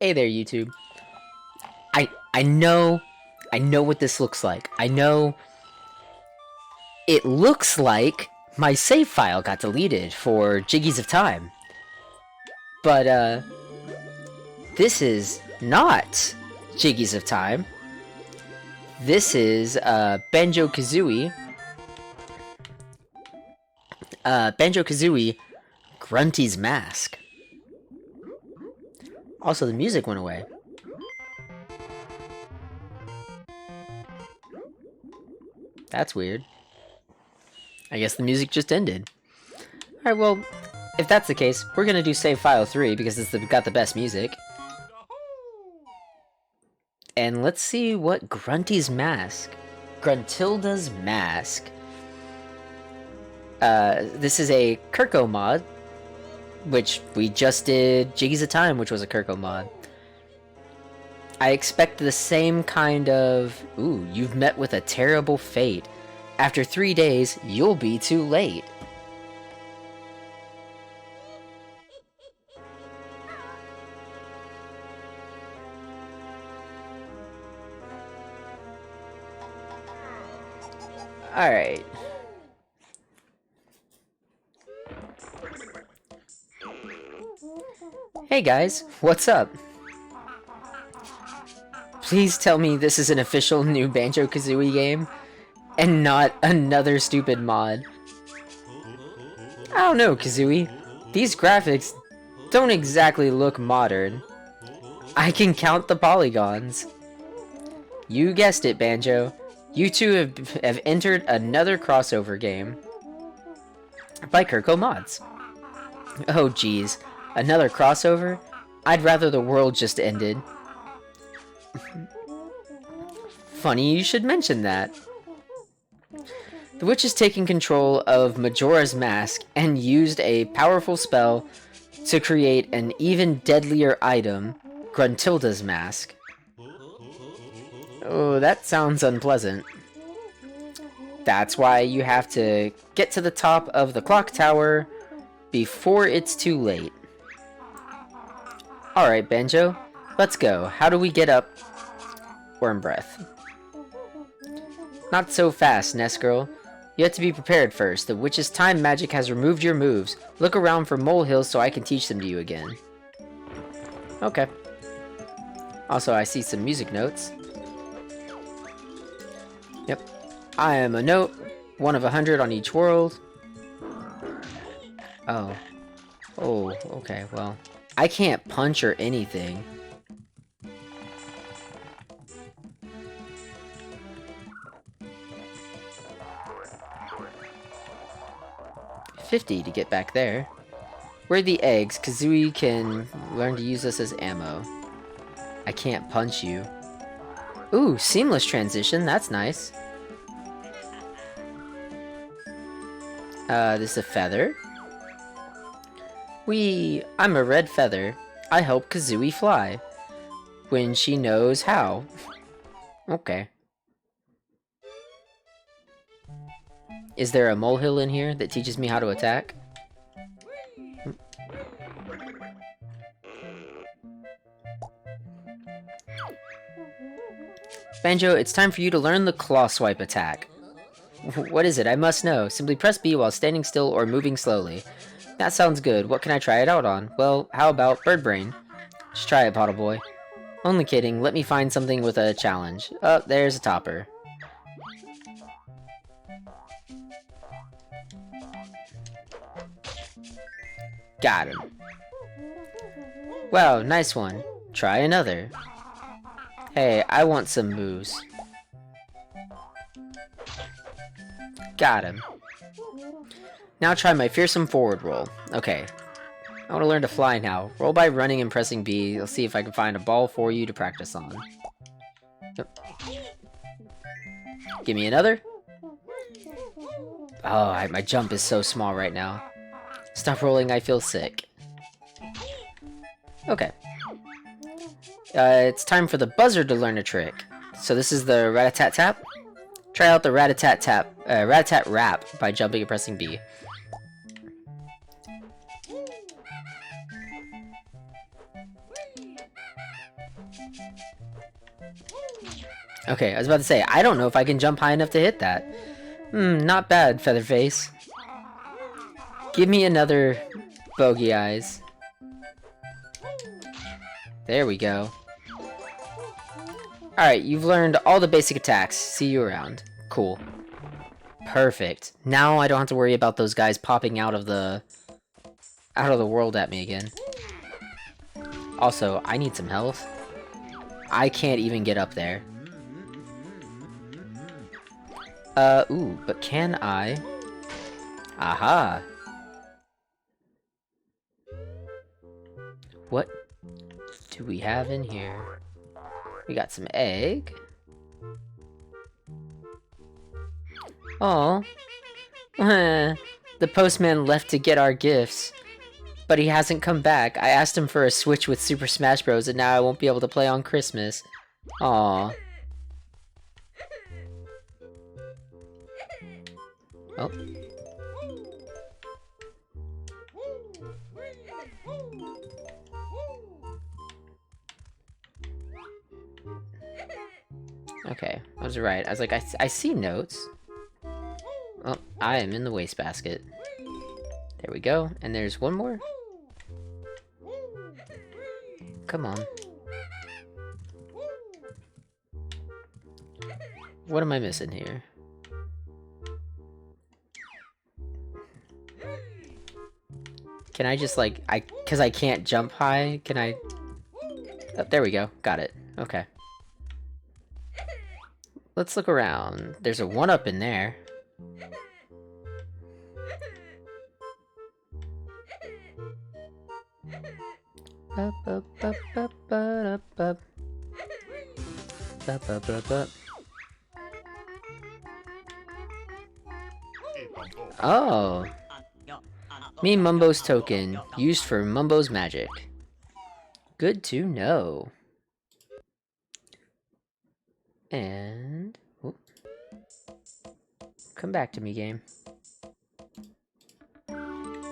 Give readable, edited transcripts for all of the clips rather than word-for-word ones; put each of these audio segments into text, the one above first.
Hey there, YouTube. I know what this looks like. I know it looks like my save file got deleted for Jiggies of Time. But this is not Jiggies of Time. This is Banjo-Kazooie. Banjo-Kazooie Grunty's Mask. Also, the music went away. That's weird. I guess the music just ended. Alright, well, if that's the case, we're gonna do save file 3 because it's got the best music. And let's see what Grunty's Mask. Gruntilda's Mask. This is a Kirko mod, which we just did Jiggies of Time, which was a Kirko mod. I expect the same kind of, ooh, you've met with a terrible fate. After 3 days, you'll be too late. Alright. Hey guys, what's up? Please tell me this is an official new Banjo-Kazooie game, and not another stupid mod. I don't know, Kazooie. These graphics don't exactly look modern. I can count the polygons. You guessed it, Banjo. You two have entered another crossover game by Kirko Mods. Oh geez, another crossover? I'd rather the world just ended. Funny you should mention that. The witch has taken control of Majora's mask and used a powerful spell to create an even deadlier item, Gruntilda's mask. Oh, that sounds unpleasant. That's why you have to get to the top of the clock tower before it's too late. Alright, Banjo, let's go. How do we get up? Worm breath. Not so fast, Nest Girl. You have to be prepared first. The witch's time magic has removed your moves. Look around for molehills so I can teach them to you again. Okay. Also, I see some music notes. Yep. I am a note, 1 of 100 on each world. Oh. Oh, okay, well. I can't punch or anything. $50 to get back there. Where are the eggs? Kazooie can learn to use this as ammo. I can't punch you. Ooh, seamless transition. That's nice. This is a feather. I'm a red feather. I help Kazooie fly. When she knows how. Okay. Is there a molehill in here that teaches me how to attack? Banjo, it's time for you to learn the claw swipe attack. What is it? I must know. Simply press B while standing still or moving slowly. That sounds good. What can I try it out on? Well, how about bird brain? Just try it, Bottle Boy. Only kidding. Let me find something with a challenge. Oh, there's a topper. Got him. Wow, nice one. Try another. Hey, I want some moves. Got him. Now try my fearsome forward roll. Okay. I want to learn to fly now. Roll by running and pressing B. Let's see if I can find a ball for you to practice on. Yep. Give me another. Oh, my jump is so small right now. Stop rolling, I feel sick. Okay. It's time for the buzzer to learn a trick. So this is the rat-a-tat-tap. Try out the rat-a-tat-tap, rat-a-tat-rap by jumping and pressing B. Okay, I was about to say, I don't know if I can jump high enough to hit that. Not bad, Featherface. Give me another bogey eyes. There we go. Alright, you've learned all the basic attacks. See you around. Cool. Perfect. Now I don't have to worry about those guys popping out of the world at me again. Also, I need some health. I can't even get up there. Ooh, but can I? Aha! What do we have in here? We got some egg. Oh, the postman left to get our gifts, but he hasn't come back. I asked him for a Switch with Super Smash Bros. And now I won't be able to play on Christmas. Aw. Oh. Okay, I was right. I was like, I see notes. Oh, I am in the wastebasket. There we go. And there's one more. Come on. What am I missing here? Can I just like, cause I can't jump high, can I? Oh, there we go. Got it. Okay. Let's look around. There's a 1-up in there. Oh. Me Mumbo's token, used for Mumbo's magic. Good to know. And... oh. Come back to me, game.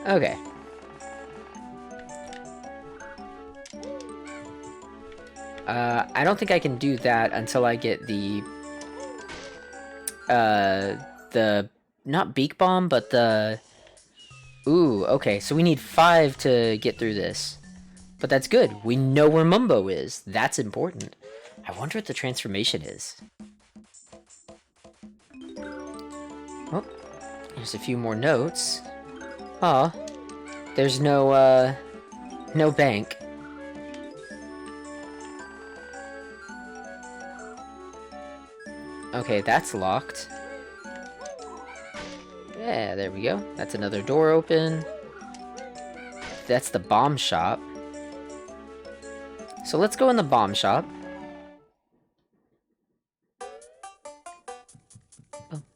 Okay. I don't think I can do that until I get the... not Beak Bomb, but the... Ooh, okay, so we need 5 to get through this. But that's good. We know where Mumbo is. That's important. I wonder what the transformation is. Oh, here's a few more notes. Aw, there's no bank. Okay, that's locked. Yeah, there we go. That's another door open. That's the bomb shop. So let's go in the bomb shop.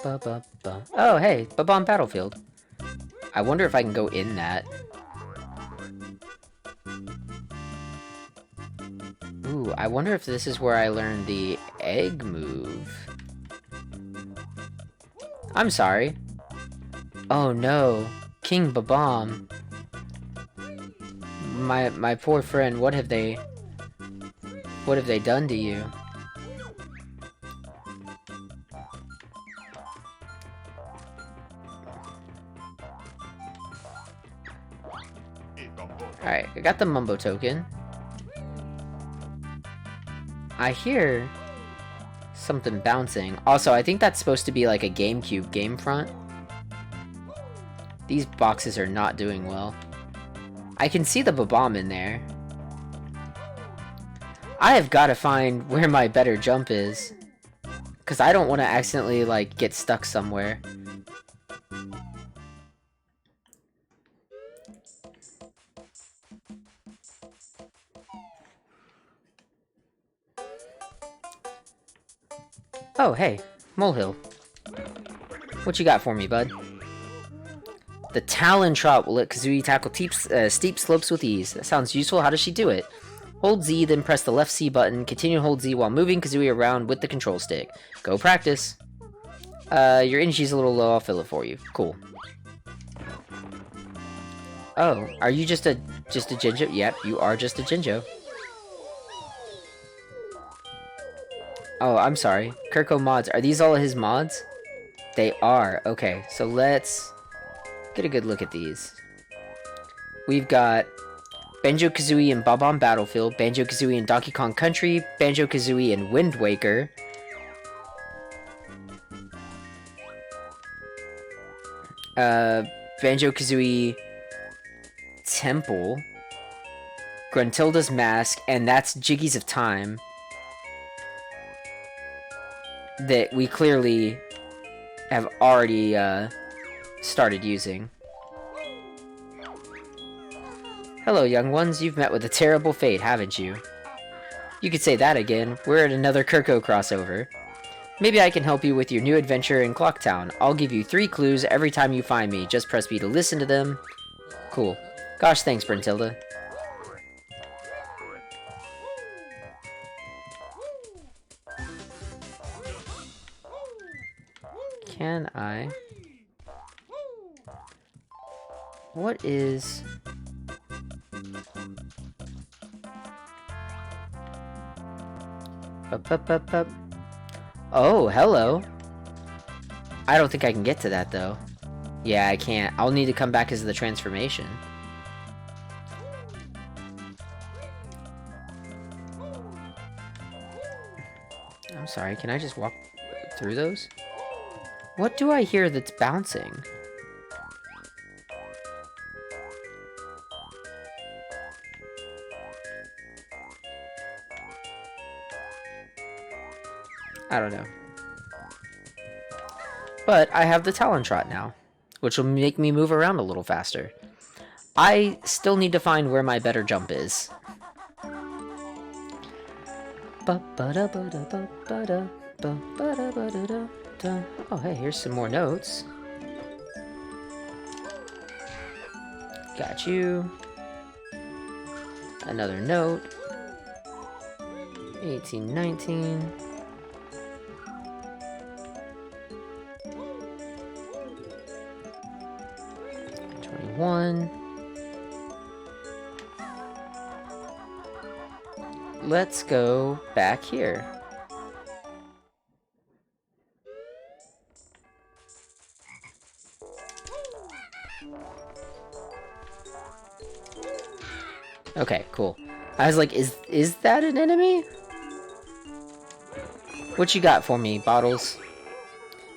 Oh, hey, Bomb Battlefield. I wonder if I can go in that. Ooh, I wonder if this is where I learned the egg move. I'm sorry. Oh no, King Babam. My poor friend, what have they done to you? Alright, I got the Mumbo token. I hear something bouncing. Also, I think that's supposed to be like a GameCube game front. These boxes are not doing well. I can see the Babam in there. I have got to find where my better jump is. Because I don't want to accidentally, like, get stuck somewhere. Oh, hey. Molehill. What you got for me, bud? The Talon Trot will let Kazooie tackle steep slopes with ease. That sounds useful. How does she do it? Hold Z, then press the left C button. Continue to hold Z while moving Kazooie around with the control stick. Go practice. Your energy's a little low. I'll fill it for you. Cool. Oh, are you just a Jinjo? Yep, you are just a Jinjo. Oh, I'm sorry. Kirko mods. Are these all his mods? They are. Okay, so let's get a good look at these. We've got Banjo-Kazooie and Bob-omb Battlefield, Banjo-Kazooie and Donkey Kong Country, Banjo-Kazooie and Wind Waker, Banjo-Kazooie Temple, Gruntilda's Mask, and that's Jiggies of Time. That we clearly have already started using. Hello, young ones. You've met with a terrible fate, haven't you? You could say that again. We're at another Kirko crossover. Maybe I can help you with your new adventure in Clocktown. I'll give you 3 clues every time you find me. Just press B to listen to them. Cool. Gosh, thanks, Gruntilda. Can I... What is... Oh, hello. I don't think I can get to that, though. Yeah, I can't. I'll need to come back as the transformation. I'm sorry, can I just walk through those? What do I hear that's bouncing? I don't know. But I have the Talon Trot now, which will make me move around a little faster. I still need to find where my better jump is. Oh, hey, here's some more notes. Got you. Another note. 1819. 21. Let's go back here. Okay, cool. I was like, is that an enemy? What you got for me, Bottles?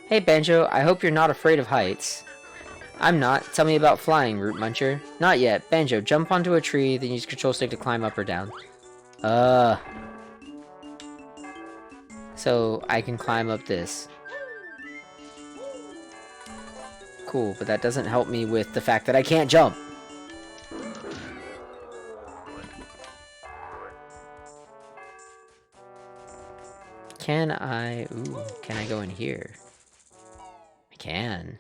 Hey, Banjo, I hope you're not afraid of heights. I'm not. Tell me about flying, Root Muncher. Not yet. Banjo, jump onto a tree, then use control stick to climb up or down. So, I can climb up this. Cool, but that doesn't help me with the fact that I can't jump. Can I... Ooh, can I go in here? I can.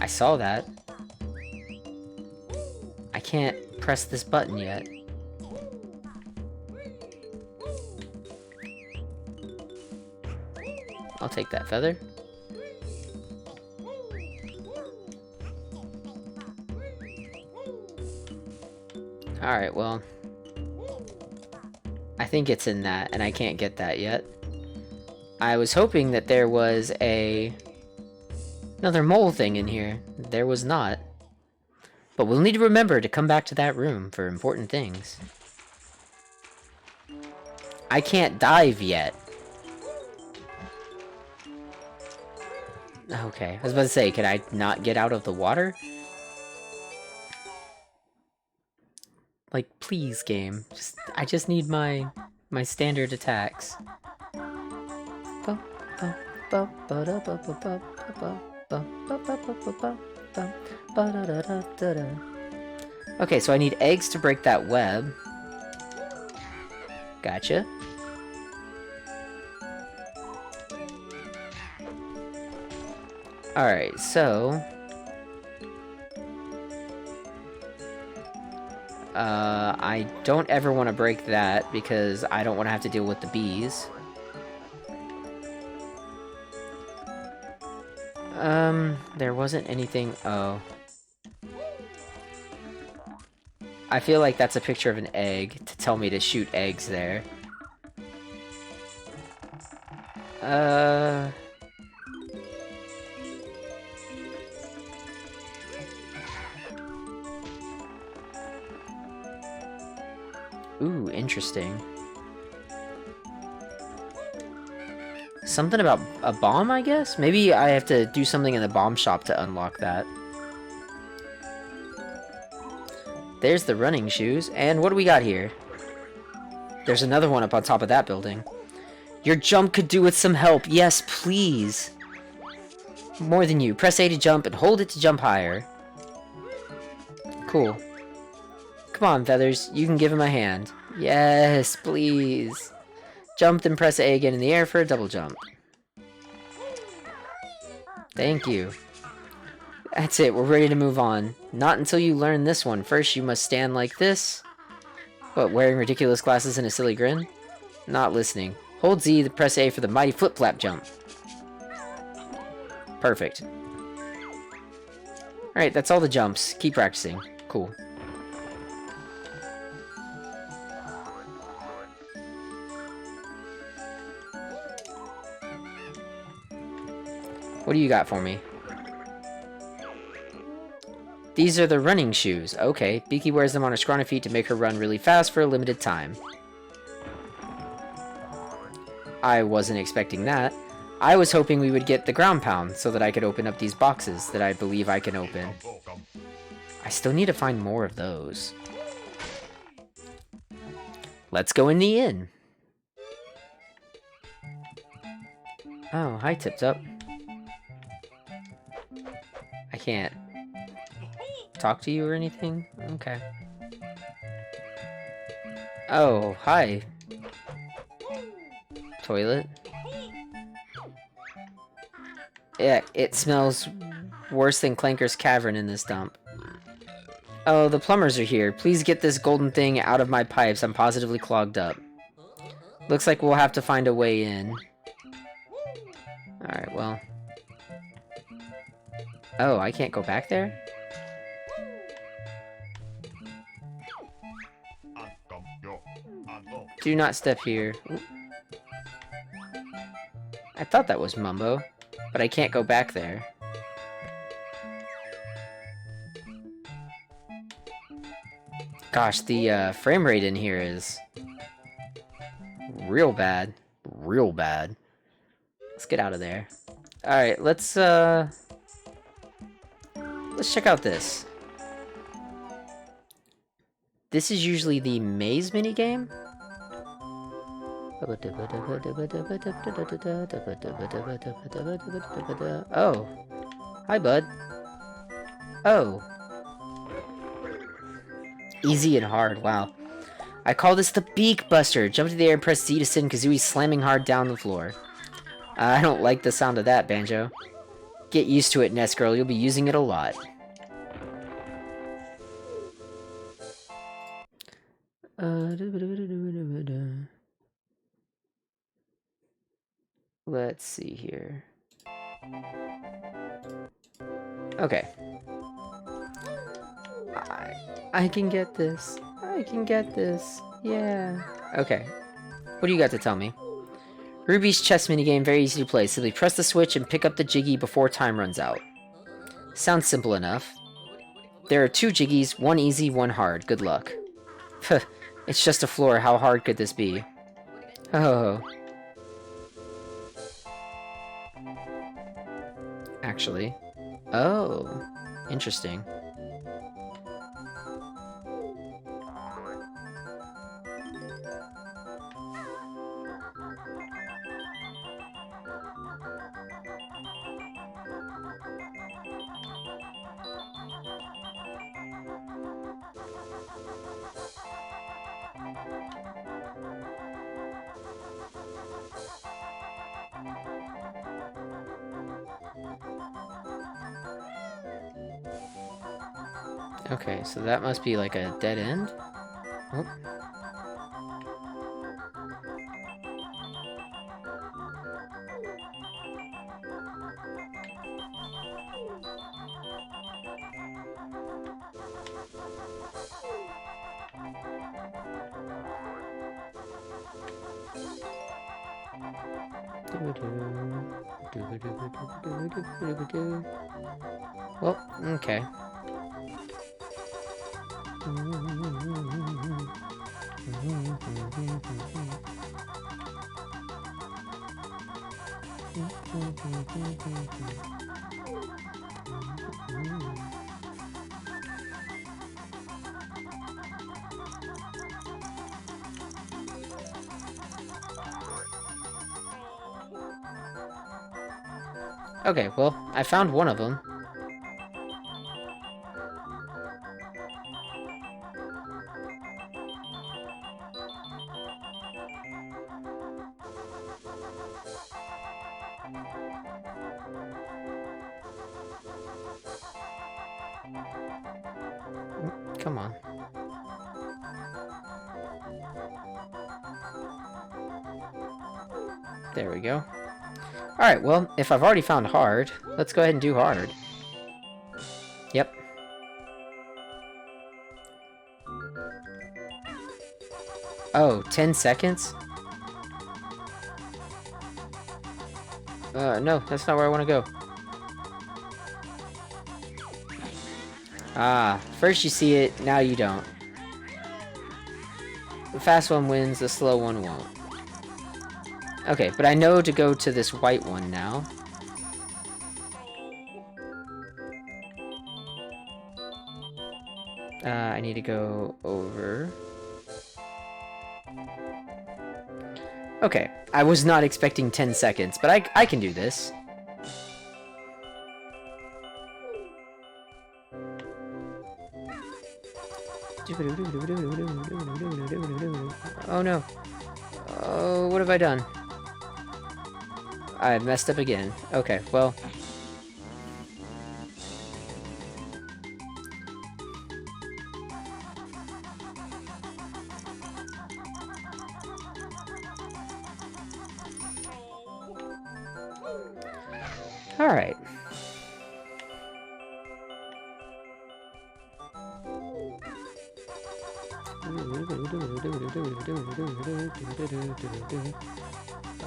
I saw that. I can't press this button yet. I'll take that feather. Alright, well. I think it's in that, and I can't get that yet. I was hoping that there was another mole thing in here. There was not. But we'll need to remember to come back to that room for important things. I can't dive yet. Okay, I was about to say, can I not get out of the water? Like, please, game. I just need my standard attacks. Okay, so I need eggs to break that web. Gotcha. Alright, so... I don't ever want to break that, because I don't want to have to deal with the bees. There wasn't anything... Oh. I feel like that's a picture of an egg to tell me to shoot eggs there. Ooh, interesting. Something about a bomb, I guess? Maybe I have to do something in the bomb shop to unlock that. There's the running shoes. And what do we got here? There's another one up on top of that building. Your jump could do with some help. Yes, please. More than you. Press A to jump and hold it to jump higher. Cool. Come on, Feathers. You can give him a hand. Yes, please. Jump, then press A again in the air for a double jump. Thank you. That's it. We're ready to move on. Not until you learn this one. First, you must stand like this. What, wearing ridiculous glasses and a silly grin? Not listening. Hold Z to press A for the mighty flip-flap jump. Perfect. Alright, that's all the jumps. Keep practicing. Cool. What do you got for me? These are the running shoes. Okay, Beaky wears them on her scrawny feet to make her run really fast for a limited time. I wasn't expecting that. I was hoping we would get the ground pound so that I could open up these boxes that I believe I can open. I still need to find more of those. Let's go in the inn. Oh, hi, Tip Top. I can't talk to you or anything? Okay. Oh, hi. Toilet. Yeah, it smells worse than Clanker's Cavern in this dump. Oh, the plumbers are here. Please get this golden thing out of my pipes. I'm positively clogged up. Looks like we'll have to find a way in. Alright, well. Oh, I can't go back there? Do not step here. Ooh. I thought that was Mumbo, but I can't go back there. Gosh, the frame rate in here is real bad. Real bad. Let's get out of there. Alright, let's check out this. This is usually the maze minigame. Oh. Hi, bud. Oh. Easy and hard, wow. I call this the Beak Buster. Jump to the air and press Z to send Kazooie slamming hard down the floor. I don't like the sound of that, Banjo. Get used to it, Nest Girl. You'll be using it a lot. Let's see here. Okay. I can get this. I can get this. Yeah. Okay. What do you got to tell me? Ruby's chess minigame, very easy to play. Simply press the switch and pick up the Jiggy before time runs out. Sounds simple enough. There are 2 Jiggies, one easy, one hard. Good luck. It's just a floor. How hard could this be? Oh. Actually. Oh. Interesting. Okay, so that must be like a dead end? Oh. Well, okay. Okay, well, I found one of them. Come on. There we go. Alright, well, if I've already found hard, let's go ahead and do hard. Yep. Oh, 10 seconds? No, that's not where I want to go. Ah, first you see it, now you don't. The fast one wins, the slow one won't. Okay, but I know to go to this white one now. I need to go over. Okay, I was not expecting 10 seconds, but I can do this. Oh no. Oh, what have I done? I messed up again. Okay, well. Alright.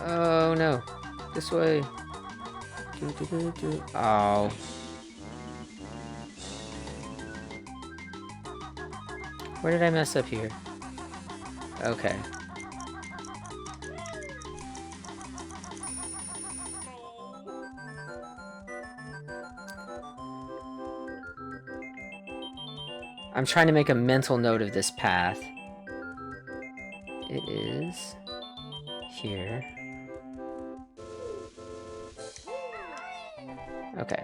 Oh no. This way. Oh. Where did I mess up here? Okay. I'm trying to make a mental note of this path. It is here. Okay.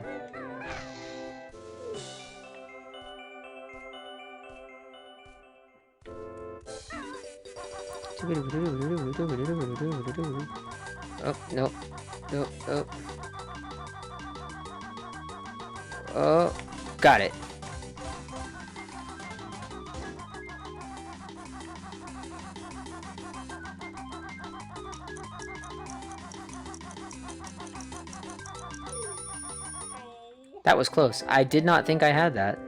Oh, no. No, oh. Oh, got it. That was close. I did not think I had that.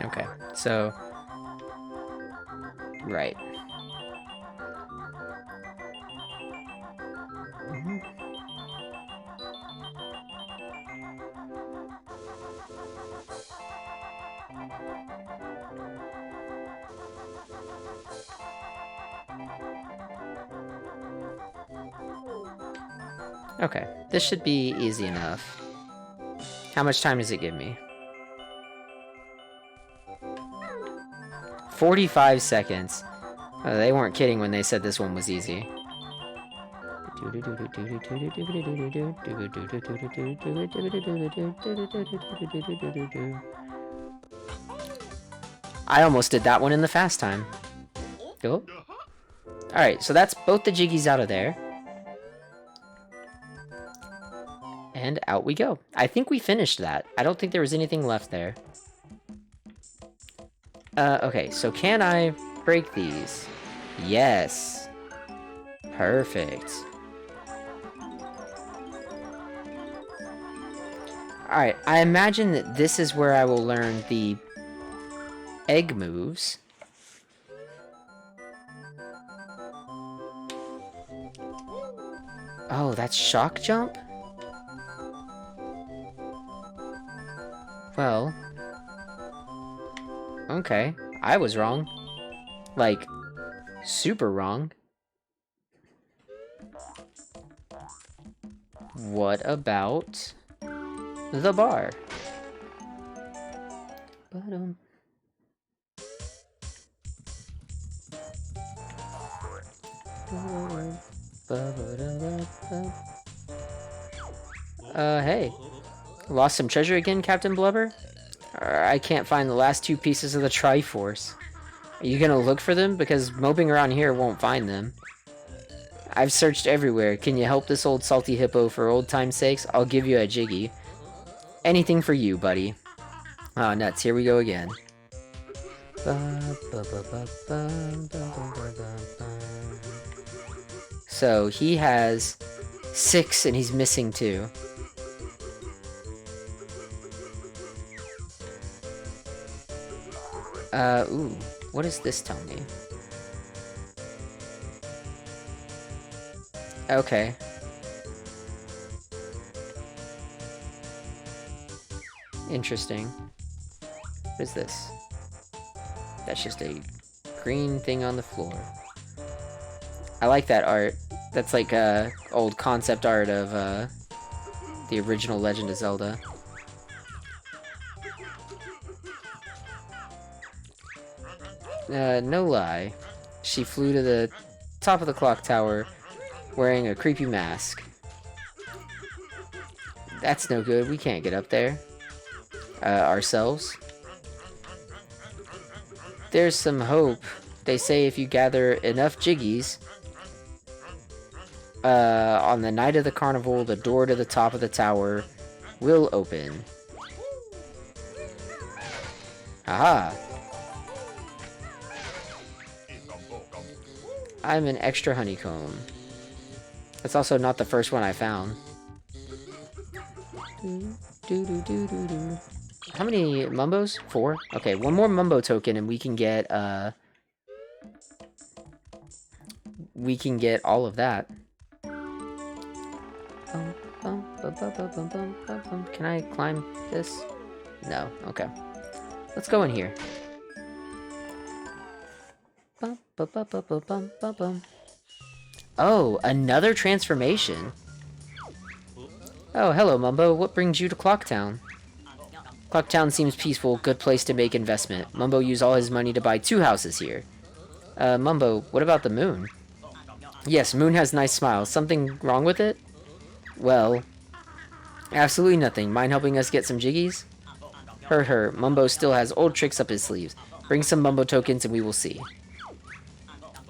Okay, so... Right. Okay, this should be easy enough. How much time does it give me? 45 seconds. They weren't kidding when they said this one was easy. I almost did that one in the fast time. Cool. Alright, so that's both the jiggies out of there. And out we go. I think we finished that. I don't think there was anything left there. Okay, so can I break these? Yes. Perfect. Alright, I imagine that this is where I will learn the egg moves. Oh, that's shock jump? Well... Okay, I was wrong. Like, super wrong. What about the bar? Hey. Lost some treasure again, Captain Blubber? I can't find the last two pieces of the Triforce. Are you gonna look for them? Because moping around here won't find them. I've searched everywhere. Can you help this old salty hippo for old time's sakes? I'll give you a jiggy. Anything for you, buddy. Oh, nuts. Here we go again. So, he has 6 and he's missing 2. Ooh. What does this tell me? Okay. Interesting. What is this? That's just a green thing on the floor. I like that art. That's like old concept art of the original Legend of Zelda. No lie. She flew to the top of the clock tower wearing a creepy mask. That's no good. We can't get up there. Ourselves. There's some hope. They say if you gather enough jiggies, on the night of the carnival, the door to the top of the tower will open. Aha! I'm an extra honeycomb. That's also not the first one I found. How many Mumbos? 4? Okay, one more Mumbo token and we can get all of that. Can I climb this? No. Okay. Let's go in here. Oh, another transformation. Oh, hello, Mumbo. What brings you to Clocktown? Clocktown seems peaceful, good place to make investment. Mumbo used all his money to buy 2 houses here. Mumbo, what about the moon? Yes, Moon has nice smiles. Something wrong with it? Well, absolutely nothing. Mind helping us get some jiggies? Her. Mumbo still has old tricks up his sleeves. Bring some Mumbo tokens and we will see.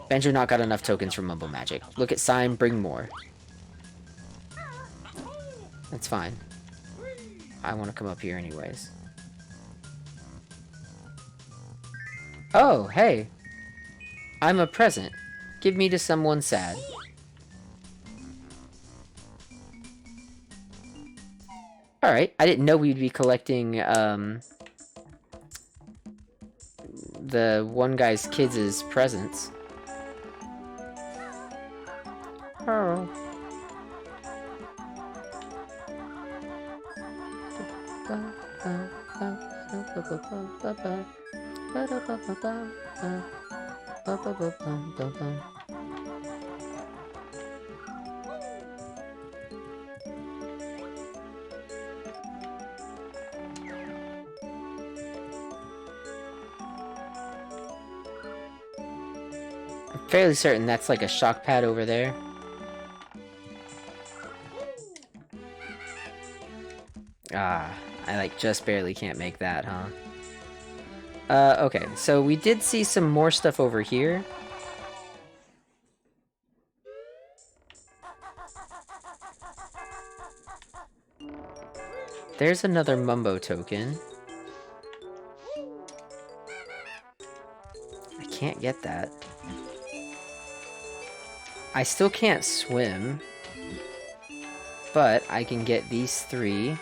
Banjo not got enough tokens for Mumbo Magic. Look at sign, bring more. That's fine. I want to come up here anyways. Oh, hey. I'm a present. Give me to someone sad. Alright, I didn't know we'd be collecting, the one guy's kids' presents. Oh. I'm fairly certain that's like a shock pad over there. Ah, I like just barely can't make that, huh? Okay, so we did see some more stuff over here. There's another Mumbo token. I can't get that. I still can't swim, but I can get these 3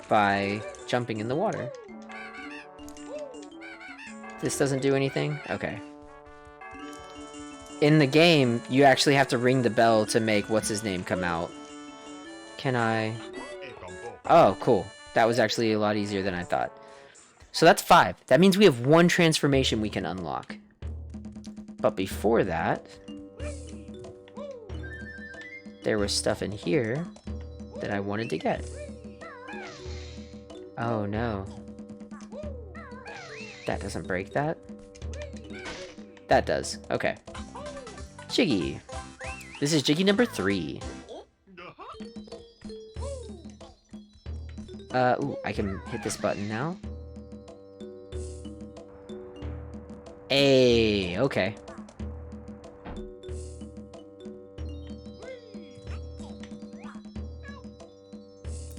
by jumping in the water. This doesn't do anything? Okay. In the game, you actually have to ring the bell to make what's-his-name come out. Can I... Oh, cool. That was actually a lot easier than I thought. So that's 5. That means we have 1 transformation we can unlock. But before that, there was stuff in here that I wanted to get. Oh no. That doesn't break that? That does. Okay. Jiggy. This is Jiggy number 3. Ooh, I can hit this button now. Hey, okay.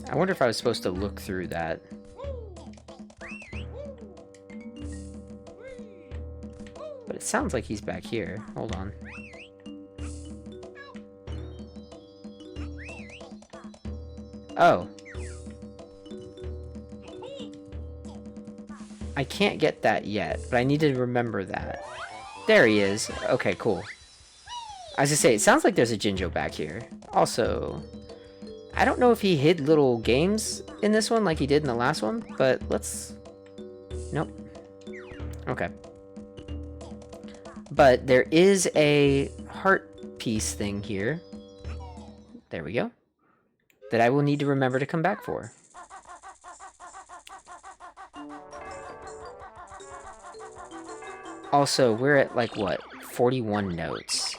I wonder if I was supposed to look through that. But it sounds like he's back here. Hold on. Oh. I can't get that yet, but I need to remember that. There he is. Okay, cool. As I say, it sounds like there's a Jinjo back here. Also, I don't know if he hid little games in this one like he did in the last one, but let's... Nope. Okay. But there is a heart piece thing here. There we go. That I will need to remember to come back for. Also, we're at, like, what? 41 notes.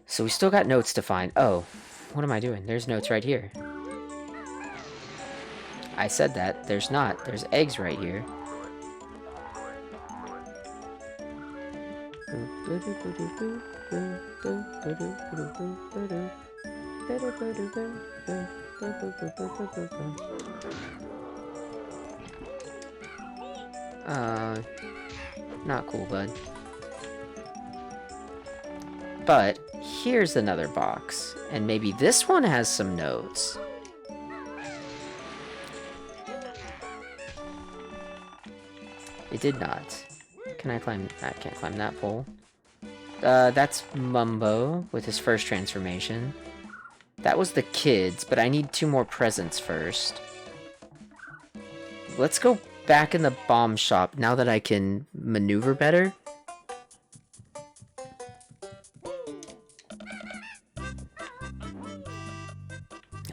So we still got notes to find. Oh, what am I doing? There's notes right here. I said that. There's not. There's eggs right here. Not cool, bud. But here's another box, and maybe this one has some notes. It did not. Can I climb? I can't climb that pole. That's Mumbo with his first transformation. That was the kids, but I need 2 more presents first. Let's go back in the bomb shop now that I can maneuver better.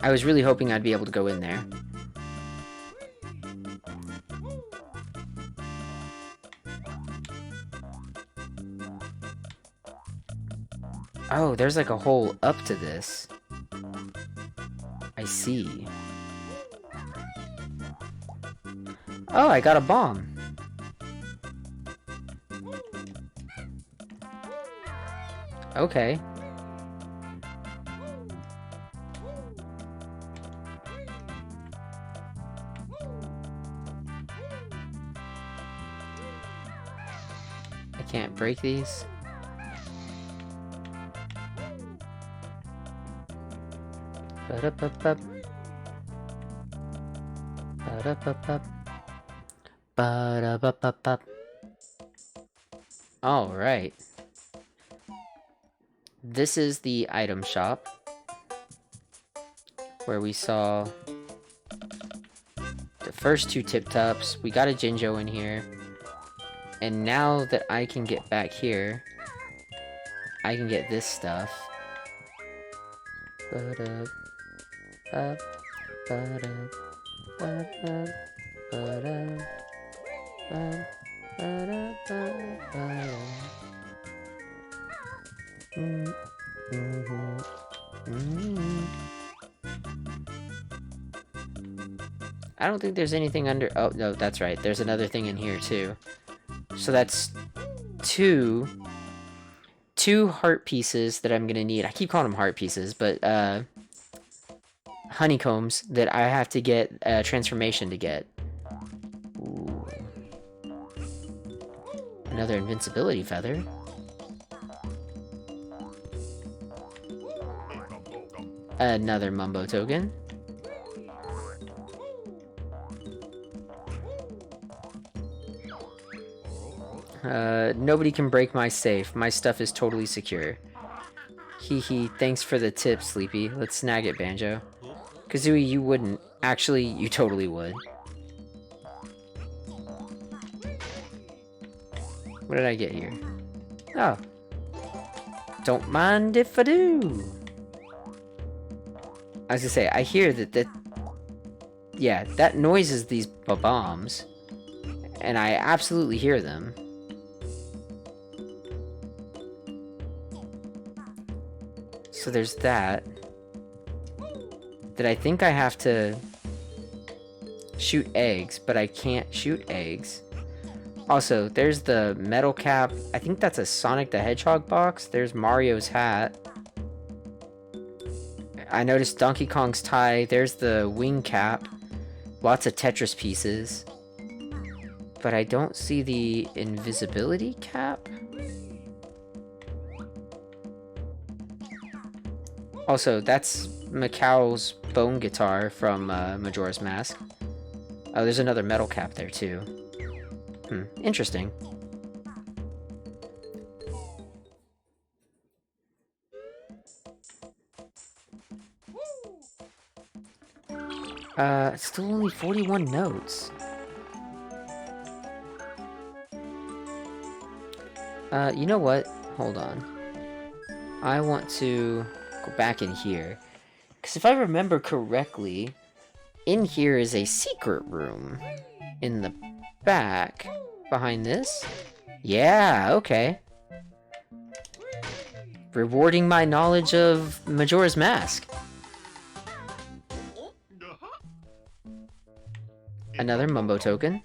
I was really hoping I'd be able to go in there. Oh, there's like a hole up to this. I see. Oh, I got a bomb. Okay. I can't break these. Ba-da-ba-ba. Ba-da-ba-ba. Ba-da-ba-ba-ba. All right. This is the item shop where we saw the first 2 tip-tops. We got a Jinjo in here. And now that I can get back here, I can get this stuff. Ba-da, ba, ba-da, ba-da, ba-da, ba, ba-da, ba-da. I don't think there's anything under... Oh, no, that's right. There's another thing in here, too. So that's two heart pieces that I'm gonna need. I keep calling them heart pieces, but, honeycombs that I have to get a transformation to get. Ooh. Another invincibility feather. Another Mumbo token. Nobody can break my safe. My stuff is totally secure. Hee hee, thanks for the tip, Sleepy. Let's snag it, Banjo. Kazooie, you wouldn't. Actually, you totally would. What did I get here? Oh. Don't mind if I do. I was gonna say, I hear that yeah, that noise is these bombs. And I absolutely hear them. So there's that. That I think I have to shoot eggs, but I can't shoot eggs. Also, there's the metal cap. I think that's a Sonic the Hedgehog box. There's Mario's hat. I noticed Donkey Kong's tie. There's the wing cap. Lots of Tetris pieces. But I don't see the invisibility cap. Also, that's Macau's bone guitar from Majora's Mask. Oh, there's another metal cap there, too. Interesting. Still only 41 notes. You know what? Hold on. I want to go back in here. Because if I remember correctly, in here is a secret room. In the back. Behind this? Yeah, okay. Rewarding my knowledge of Majora's Mask. Another Mumbo token.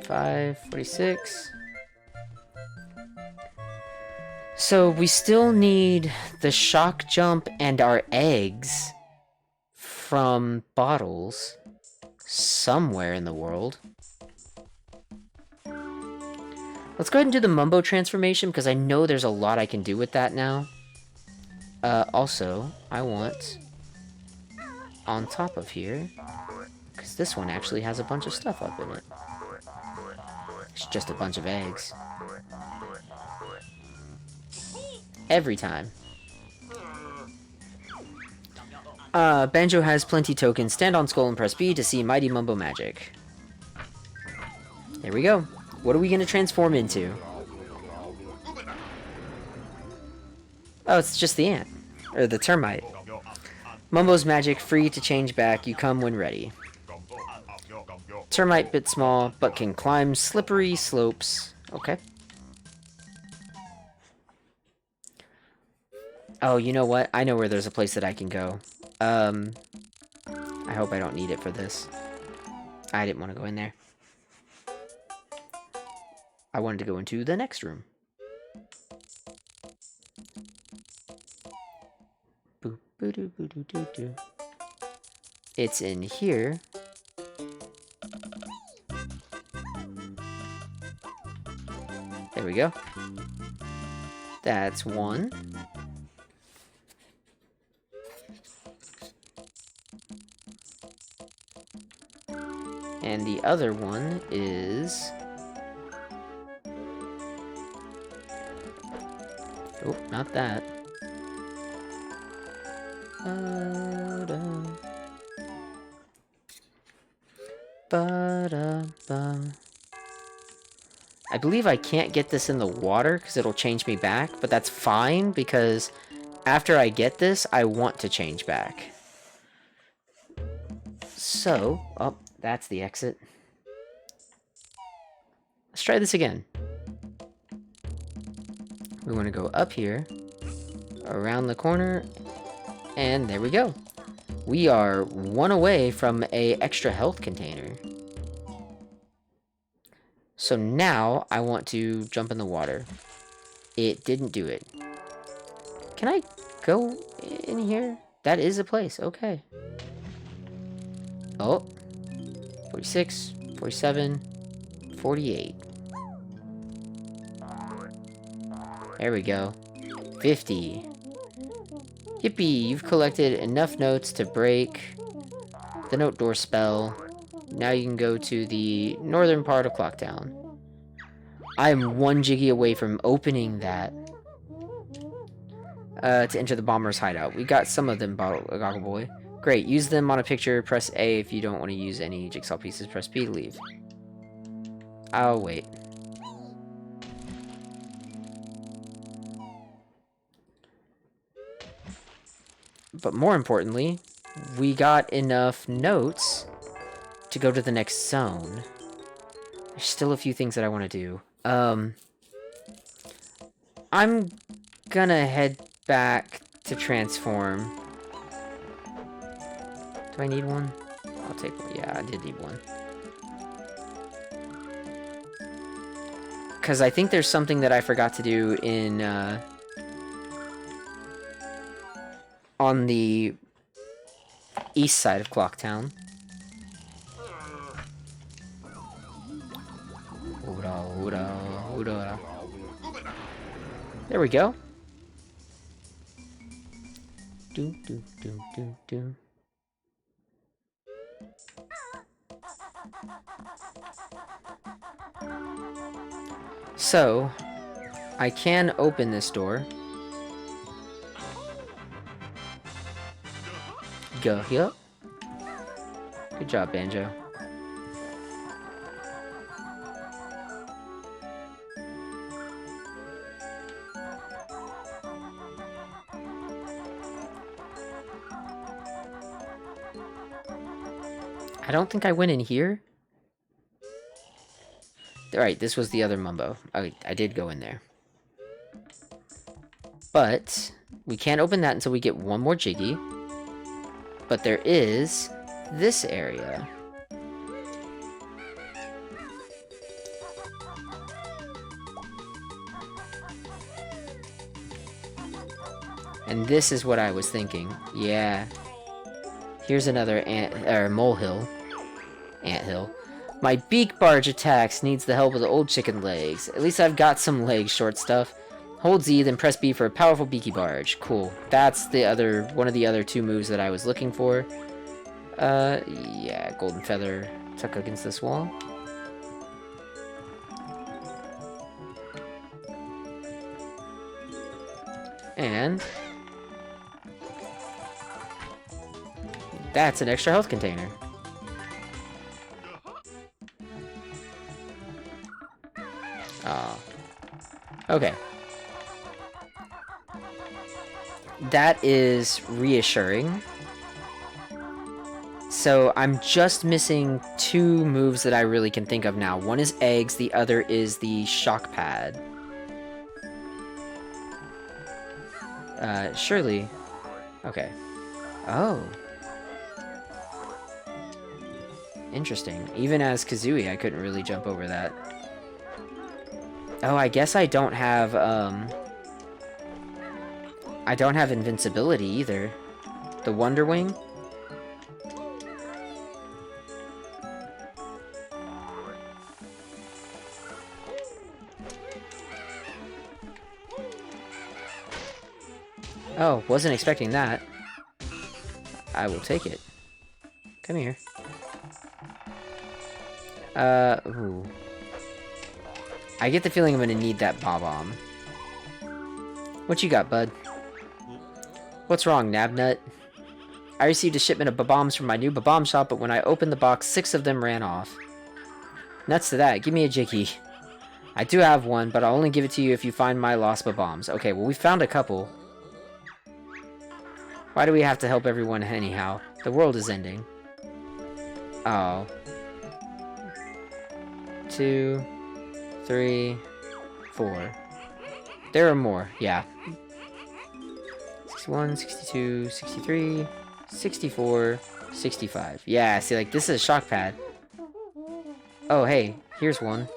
$5.46. So we still need the shock jump and our eggs from bottles somewhere in the world. Let's go ahead and do the Mumbo transformation because I know there's a lot I can do with that now. Also, I want on top of here, because this one actually has a bunch of stuff up in it. It's just a bunch of eggs. Every time. Banjo has plenty tokens. Stand on skull and press B to see Mighty Mumbo magic. There we go. What are we going to transform into? Oh, it's just the ant. Or the termite. Mumbo's magic, free to change back. You come when ready. Termite bit small, but can climb slippery slopes. Okay. Oh, you know what? I know where there's a place that I can go. I hope I don't need it for this. I didn't want to go in there. I wanted to go into the next room. Boop, boo doo boo doo doo doo. It's in here. There we go. That's one. And the other one is... Oh, not that. I believe I can't get this in the water because it'll change me back, but that's fine because after I get this, I want to change back. So, oh, that's the exit. Let's try this again. We want to go up here, around the corner, And there we go. We are one away from a extra health container. So now I want to jump in the water. It didn't do it. Can I go in here? That is a place. Okay. Oh. 46, 47, 48. There we go. 50. Yippee, you've collected enough notes to break the note door spell. Now you can go to the northern part of Clocktown. I'm 1 Jiggy away from opening that to enter the bomber's hideout. We got some of them, Goggle Boy. Great, use them on a picture. Press A if you don't want to use any jigsaw pieces. Press B to leave. I'll wait. But more importantly, we got enough notes to go to the next zone. There's still a few things that I want to do. I'm gonna head back to transform. Do I need one? I'll take one. Yeah, I did need one. Because I think there's something that I forgot to do in, on the east side of Clocktown. There we go. Do, do, do, do, do. So, I can open this door. Go, yep. Good job, Banjo. I don't think I went in here. Alright, this was the other Mumbo. I did go in there. But we can't open that until we get one more Jiggy. But there is this area. And this is what I was thinking. Yeah. Here's another molehill. Anthill. My beak barge attacks needs the help of the old chicken legs. At least I've got some legs, short stuff. Hold Z, then press B for a powerful beaky barge. Cool. That's the other, one of the other 2 moves that I was looking for. Yeah, golden feather tuck against this wall. And that's an extra health container. Oh. Okay. That is reassuring. So I'm just missing 2 moves that I really can think of now. One is eggs, the other is the shock pad. Surely. Okay. Oh. Interesting. Even as Kazooie, I couldn't really jump over that. Oh, I guess I don't have, I don't have invincibility either. The Wonder Wing? Oh, wasn't expecting that. I will take it. Come here. Ooh. I get the feeling I'm gonna need that Bob-omb. What you got, bud? What's wrong, Nabnut? I received a shipment of Bob-ombs from my new Bob-omb shop, but when I opened the box, 6 of them ran off. Nuts to that, give me a Jiggy. I do have one, but I'll only give it to you if you find my lost Bob-ombs. Okay, well, we found a couple. Why do we have to help everyone anyhow? The world is ending. Oh. 2, 3, 4. There are more, yeah. 6, 61, 62, 63, 64, 65. Yeah, see, like, this is a shock pad. Oh, hey, here's one.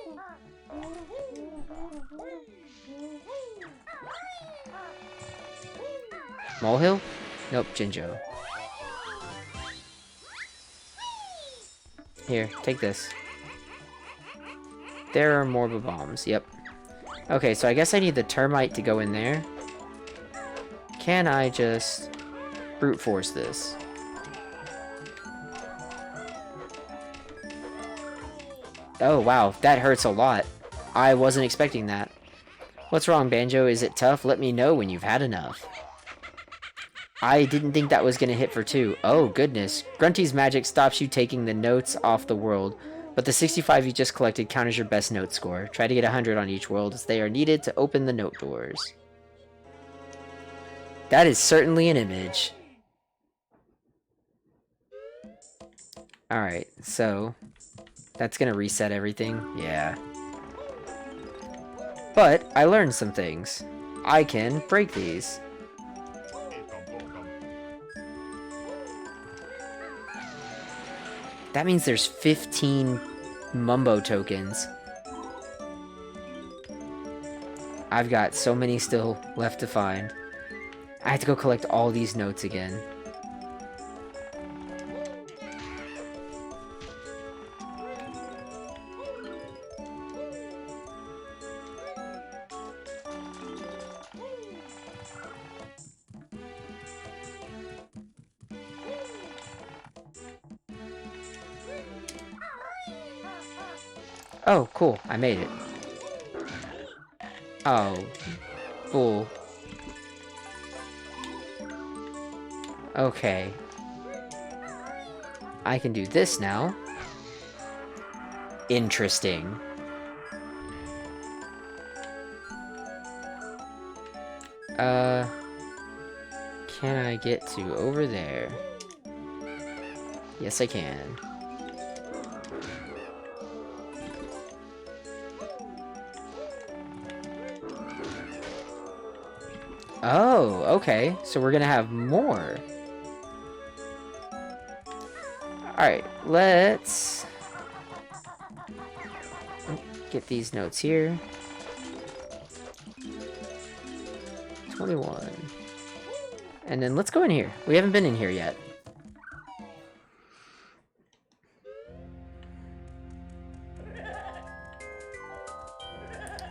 Molehill? Nope, Jinjo. Here, take this. There are more bombs, yep. Okay, so I guess I need the termite to go in there. Can I just brute force this? Oh, wow, that hurts a lot. I wasn't expecting that. What's wrong, Banjo? Is it tough? Let me know when you've had enough. I didn't think that was gonna hit for 2. Oh, goodness. Grunty's magic stops you taking the notes off the world, but the 65 you just collected counters your best note score. Try to get 100 on each world, as they are needed to open the note doors. That is certainly an image. Alright, so... that's gonna reset everything? Yeah. But, I learned some things. I can break these. That means there's 15 Mumbo tokens. I've got so many still left to find. I have to go collect all these notes again. Oh, cool. I made it. Oh. Bull. Okay. I can do this now. Interesting. Can I get to over there? Yes, I can. Oh, okay. So we're gonna have more. Alright, let's get these notes here. 21. And then let's go in here. We haven't been in here yet.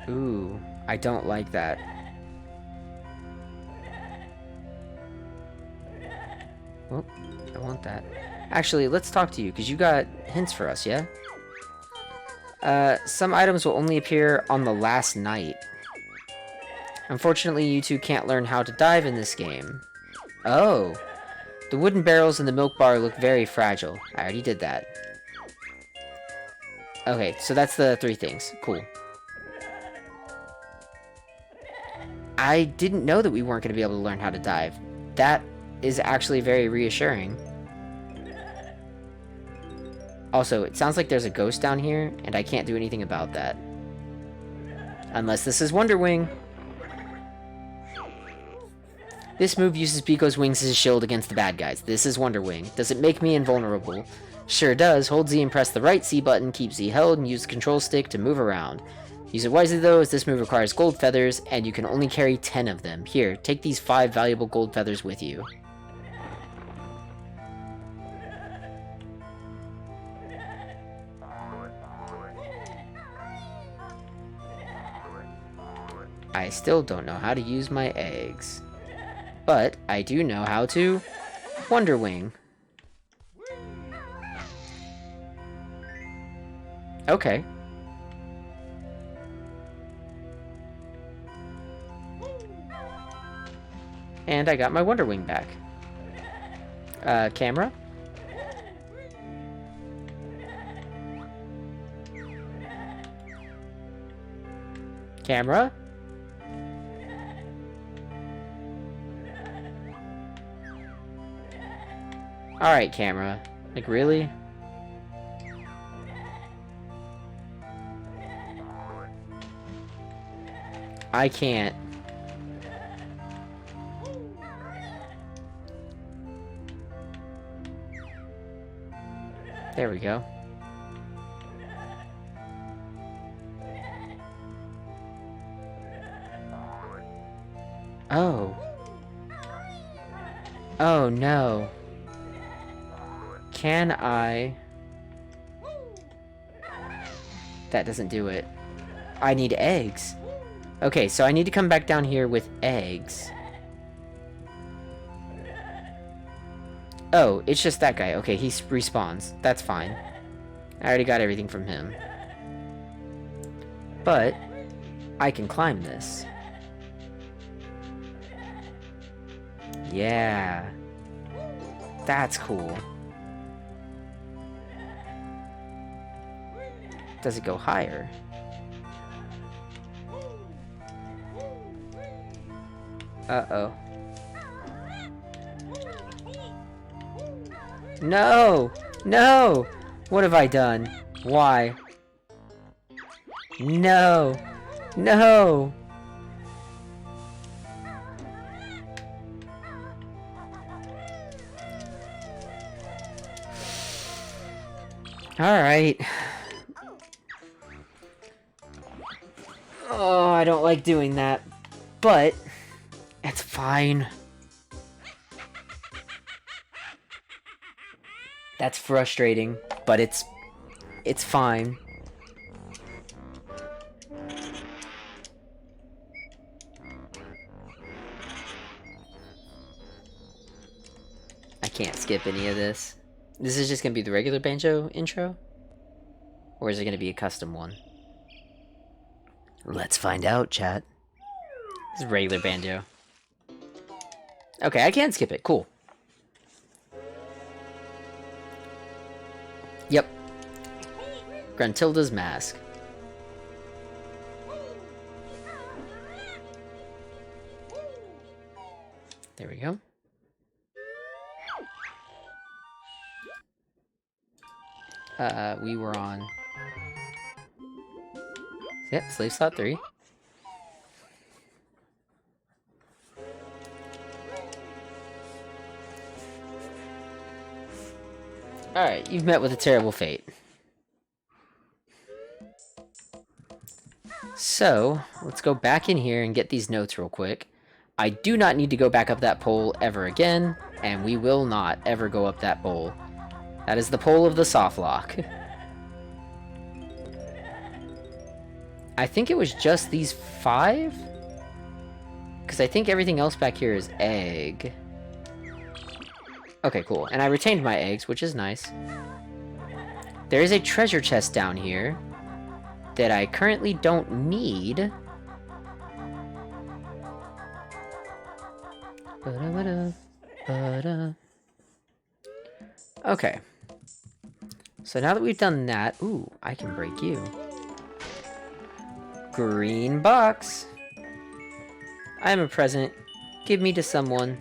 Ooh, I don't like that. Oh, I want that. Actually, let's talk to you, because you got hints for us, yeah? Some items will only appear on the last night. Unfortunately, you two can't learn how to dive in this game. Oh. The wooden barrels in the milk bar look very fragile. I already did that. Okay, so that's the 3 things. Cool. I didn't know that we weren't going to be able to learn how to dive. That is actually very reassuring. Also, it sounds like there's a ghost down here, and I can't do anything about that. Unless this is Wonder Wing. This move uses Pico's wings as a shield against the bad guys. This is Wonder Wing. Does it make me invulnerable? Sure does. Hold Z and press the right C button, keep Z held, and use the control stick to move around. Use it wisely though, as this move requires gold feathers, and you can only carry 10 of them. Here, take these 5 valuable gold feathers with you. I still don't know how to use my eggs. But I do know how to Wonder Wing. Okay. And I got my Wonder Wing back. Camera? Camera? Alright, camera. Like, really? I can't. There we go. Oh. Oh no. Can I... That doesn't do it. I need eggs. Okay, so I need to come back down here with eggs. Oh, it's just that guy. Okay, he respawns. That's fine. I already got everything from him. But I can climb this. Yeah. That's cool. Does it go higher? Uh-oh. No! No! What have I done? Why? No! No! Alright. Oh, I don't like doing that. But, it's fine. That's frustrating, but it's fine. I can't skip any of this. This is just gonna be the regular Banjo intro? Or is it gonna be a custom one? Let's find out, chat. This is regular Banjo. Okay, I can skip it. Cool. Yep. Gruntilda's mask. There we go. We were on... Yep, slave slot 3. Alright, you've met with a terrible fate. So, let's go back in here and get these notes real quick. I do not need to go back up that pole ever again, and we will not ever go up that pole. That is the pole of the soft lock. I think it was just these 5? Because I think everything else back here is egg. Okay, cool. And I retained my eggs, which is nice. There is a treasure chest down here that I currently don't need. Okay. So now that we've done that... Ooh, I can break you. Green box. I am a present. Give me to someone.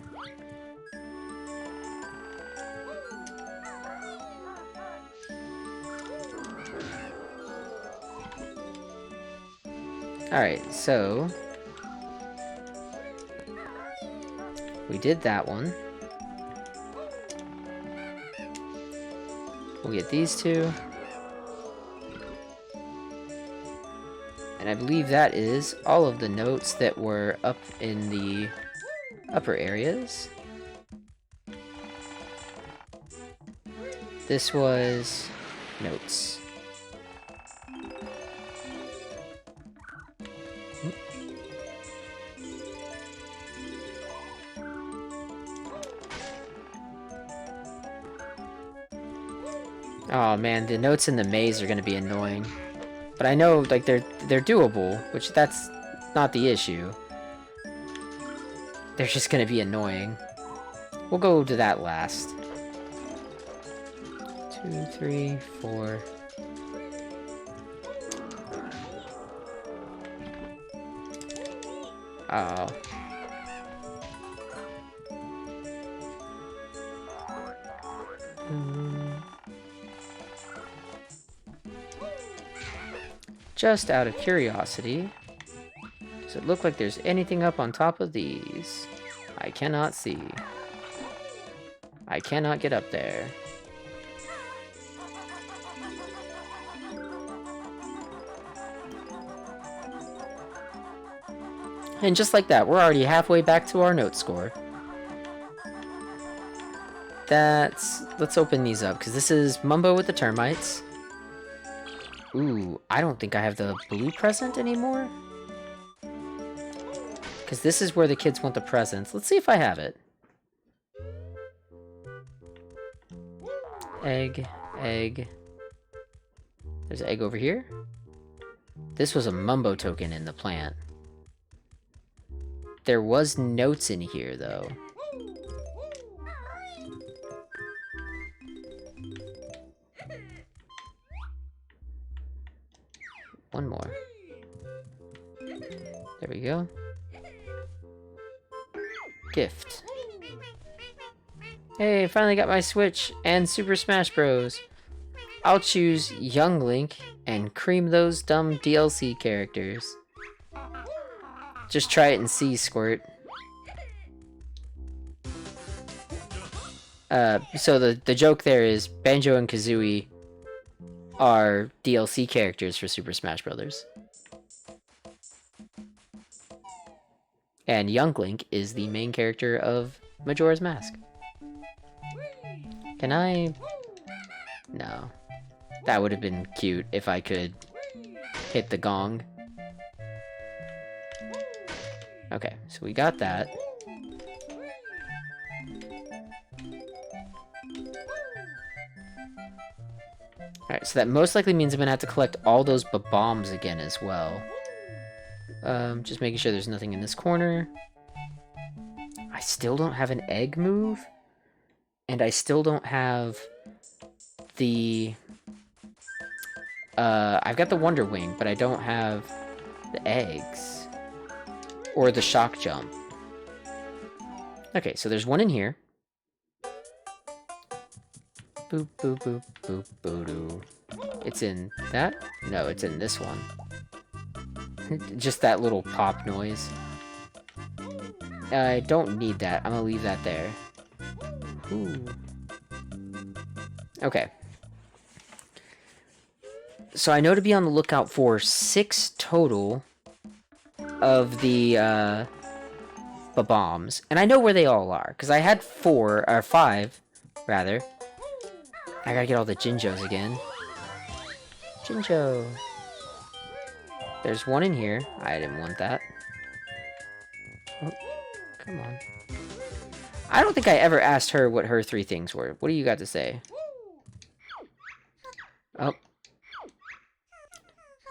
Alright, so... we did that one. We'll get these two. And I believe that is all of the notes that were up in the upper areas. This was notes. Oh man, the notes in the maze are gonna be annoying. But I know, like, they're doable, which that's not the issue. They're just gonna be annoying. We'll go to that last. 2, 3, 4. Oh. Just out of curiosity, does it look like there's anything up on top of these? I cannot see. I cannot get up there. And just like that, we're already halfway back to our note score. Let's open these up, because this is Mumbo with the termites. Ooh, I don't think I have the blue present anymore. Because this is where the kids want the presents. Let's see if I have it. Egg, egg. There's an egg over here. This was a Mumbo token in the plant. There was notes in here, though. One more. There we go. Gift. Hey, finally got my Switch and Super Smash Bros. I'll choose Young Link and cream those dumb DLC characters. Just try it and see, Squirt. So the joke there is Banjo and Kazooie are DLC characters for Super Smash Bros. And Young Link is the main character of Majora's Mask. Can I? No. That would have been cute if I could hit the gong. Okay, so we got that. Alright, so that most likely means I'm gonna have to collect all those bombs again as well. Just making sure there's nothing in this corner. I still don't have an egg move. And I still don't have the... I've got the Wonder Wing, but I don't have the eggs. Or the shock jump. Okay, so there's one in here. Boop, boop, boop, boop, boo doo. It's in that? No, it's in this one. Just that little pop noise. I don't need that. I'm gonna leave that there. Ooh. Okay. So I know to be on the lookout for 6 total of the bombs. And I know where they all are, because I had 4, or 5, rather. I gotta get all the Jinjos again. Jinjo. There's one in here. I didn't want that. Oh, come on. I don't think I ever asked her what her 3 things were. What do you got to say? Oh.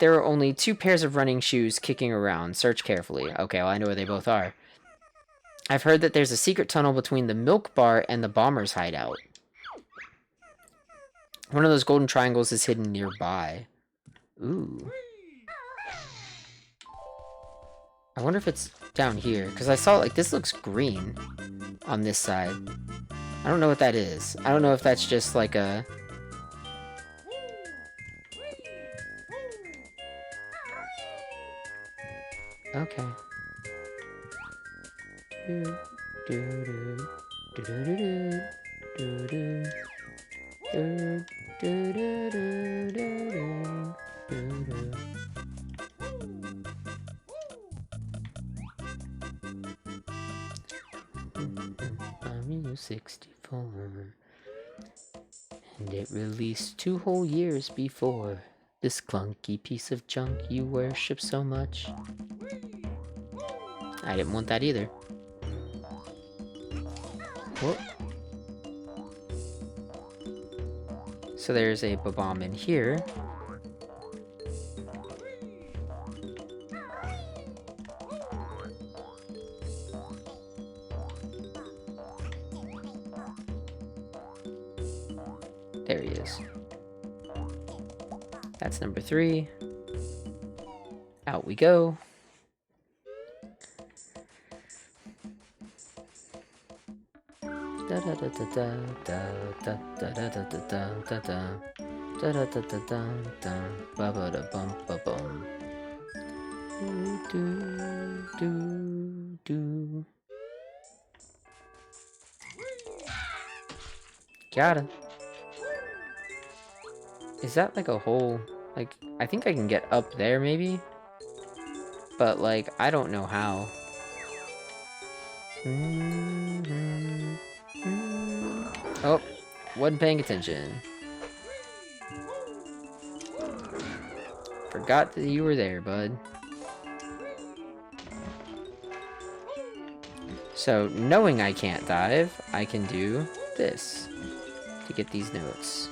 There are only 2 pairs of running shoes kicking around. Search carefully. Okay, well, I know where they both are. I've heard that there's a secret tunnel between the milk bar and the bomber's hideout. One of those golden triangles is hidden nearby. Ooh. I wonder if it's down here, because I saw, like, this looks green on this side. I don't know what that is. I don't know if that's just, like, a... Okay. Do, do, do, do, do, do, do, do, do, do, do, do, do, do, do. Mario 64, and it released 2 whole years before this clunky piece of junk you worship so much. I didn't want that either. Whoop. So there's a bomb in here. There he is. That's number 3. Out we go. Got him. Is that like a whole, like, I think I can get up there maybe, but like I don't know how. Oh, wasn't paying attention. Forgot that you were there, bud. So, knowing I can't dive, I can do this to get these notes.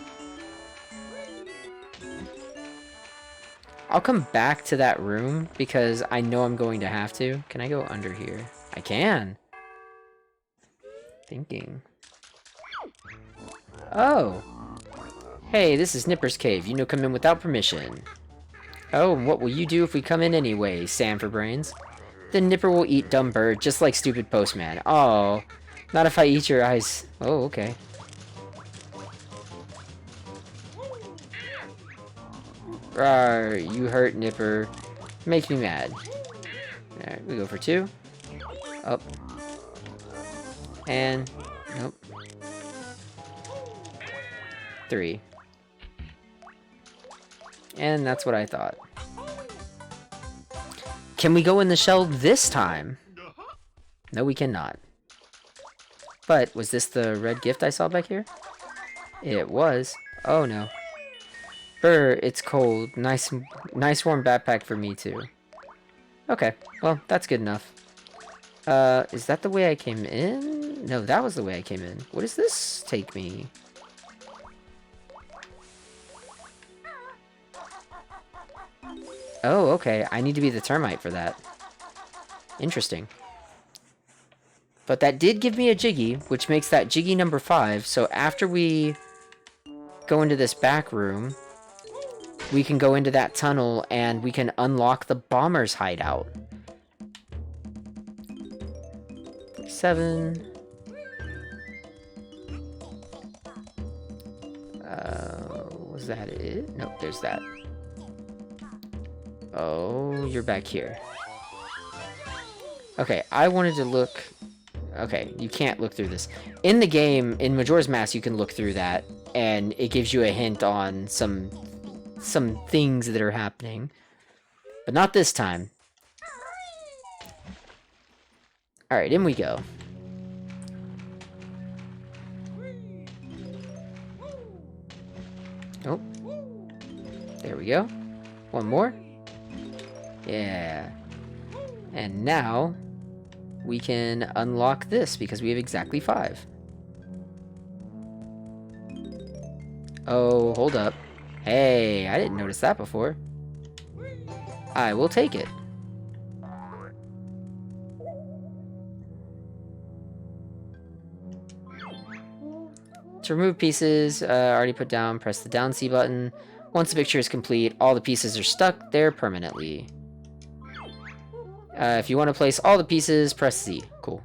I'll come back to that room because I know I'm going to have to. Can I go under here? I can. Thinking. Oh. Hey, this is Nipper's cave. You know, come in without permission. Oh, and what will you do if we come in anyway, Sam for brains? Then Nipper will eat dumb bird, just like stupid postman. Oh, not if I eat your eyes. Oh, okay. Rawr, you hurt, Nipper. Make me mad. Alright, we go for 2. Up. And, nope. 3. And that's what I thought. Can we go in the shell this time? No, we cannot. But, was this the red gift I saw back here? It was. Oh, no. Brr, it's cold. Nice warm backpack for me, too. Okay, well, that's good enough. Is that the way I came in? No, that was the way I came in. What does this take me? Oh, okay. I need to be the termite for that. Interesting. But that did give me a Jiggy, which makes that Jiggy number 5. So after we go into this back room, we can go into that tunnel and we can unlock the bomber's hideout. 7. Was that it? Nope, there's that. Oh, you're back here. Okay, I wanted to look... Okay, you can't look through this. In the game, in Majora's Mask, you can look through that, and it gives you a hint on some things that are happening. But not this time. Alright, in we go. Oh. There we go. One more. Yeah. And now we can unlock this because we have exactly 5. Oh, hold up. Hey, I didn't notice that before. I will take it. To remove pieces, already put down, press the down C button. Once the picture is complete, all the pieces are stuck there permanently. If you want to place all the pieces, press C. Cool.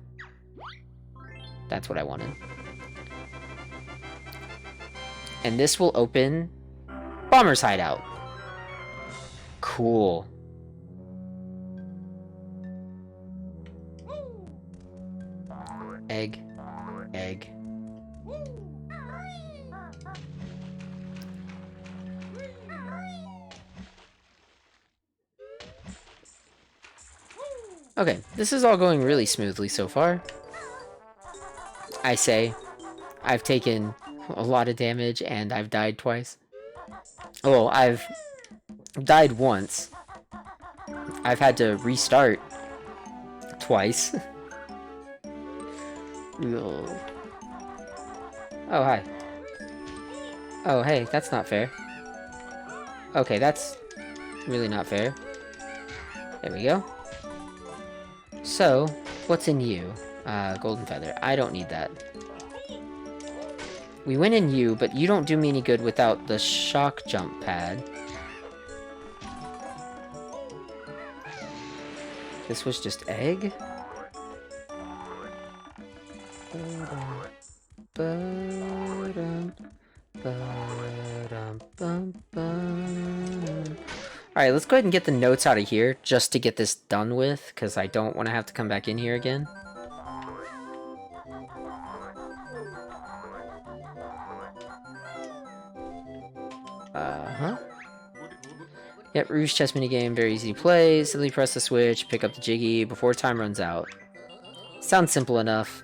That's what I wanted. And this will open Bomber's Hideout. Cool. Egg. Egg. Okay, this is all going really smoothly so far. I say, I've taken a lot of damage and I've died twice. Oh, I've died once. I've had to restart twice. Oh, hi. Oh, hey, that's not fair. Okay, that's really not fair. There we go. So, what's in you? Golden feather. I don't need that. We went in you, but you don't do me any good without the shock jump pad. This was just egg? Alright, let's go ahead and get the notes out of here, just to get this done with, because I don't want to have to come back in here again. Yep, Rouge chess minigame, very easy to play. Simply press the switch, pick up the Jiggy before time runs out. Sounds simple enough.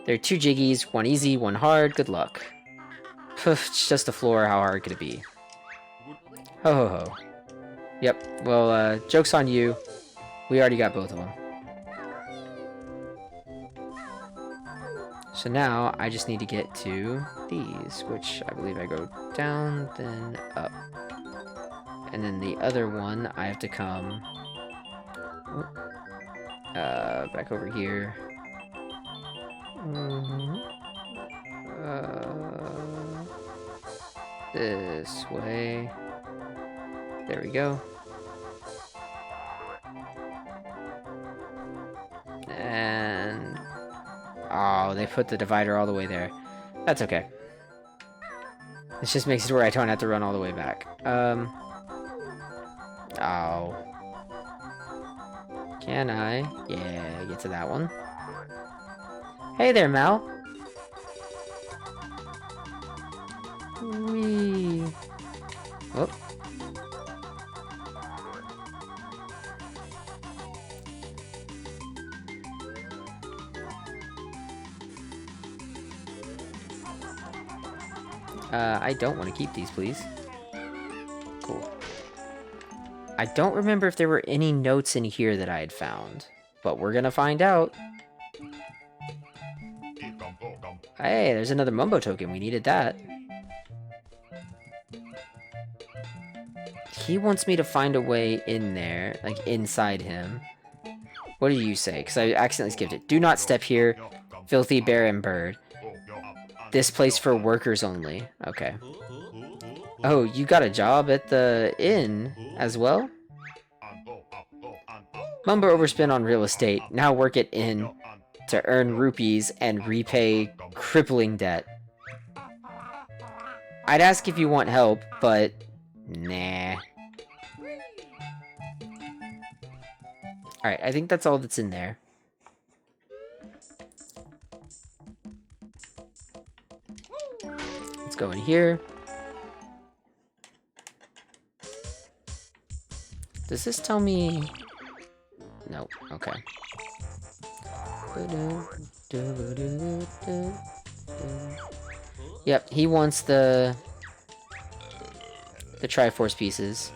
There are 2 jiggies, 1 easy, 1 hard. Good luck. Poof, it's just a floor. How hard could it be? Ho ho ho. Yep, well, joke's on you. We already got both of them. So now, I just need to get to these, which I believe I go down, then up. And then the other one, I have to come... back over here. This way. There we go. And... oh, they put the divider all the way there. That's okay. This just makes it where I don't have to run all the way back. Oh. Can I? Yeah, get to that one. Hey there, Mal. Whee. Oh. I don't want to keep these, please. Cool. I don't remember if there were any notes in here that I had found, but we're gonna find out. Hey, there's another Mumbo token. We needed that. He wants me to find a way in there, like inside him. What do you say? Because I accidentally skipped it. Do not step here, filthy bear and bird. This place for workers only. Okay. Oh, you got a job at the inn as well? Mumbo overspent on real estate. Now work at inn to earn rupees and repay crippling debt. I'd ask if you want help, but nah. Alright, I think that's all that's in there. Let's go in here. Does this tell me... nope, okay. Yep, he wants the Triforce pieces.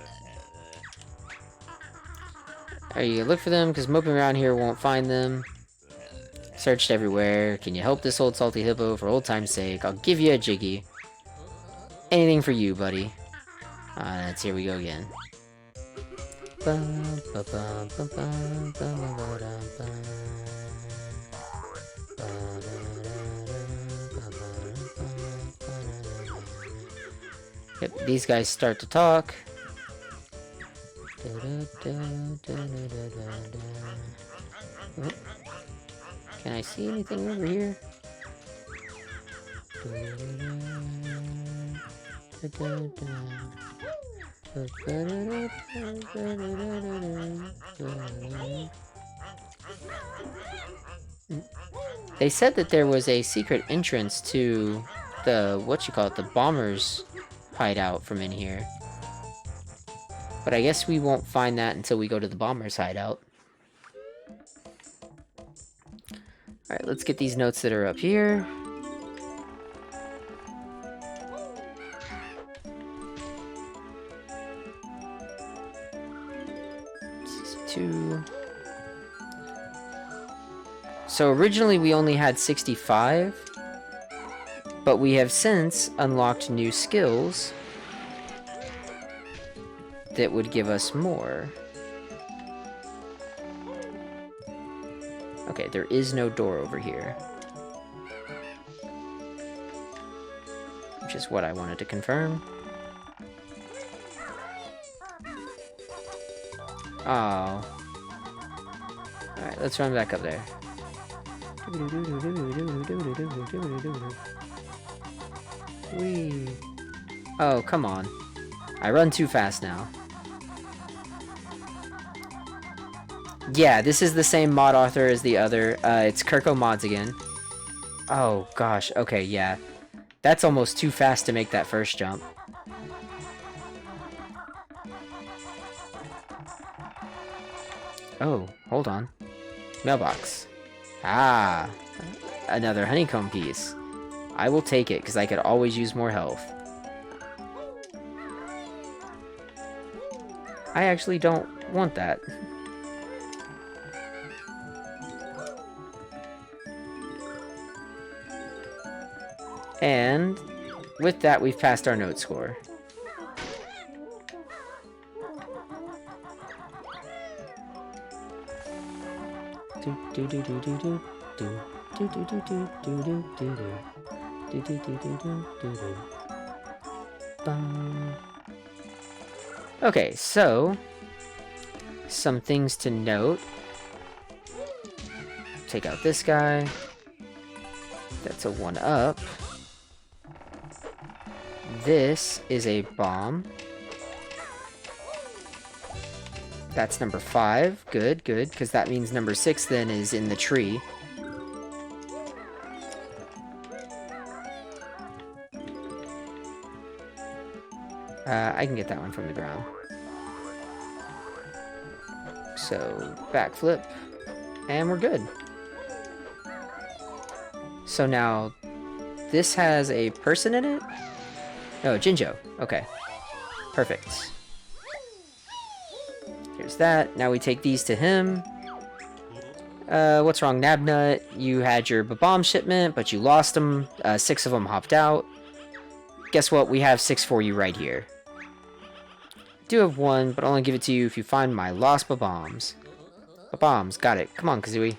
Are you gonna look for them? Because moping around here won't find them. Searched everywhere. Can you help this old salty hippo for old time's sake? I'll give you a jiggy. Anything for you, buddy. Let's here we go again. Yep, these guys start to talk. Oh. Can I see anything over here? They said that there was a secret entrance to the, the bombers hideout from in here. But I guess we won't find that until we go to the bombers hideout. Alright, let's get these notes that are up here. Two. So originally we only had 65, but we have since unlocked new skills that would give us more. Okay, there is no door over here, which is what I wanted to confirm. Oh. Alright, let's run back up there. Whee. Oh, come on. I run too fast now. Yeah, this is the same mod author as the other. It's Kirko Mods again. Oh, gosh. Okay, yeah. That's almost too fast to make that first jump. Oh, hold on. Mailbox. Ah, another honeycomb piece. I will take it, because I could always use more health. I actually don't want that. And with that, we've passed our note score. Okay, so some things to note. Take out this guy. That's a 1-up. This is a bomb. That's number 5. Good, good, because that means number 6 then is in the tree. I can get that one from the ground. So, backflip. And we're good. So now, this has a person in it? Oh, Jinjo. Okay. Perfect. Here's that. Now we take these to him. What's wrong, Nabnut? You had your bomb shipment, but you lost them. 6 of them hopped out. Guess what? We have 6 for you right here. Do have 1, but I'll only give it to you if you find my lost bombs. Bombs, got it. Come on, Kazooie.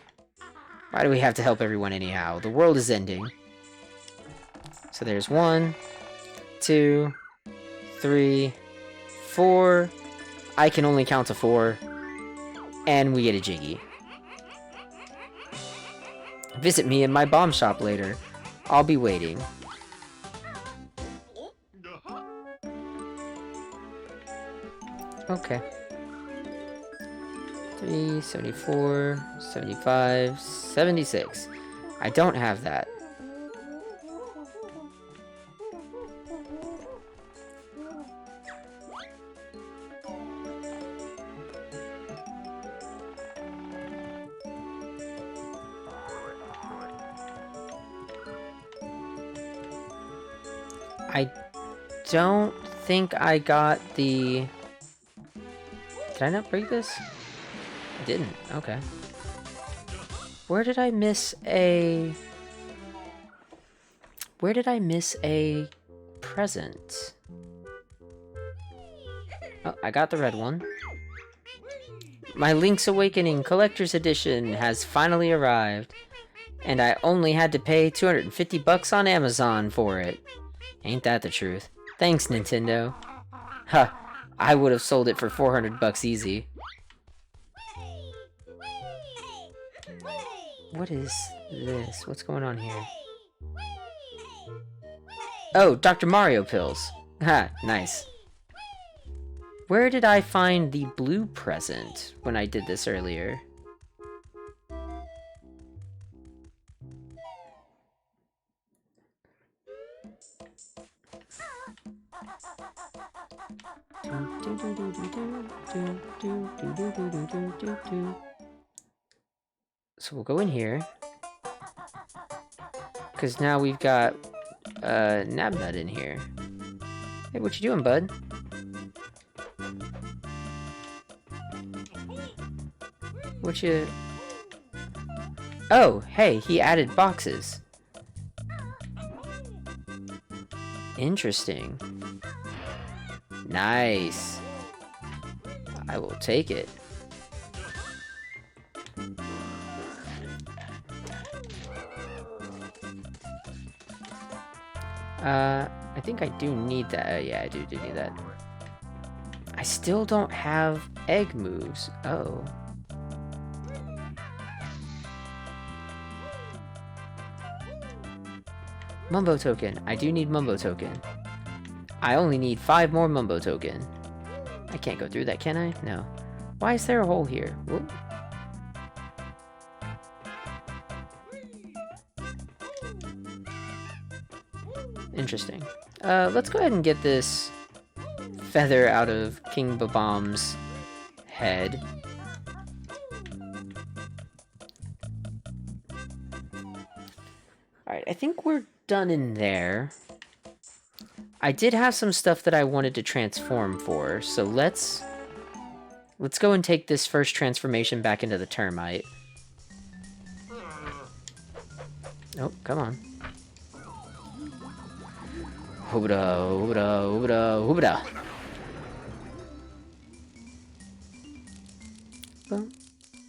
Why do we have to help everyone anyhow? The world is ending. So there's 1, 2, 3, 4. I can only count to 4. And we get a Jiggy. Visit me in my bomb shop later. I'll be waiting. Okay. 3, 74, 75, 76. I don't have that. I don't think I got the... Did I not break this? I didn't. Okay. Where did I miss a... Where did I miss a present? Oh, I got the red one. My Link's Awakening Collector's Edition has finally arrived. And I only had to pay 250 bucks on Amazon for it. Ain't that the truth? Thanks, Nintendo. Huh. I would have sold it for 400 bucks easy. What is this? What's going on here? Oh, Dr. Mario pills. Ha, nice. Where did I find the blue present when I did this earlier? So we'll go in here. Because now we've got Nabnut in here. Hey, what you doing, bud? What you... Oh, hey, he added boxes. Interesting. Nice. I will take it. I think I do need that. Yeah, I do need that. I still don't have egg moves. Oh. Mumbo token. I do need Mumbo token. I only need 5 more Mumbo token. I can't go through that, can I? No. Why is there a hole here? Whoop. Interesting. Let's go ahead and get this feather out of King Bob-omb's head. I think we're done in there. I did have some stuff that I wanted to transform for, so let's go and take this first transformation back into the termite. Oh, come on. Hoobada, hoobada, hoobada, hoobada. Bum,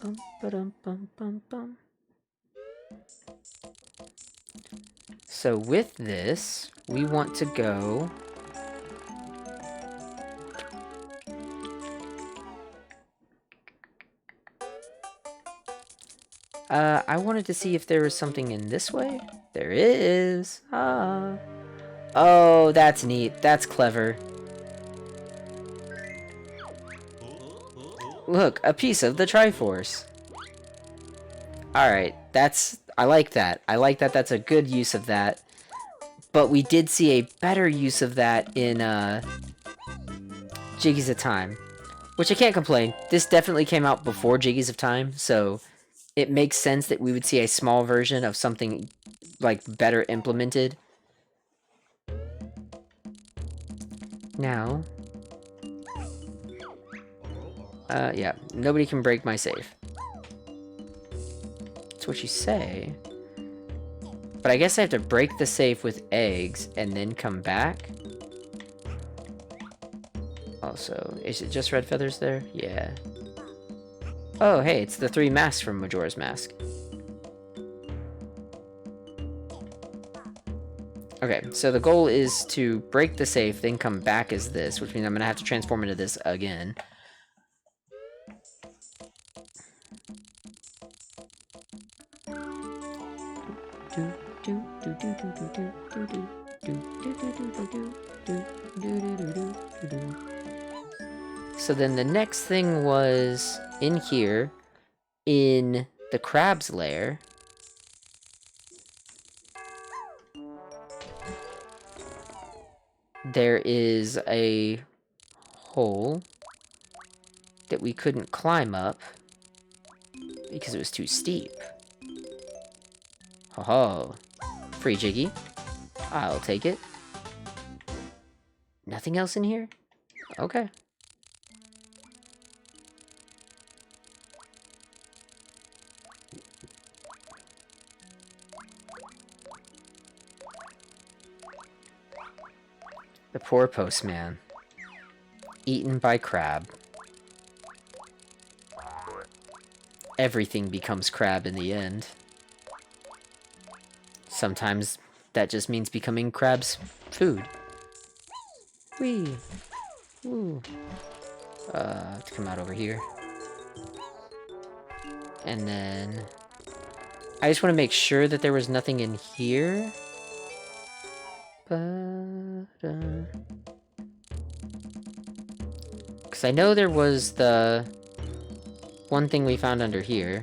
bum, ba-dum, bum, bum, bum. So with this, we want to go... I wanted to see if there was something in this way. There is. Ah. Oh, that's neat. That's clever. Look, a piece of the Triforce. Alright, I like that. I like that that's a good use of that. But we did see a better use of that in, Jiggies of Time. Which I can't complain. This definitely came out before Jiggies of Time, so... it makes sense that we would see a small version of something, like, better implemented. Now... yeah. Nobody can break my safe. That's what you say. But I guess I have to break the safe with eggs and then come back. Also, is it just red feathers there? Yeah. Oh, hey, it's the 3 masks from Majora's Mask. Okay, so the goal is to break the safe, then come back as this, which means I'm going to have to transform into this again. So then the next thing was in here, in the crab's lair. There is a hole that we couldn't climb up because it was too steep. Ho ho. Free Jiggy. I'll take it. Nothing else in here? Okay. The poor postman. Eaten by crab. Everything becomes crab in the end. Sometimes that just means becoming crab's food. Whee! Ooh. To come out over here. And then... I just want to make sure that there was nothing in here. Because I know there was the one thing we found under here.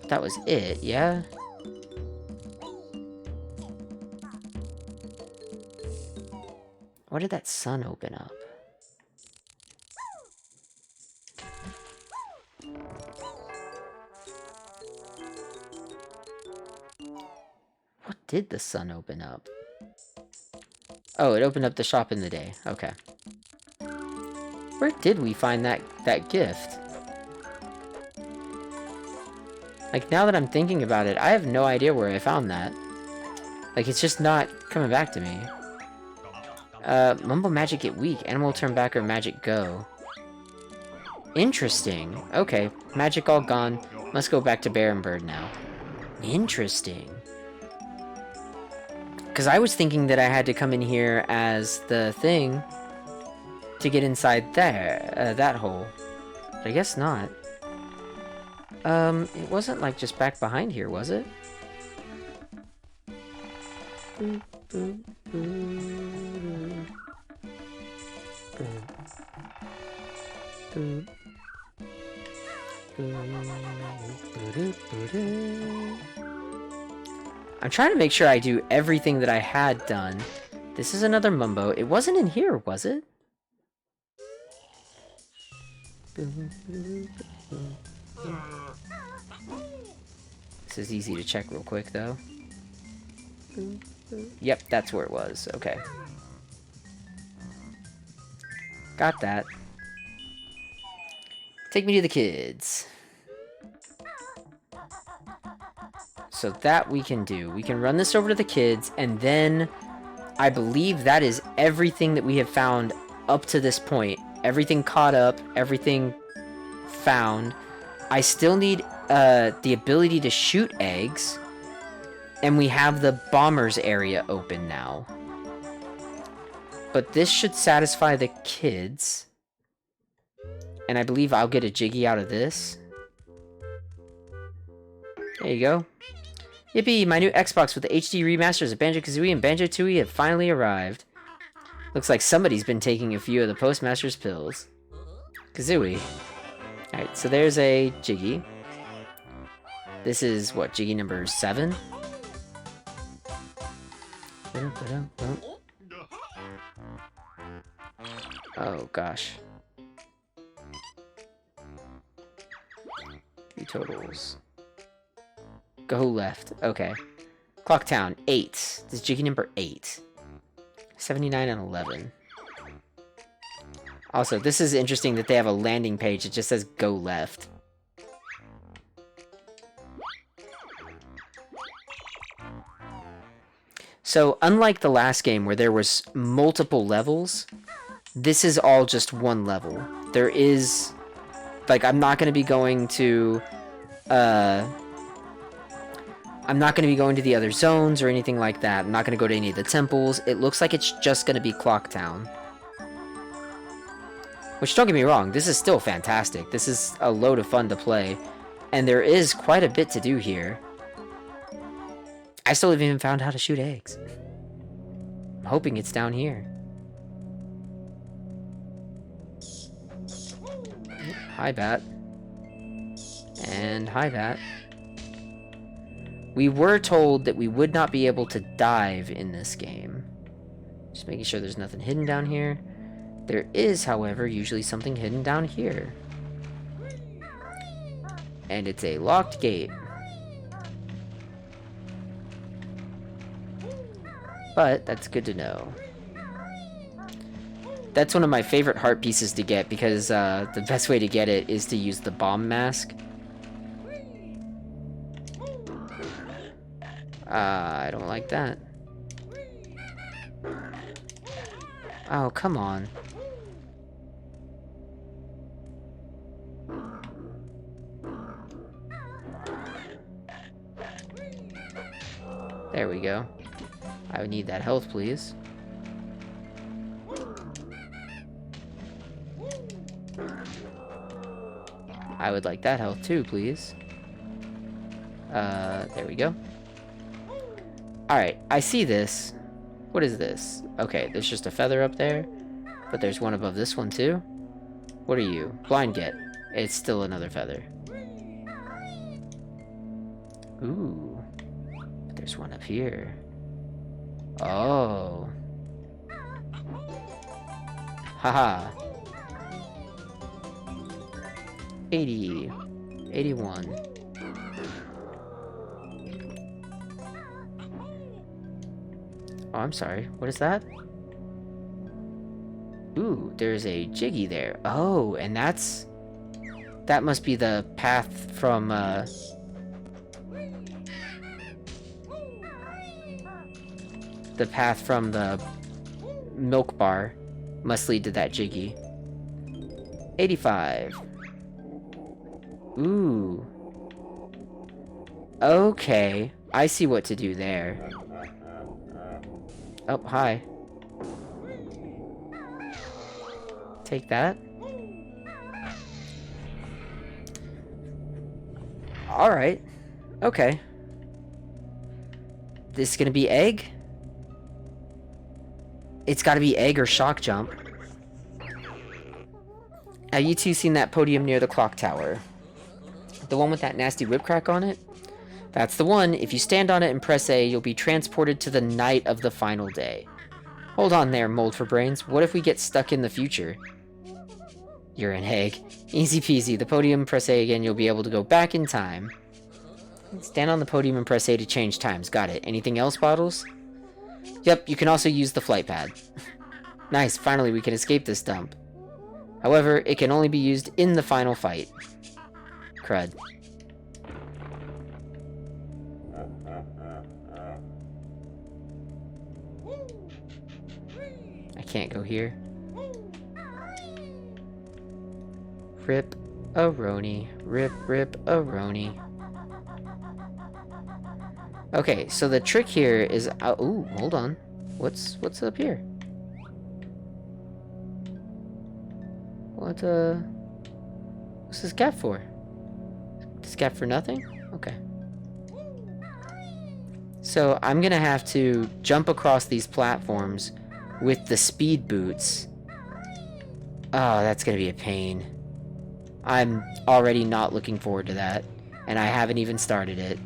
That was it, yeah? Why did that sun open up? What did the sun open up? Oh, it opened up the shop in the day. Okay. Where did we find that gift? Like, now that I'm thinking about it, I have no idea where I found that. Like, it's just not coming back to me. Mumble magic get weak. Animal turn back or magic go. Interesting. Okay, magic all gone. Must go back to Bear and Bird now. Interesting. Because I was thinking that I had to come in here as the thing to get inside there, that hole. But I guess not. It wasn't like just back behind here, was it? Boop, boop, boop, boop, boop, boop. I'm trying to make sure I do everything that I had done. This is another Mumbo. It wasn't in here, was it? This is easy to check real quick, though. Yep, that's where it was. Okay. Got that. Take me to the kids. So that we can do. We can run this over to the kids, and then I believe that is everything that we have found up to this point. Everything caught up, everything found. I still need the ability to shoot eggs, and we have the bombers area open now. But this should satisfy the kids. And I believe I'll get a Jiggy out of this. There you go. Yippee, my new Xbox with the HD remasters of Banjo-Kazooie and Banjo-Tooie have finally arrived. Looks like somebody's been taking a few of the Postmaster's pills. Kazooie. Alright, so there's a Jiggy. This is, what, Jiggy number 7? Oh, gosh. View totals. Go left. Okay. Clocktown, 8. This is Jiggy number 8. 79 and 11. Also, this is interesting that they have a landing page that just says go left. So, unlike the last game where there was multiple levels, this is all just one level. There is... Like, I'm not going to be going to... I'm not going to be going to the other zones or anything like that. I'm not going to go to any of the temples. It looks like it's just going to be Clocktown. Which, don't get me wrong, this is still fantastic. This is a load of fun to play. And there is quite a bit to do here. I still haven't even found how to shoot eggs. I'm hoping it's down here. Hi, Bat. And hi, Bat. We were told that we would not be able to dive in this game. Just making sure there's nothing hidden down here. There is, however, usually something hidden down here. And it's a locked gate. But that's good to know. That's one of my favorite heart pieces to get because the best way to get it is to use the bomb mask. I don't like that. Oh, come on. There we go. I would need that health, please. I would like that health too, please. There we go. Alright, I see this. What is this? Okay, there's just a feather up there. But there's one above this one too. What are you? Blind get. It's still another feather. Ooh. But there's one up here. Oh. Haha. 80. 81. Oh, I'm sorry. What is that? Ooh, there's a Jiggy there. Oh, and that's... That must be the path from, the path from the milk bar must lead to that Jiggy. 85. Ooh. Okay. I see what to do there. Oh, hi. Take that. Alright. Okay. This is gonna be egg? It's gotta be egg or shock jump. Now, you two seen that podium near the clock tower? The one with that nasty whip crack on it? That's the one. If you stand on it and press A, you'll be transported to the night of the final day. Hold on there, Mold for Brains. What if we get stuck in the future? You're an egg. Easy peasy. The podium, press A again, you'll be able to go back in time. Stand on the podium and press A to change times. Got it. Anything else, Bottles? Yep, you can also use the flight pad. Nice, finally we can escape this dump. However, it can only be used in the final fight. Crud. I can't go here. Rip-a-roni. Rip-a-roni. Okay, so the trick here is... ooh, hold on. What's up here? What's this gap for? This gap for nothing? Okay. So I'm gonna have to jump across these platforms with the speed boots. Oh, that's gonna be a pain. I'm already not looking forward to that, and I haven't even started it.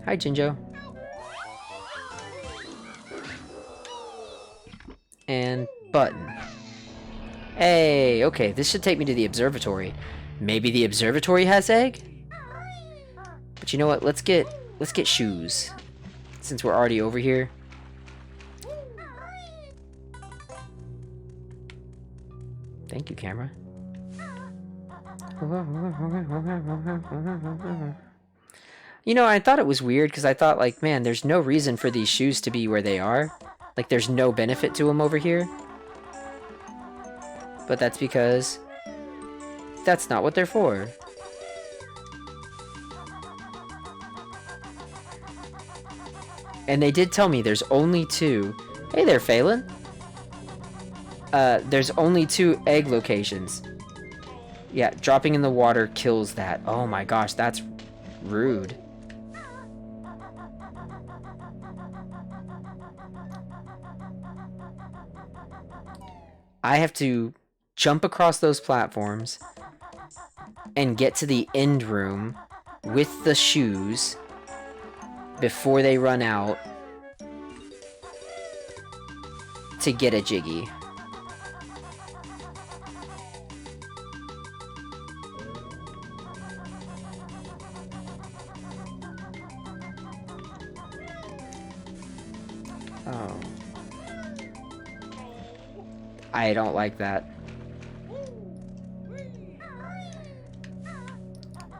Hi, Jinjo. And button. Hey, okay, this should take me to the observatory. Maybe the observatory has egg? But you know what? Let's get shoes. Since we're already over here. Thank you, camera. You know, I thought it was weird because I thought, like, man, there's no reason for these shoes to be where they are. Like, there's no benefit to them over here. But that's because that's not what they're for. And they did tell me there's only 2. Hey there, Phelan. There's only 2 egg locations. Yeah, dropping in the water kills that. Oh my gosh, that's rude. I have to jump across those platforms and get to the end room with the shoes before they run out to get a Jiggy. Oh. I don't like that.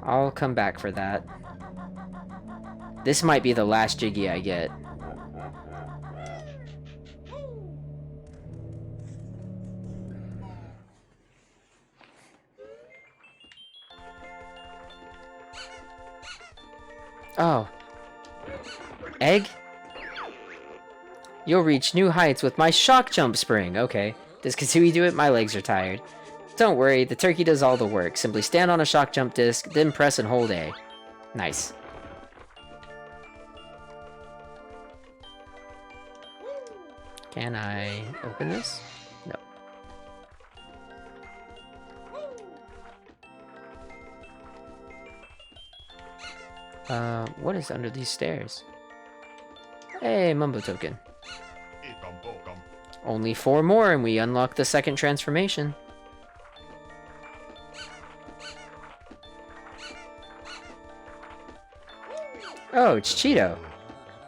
I'll come back for that. This might be the last Jiggy I get. Oh. Egg? You'll reach new heights with my shock jump spring. Okay. Does Kazooie do it? My legs are tired. Don't worry, the turkey does all the work. Simply stand on a shock jump disc, then press and hold A. Nice. Can I open this? No. What is under these stairs? Hey, Mumbo token. Only 4 more and we unlock the second transformation. Oh, it's Cheeto.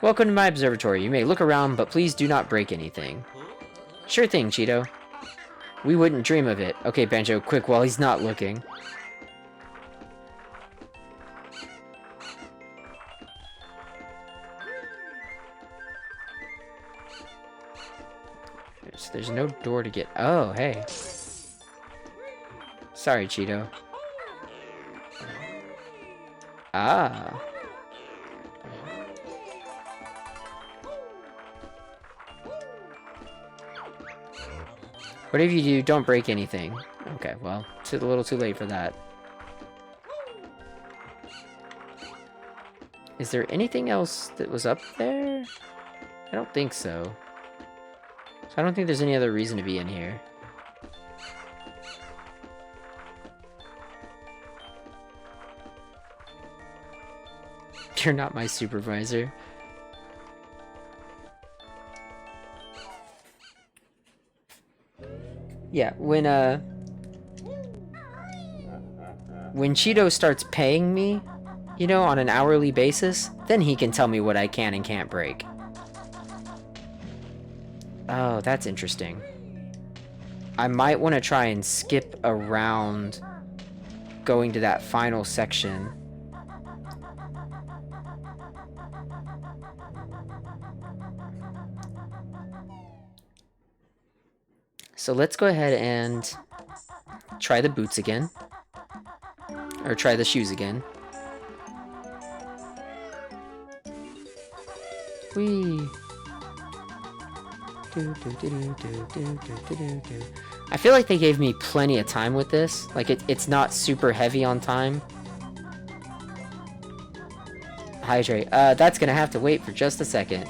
Welcome to my observatory. You may look around, but please do not break anything. Sure thing, Cheeto. We wouldn't dream of it. Okay, Banjo, quick while he's not looking. There's no door to get... Oh, hey. Sorry, Cheeto. Ah. Whatever you do, don't break anything. Okay, well, it's a little too late for that. Is there anything else that was up there? I don't think so. So I don't think there's any other reason to be in here. You're not my supervisor. Yeah, when Cheeto starts paying me, you know, on an hourly basis, then he can tell me what I can and can't break. Oh, that's interesting. I might want to try and skip around going to that final section. So let's go ahead and try the boots again. Or try the shoes again. Whee! I feel like they gave me plenty of time with this. Like, it's not super heavy on time. Hydrate. That's gonna have to wait for just a second.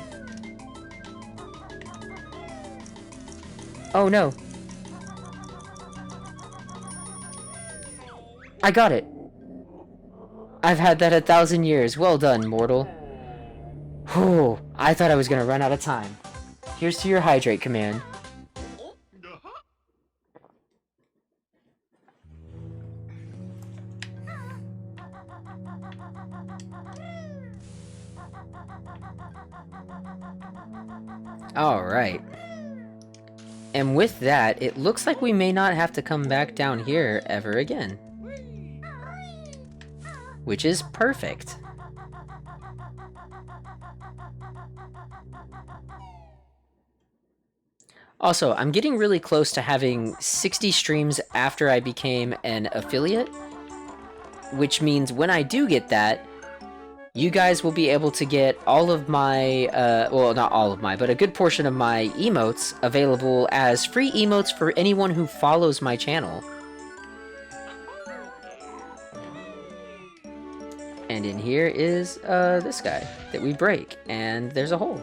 Oh no. I got it. I've had that 1,000 years. Well done, mortal. Whew. I thought I was gonna run out of time. Here's to your hydrate command. Alright. And with that, it looks like we may not have to come back down here ever again. Which is perfect. Also, I'm getting really close to having 60 streams after I became an affiliate, which means when I do get that, you guys will be able to get all of my, well, not all of my, but a good portion of my emotes available as free emotes for anyone who follows my channel. And in here is, this guy that we break, and there's a hole.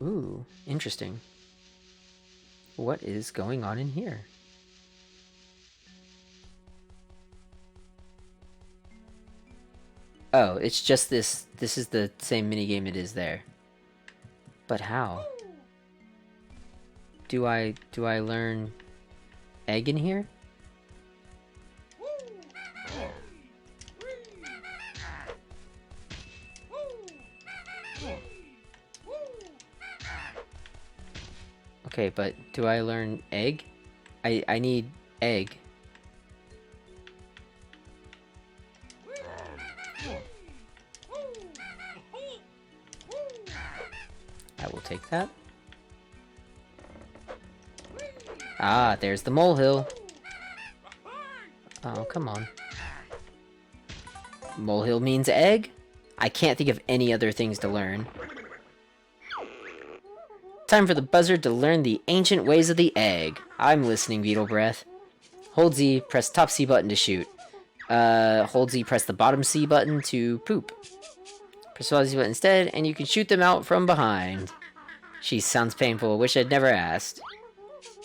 Ooh, interesting. What is going on in here? Oh, it's just this. This is the same minigame it is there. But how? Do I learn egg in here? Okay, but do I learn egg? I need egg. I will take that. Ah, there's the molehill. Oh, come on. Molehill means egg? I can't think of any other things to learn. Time for the buzzard to learn the ancient ways of the egg. I'm listening, Beetle Breath. Hold Z, press top C button to shoot. Hold Z, press the bottom C button to poop. Press the Z button instead, and you can shoot them out from behind. She sounds painful. Wish I'd never asked.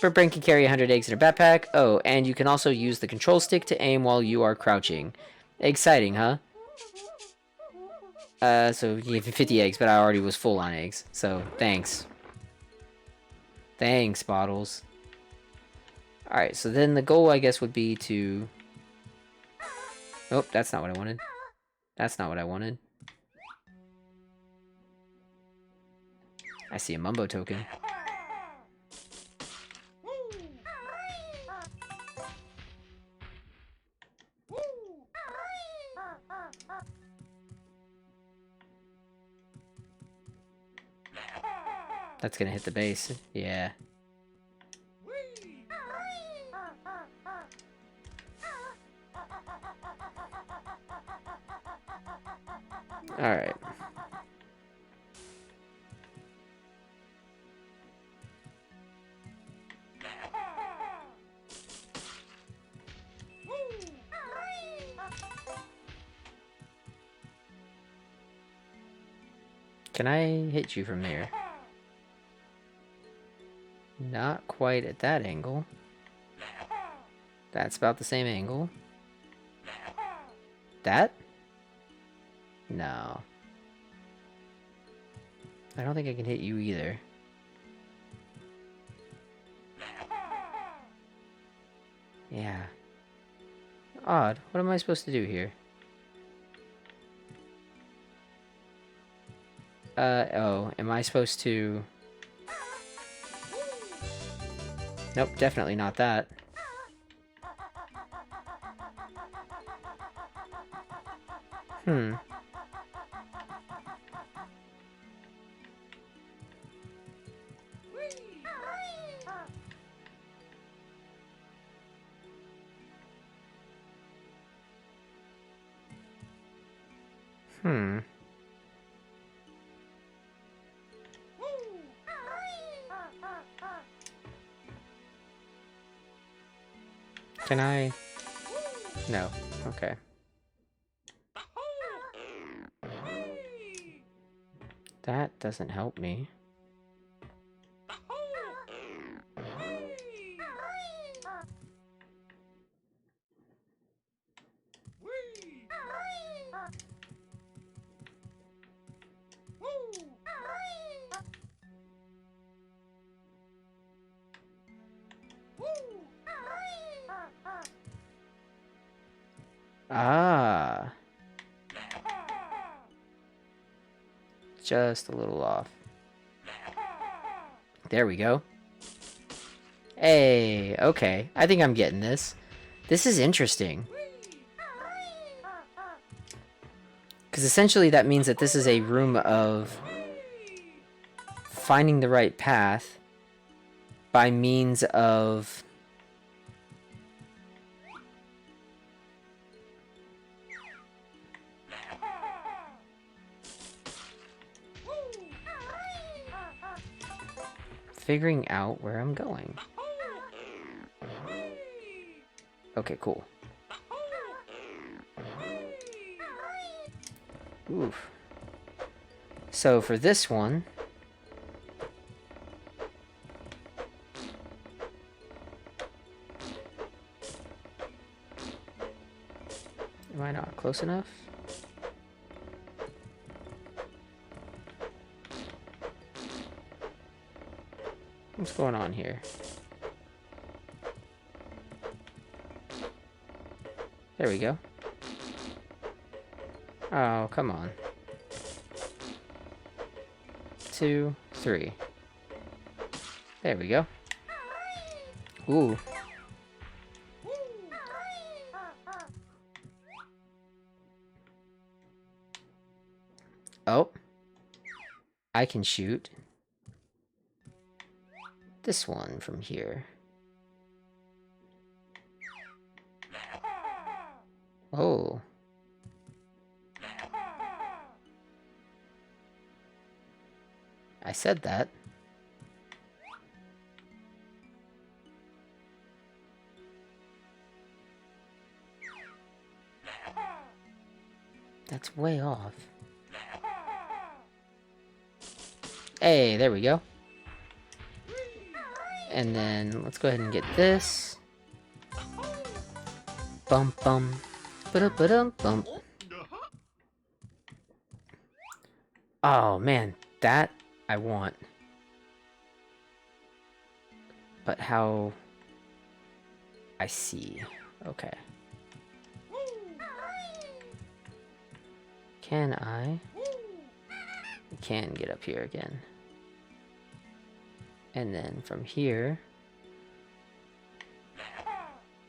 Bird Brain can carry 100 eggs in her backpack. Oh, and you can also use the control stick to aim while you are crouching. Exciting, huh? So you gave me 50 eggs, but I already was full on eggs. So, thanks. Thanks, Bottles. Alright, so then the goal, I guess, would be to... Oh, that's not what I wanted. That's not what I wanted. I see a Mumbo token. That's gonna hit the base. Yeah. Alright. Can I hit you from there? Not quite at that angle. That's about the same angle. That? No. I don't think I can hit you either. Yeah. Odd. What am I supposed to do here? Oh, am I supposed to... Nope, definitely not that. Hmm. Hmm. Can I... No. Okay. That doesn't help me. Ah. Just a little off. There we go. Hey, okay. I think I'm getting this. This is interesting. Because essentially that means that this is a room of finding the right path by means of... figuring out where I'm going. Okay, cool. Oof. So for this one... Am I not close enough? What's going on here? There we go. Oh, come on. 2, 3. There we go. Ooh. Oh. I can shoot this one from here. Oh. I said that. That's way off. Hey, there we go. And then let's go ahead and get this. Bum bum. Ba-da-ba-dum bump. Oh man, that I want. But how... I see. Okay. Can I? We can get up here again. And then from here...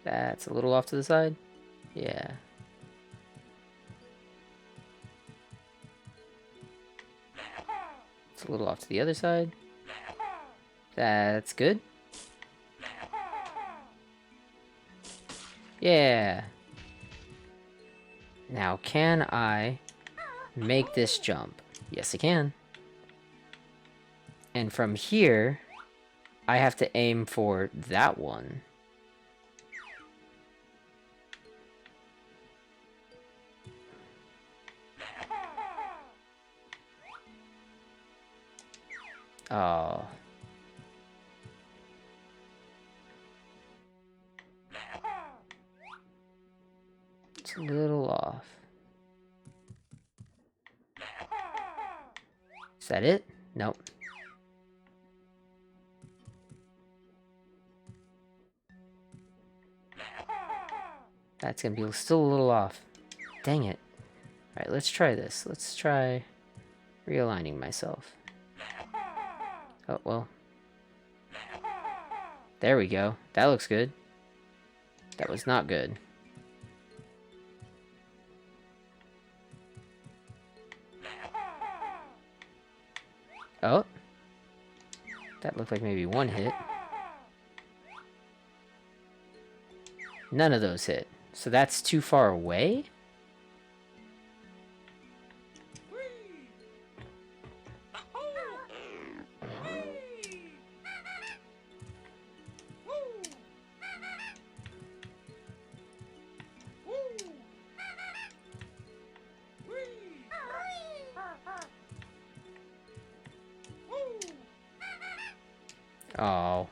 That's a little off to the side. Yeah. It's a little off to the other side. That's good. Yeah. Now, can I make this jump? Yes, I can. And from here, I have to aim for that one. Oh. It's a little off. Is that it? Nope. That's gonna be still a little off. Dang it. Alright, let's try this. Let's try realigning myself. Oh, well. There we go. That looks good. That was not good. Oh. That looked like maybe one hit. None of those hit. So that's too far away? Oh.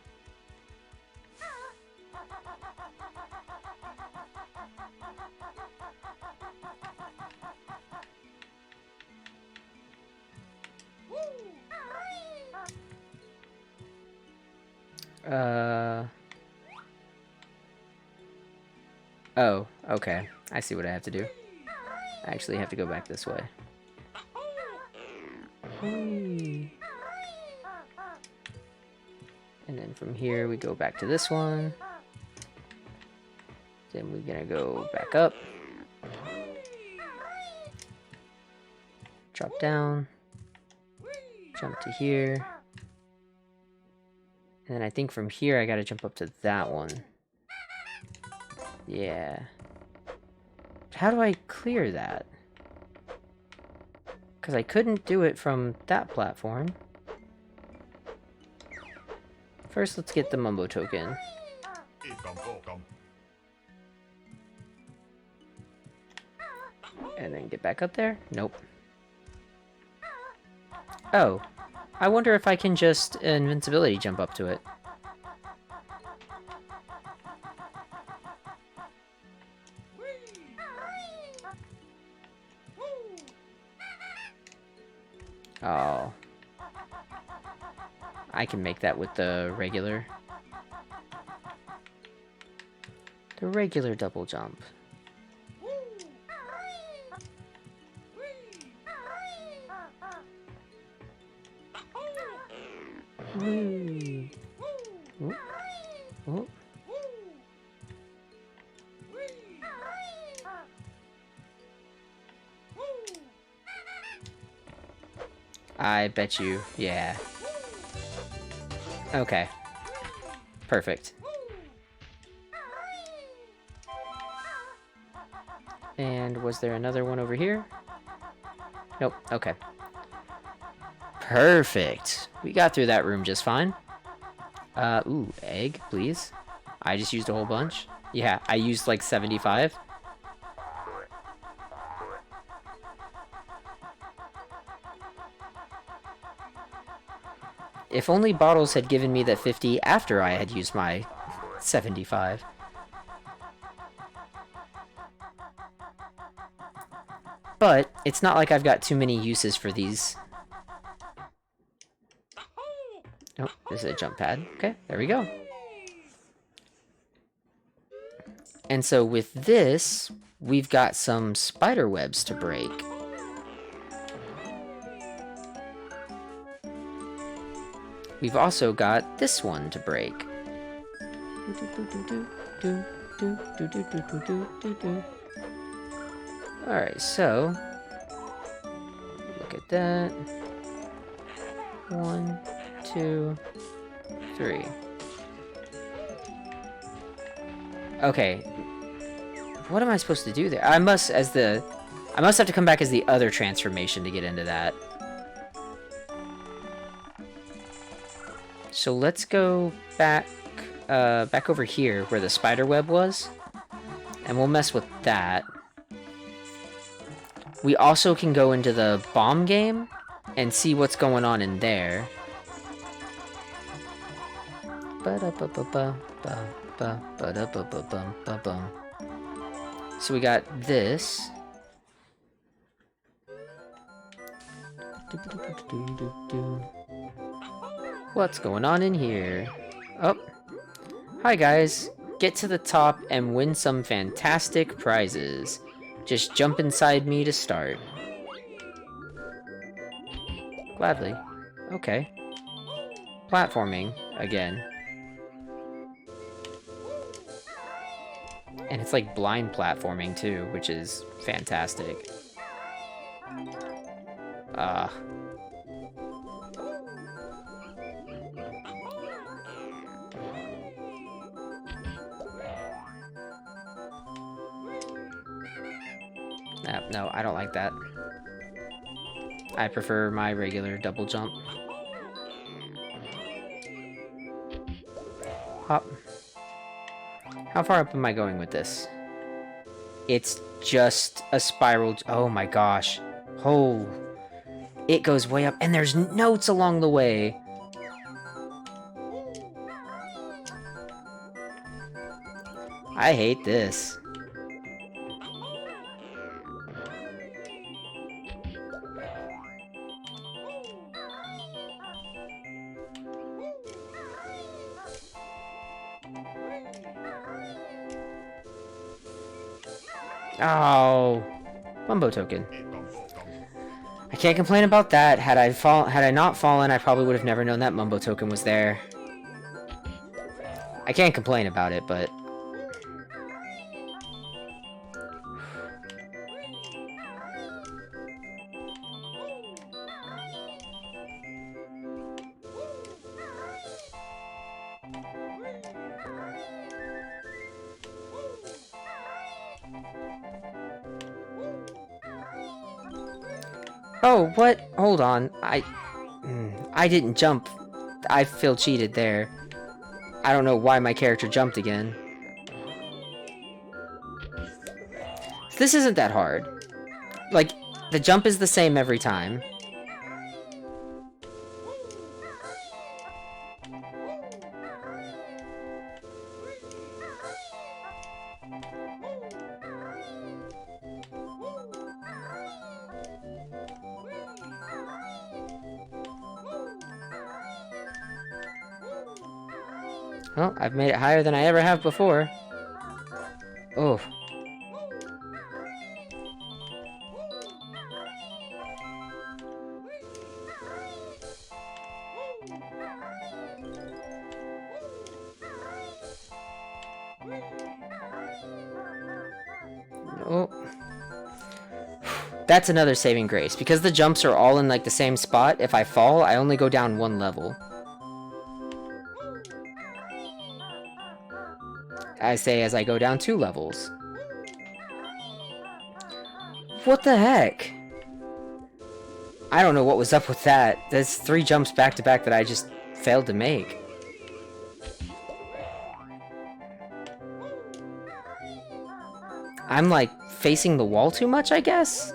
Oh, okay. I see what I have to do. I actually have to go back this way. And then from here we go back to this one. Then we're gonna go back up. Drop down. Jump to here. And then I think from here I gotta jump up to that one. Yeah. How do I clear that? Because I couldn't do it from that platform. First, let's get the Mumbo token. And then get back up there? Nope. Oh. I wonder if I can just invincibility jump up to it. Oh. I can make that with the regular. The regular double jump. Woo. Ooh. Ooh. I bet you, yeah. Okay. Perfect. And was there another one over here? Nope, okay. Perfect. We got through that room just fine. Ooh, egg, please. I just used a whole bunch. Yeah, I used like 75. If only Bottles had given me that 50 after I had used my 75. But it's not like I've got too many uses for these. Oh, this is a jump pad. Okay, there we go. And so with this, we've got some spider webs to break. We've also got this one to break. Alright, so look at that. 1, 2, 3. Okay. What am I supposed to do there? I must have to come back as the other transformation to get into that. So let's go back back over here where the spider web was. And we'll mess with that. We also can go into the bomb game and see what's going on in there. So we got this. What's going on in here? Oh, hi guys. Get to the top and win some fantastic prizes. Just jump inside me to start. Gladly. Okay. Platforming again. And it's like blind platforming too, which is fantastic. No, I don't like that. I prefer my regular double jump. Hop. How far up am I going with this? It's just a spiral. Oh my gosh. Oh. It goes way up, and there's notes along the way. I hate this. Oh, Mumbo token. I can't complain about that. Had I not fallen, I probably would have never known that Mumbo token was there. I can't complain about it, but oh, what? Hold on. I didn't jump. I feel cheated there. I don't know why my character jumped again. This isn't that hard. Like, the jump is the same every time. Well, I've made it higher than I ever have before. Oh. Oh. That's another saving grace. Because the jumps are all in like the same spot, if I fall, I only go down one level. I say as I go down 2 levels. What the heck? I don't know what was up with that. There's 3 jumps back to back that I just failed to make. I'm like facing the wall too much, I guess?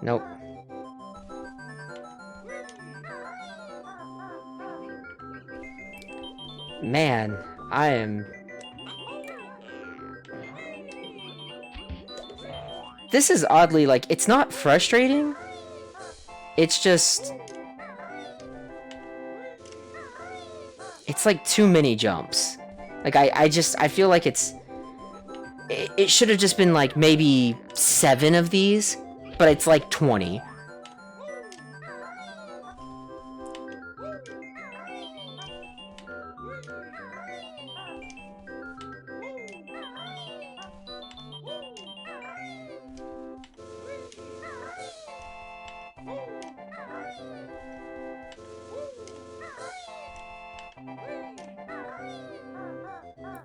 Nope. Man, I am... This is oddly, like, it's not frustrating. It's just... It's like too many jumps. Like, I feel like it's... It should have just been, like, maybe 7 of these, but it's like 20.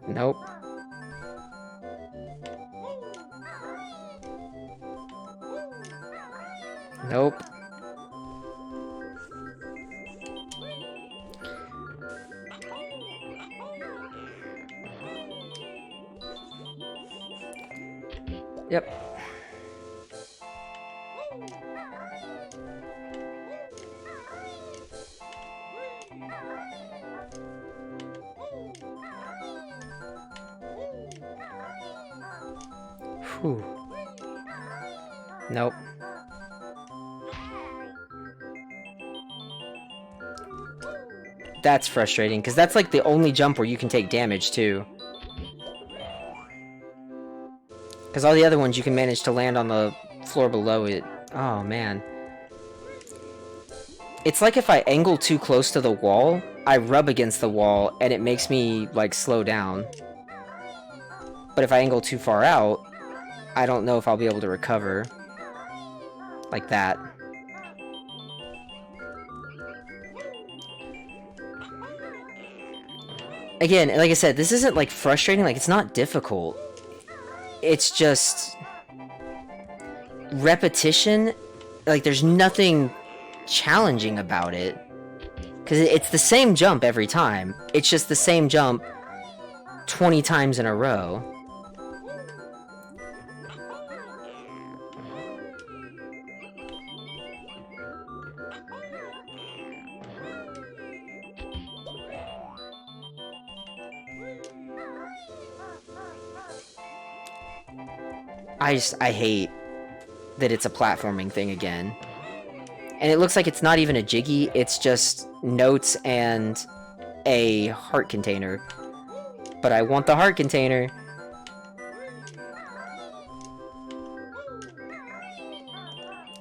Nope. Nope. Yep. Whew. Nope. That's frustrating, because that's like the only jump where you can take damage, too. Because all the other ones you can manage to land on the floor below it. Oh, man. It's like if I angle too close to the wall, I rub against the wall, and it makes me, like, slow down. But if I angle too far out, I don't know if I'll be able to recover. Like that. Again, like I said, this isn't, like, frustrating. Like, it's not difficult. It's just... repetition. Like, there's nothing challenging about it. Because it's the same jump every time. It's just the same jump 20 times in a row. I hate that it's a platforming thing again. And it looks like it's not even a jiggy, it's just notes and a heart container. But I want the heart container.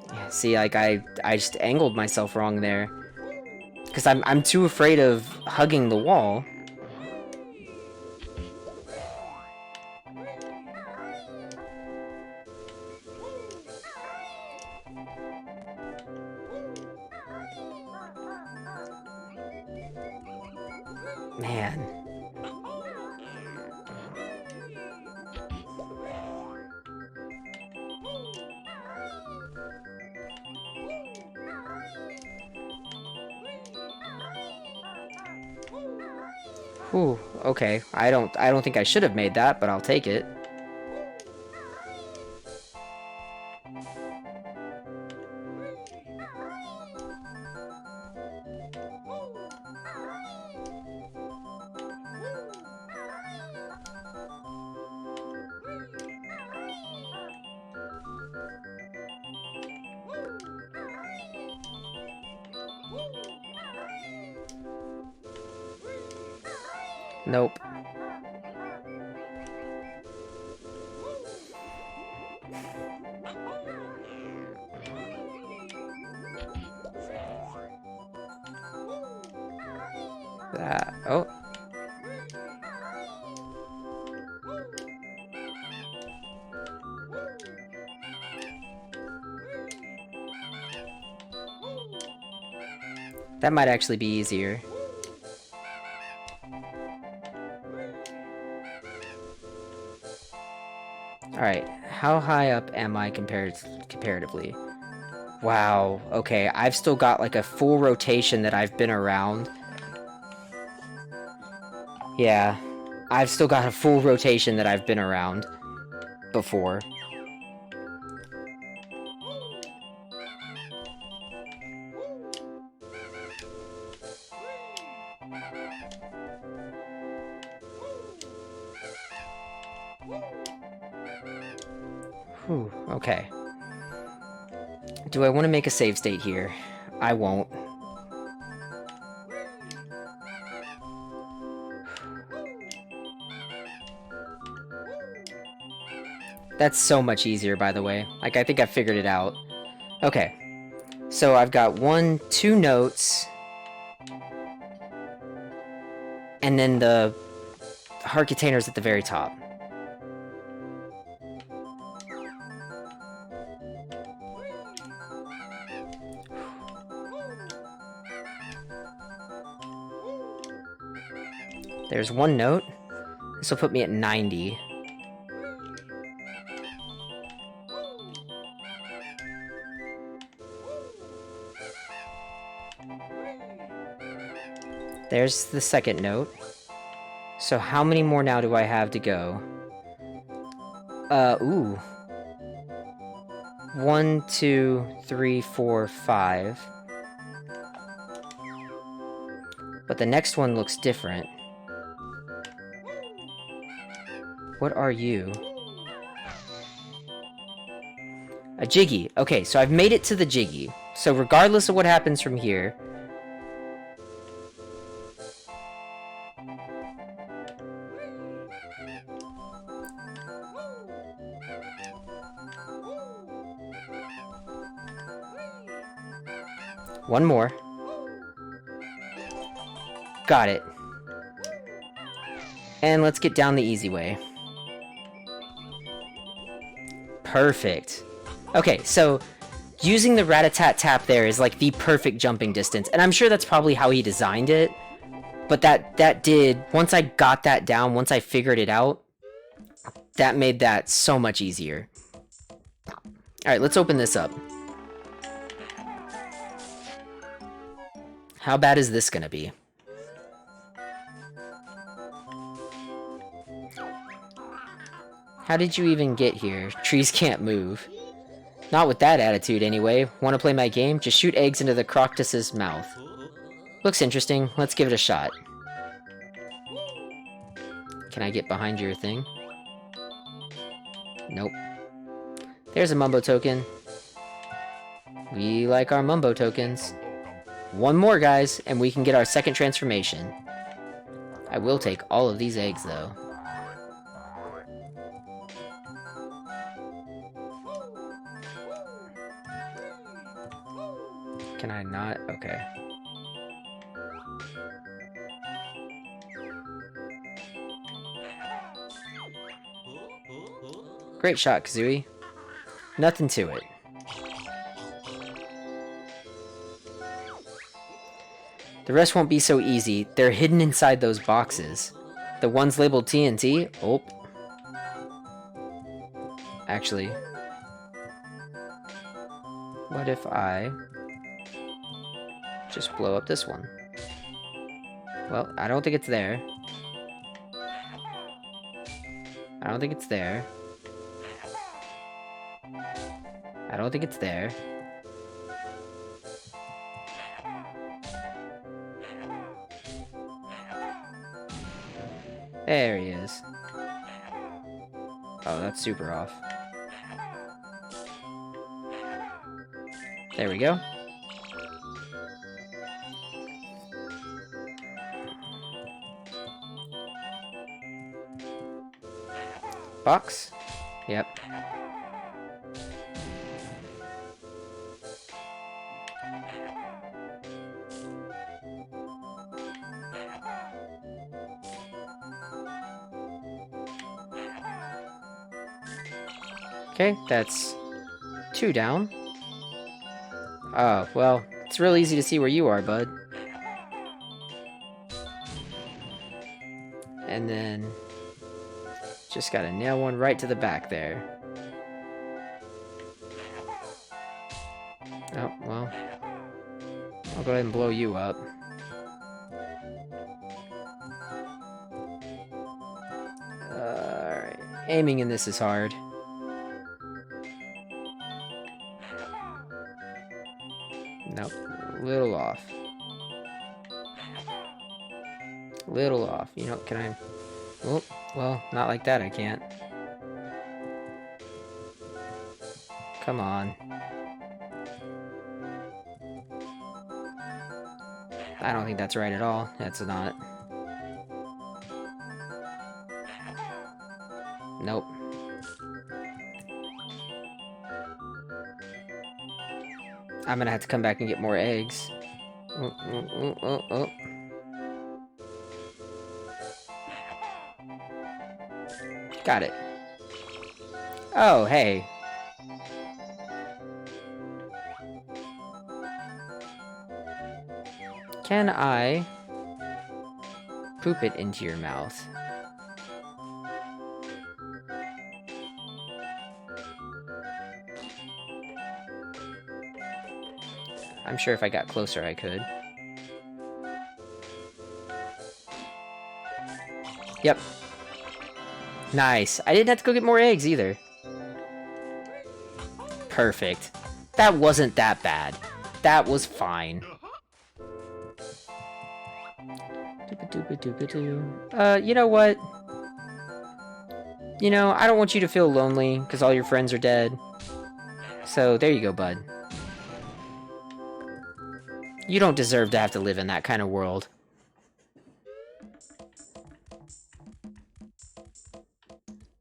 Yeah, see, like, I just angled myself wrong there. Because I'm too afraid of hugging the wall. Man. Whew, okay. I don't think I should have made that, but I'll take it. Nope. Oh. That might actually be easier. Alright, how high up am I comparatively? Wow, okay, I've still got like a full rotation that I've been around. Yeah, I've still got a full rotation that I've been around before. Whew, okay. Do I want to make a save state here? I won't. That's so much easier, by the way. Like, I think I figured it out. Okay. So I've got 2 notes. And then the heart container's at the very top. There's 1 note. This will put me at 90. There's the second note. So how many more now do I have to go? Ooh. 1, 2, 3, 4, 5. But the next one looks different. What are you? A Jiggy. Okay, so I've made it to the Jiggy. So regardless of what happens from here... One more. Got it. And let's get down the easy way. Perfect. Okay, so using the rat-a-tat-tap there is like the perfect jumping distance. And I'm sure that's probably how he designed it. But that did, once I got that down, once I figured it out, that made that so much easier. Alright, let's open this up. How bad is this gonna be? How did you even get here? Trees can't move. Not with that attitude, anyway. Want to play my game? Just shoot eggs into the croctus's mouth. Looks interesting. Let's give it a shot. Can I get behind your thing? Nope. There's a Mumbo token. We like our Mumbo tokens. One more, guys, and we can get our second transformation. I will take all of these eggs, though. Can I not? Okay. Great shot, Kazooie. Nothing to it. The rest won't be so easy. They're hidden inside those boxes. The ones labeled TNT? Oh. Actually. What if I just blow up this one? Well, I don't think it's there. I don't think it's there. I don't think it's there. There he is. Oh, that's super off. There we go. Box? Yep. Okay, that's 2 down. Oh, well, it's real easy to see where you are, bud. And then just gotta nail one right to the back there. Oh, well, I'll go ahead and blow you up. Alright, aiming in this is hard. Nope, little off. Little off. You know, can I... Oh, well, not like that, I can't. Come on. I don't think that's right at all. That's not. Nope. I'm gonna have to come back and get more eggs. Oh, oh, oh, oh, oh. Got it. Oh, hey. Can I poop it into your mouth? I'm sure if I got closer I could. Yep. Nice. I didn't have to go get more eggs either. Perfect. That wasn't that bad. That was fine. You know what? You know, I don't want you to feel lonely, because all your friends are dead. So, there you go, bud. You don't deserve to have to live in that kind of world.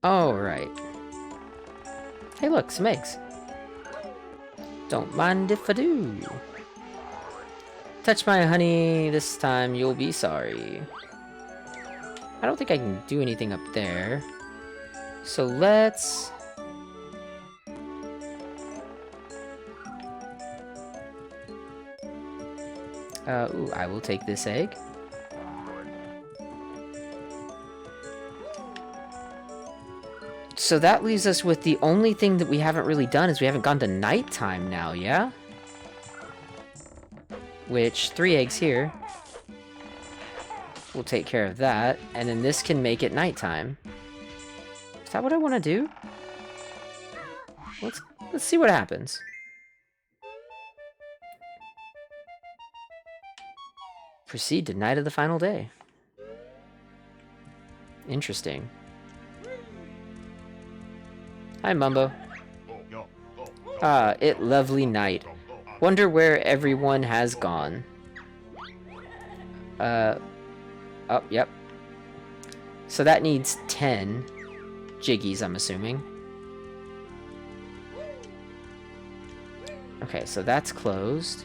Alright. Hey look, some eggs. Don't mind if I do. Touch my honey, this time you'll be sorry. I don't think I can do anything up there. So let's... ooh, I will take this egg. So that leaves us with the only thing that we haven't really done is we haven't gone to nighttime now, yeah? Which, 3 eggs here. We'll take care of that, and then this can make it nighttime. Is that what I want to do? Let's see what happens. Proceed to night of the final day. Interesting. Hi, Mumbo. Ah, it lovely night. Wonder where everyone has gone. Oh, yep. So that needs 10 jiggies, I'm assuming. Okay, so that's closed.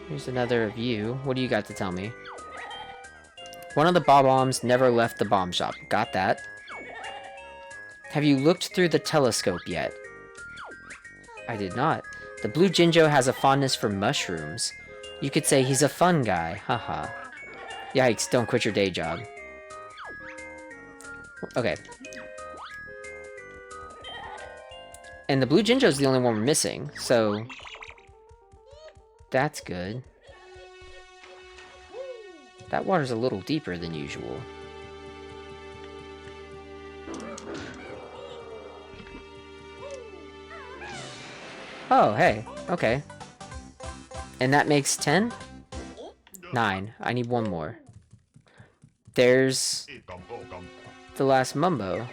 Here's another of you. What do you got to tell me? One of the bob-ombs never left the bomb shop. Got that. Have you looked through the telescope yet? I did not. The blue Jinjo has a fondness for mushrooms. You could say he's a fun guy. Haha. Yikes, don't quit your day job. Okay. And the blue Jinjo's the only one we're missing, so... That's good. That water's a little deeper than usual. Oh, hey. Okay. And that makes 10? 9. I need one more. There's... the last Mumbo.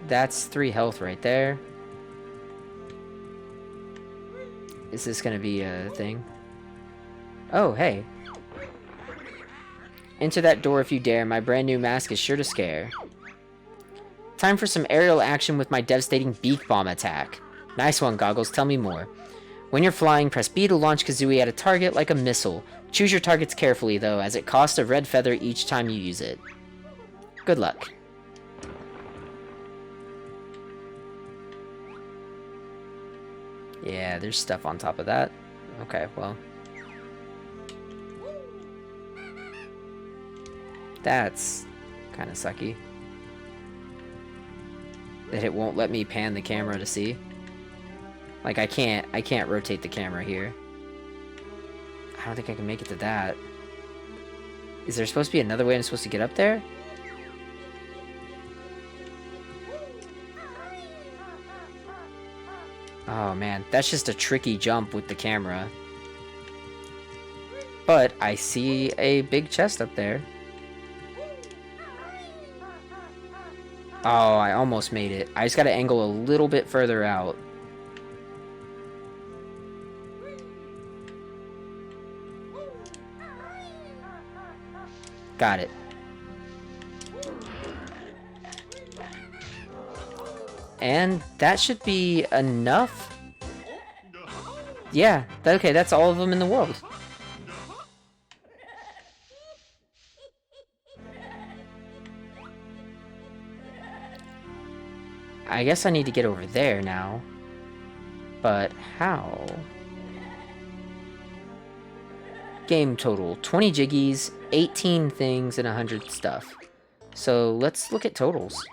That's 3 health right there. Is this gonna be a thing? Oh, hey. Enter that door if you dare. My brand new mask is sure to scare. Time for some aerial action with my devastating beak bomb attack. Nice one, Goggles. Tell me more. When you're flying, press B to launch Kazooie at a target like a missile. Choose your targets carefully, though, as it costs a red feather each time you use it. Good luck. Yeah, there's stuff on top of that. Okay, well. That's kind of sucky. That it won't let me pan the camera to see. Like, I can't rotate the camera here. I don't think I can make it to that. Is there supposed to be another way I'm supposed to get up there? Oh man, that's just a tricky jump with the camera. But I see a big chest up there. Oh, I almost made it. I just gotta angle a little bit further out. Got it. And that should be enough. Yeah, okay, that's all of them in the world. I guess I need to get over there now. But how? Game total, 20 jiggies, 18 things, and 100 stuff. So let's look at totals.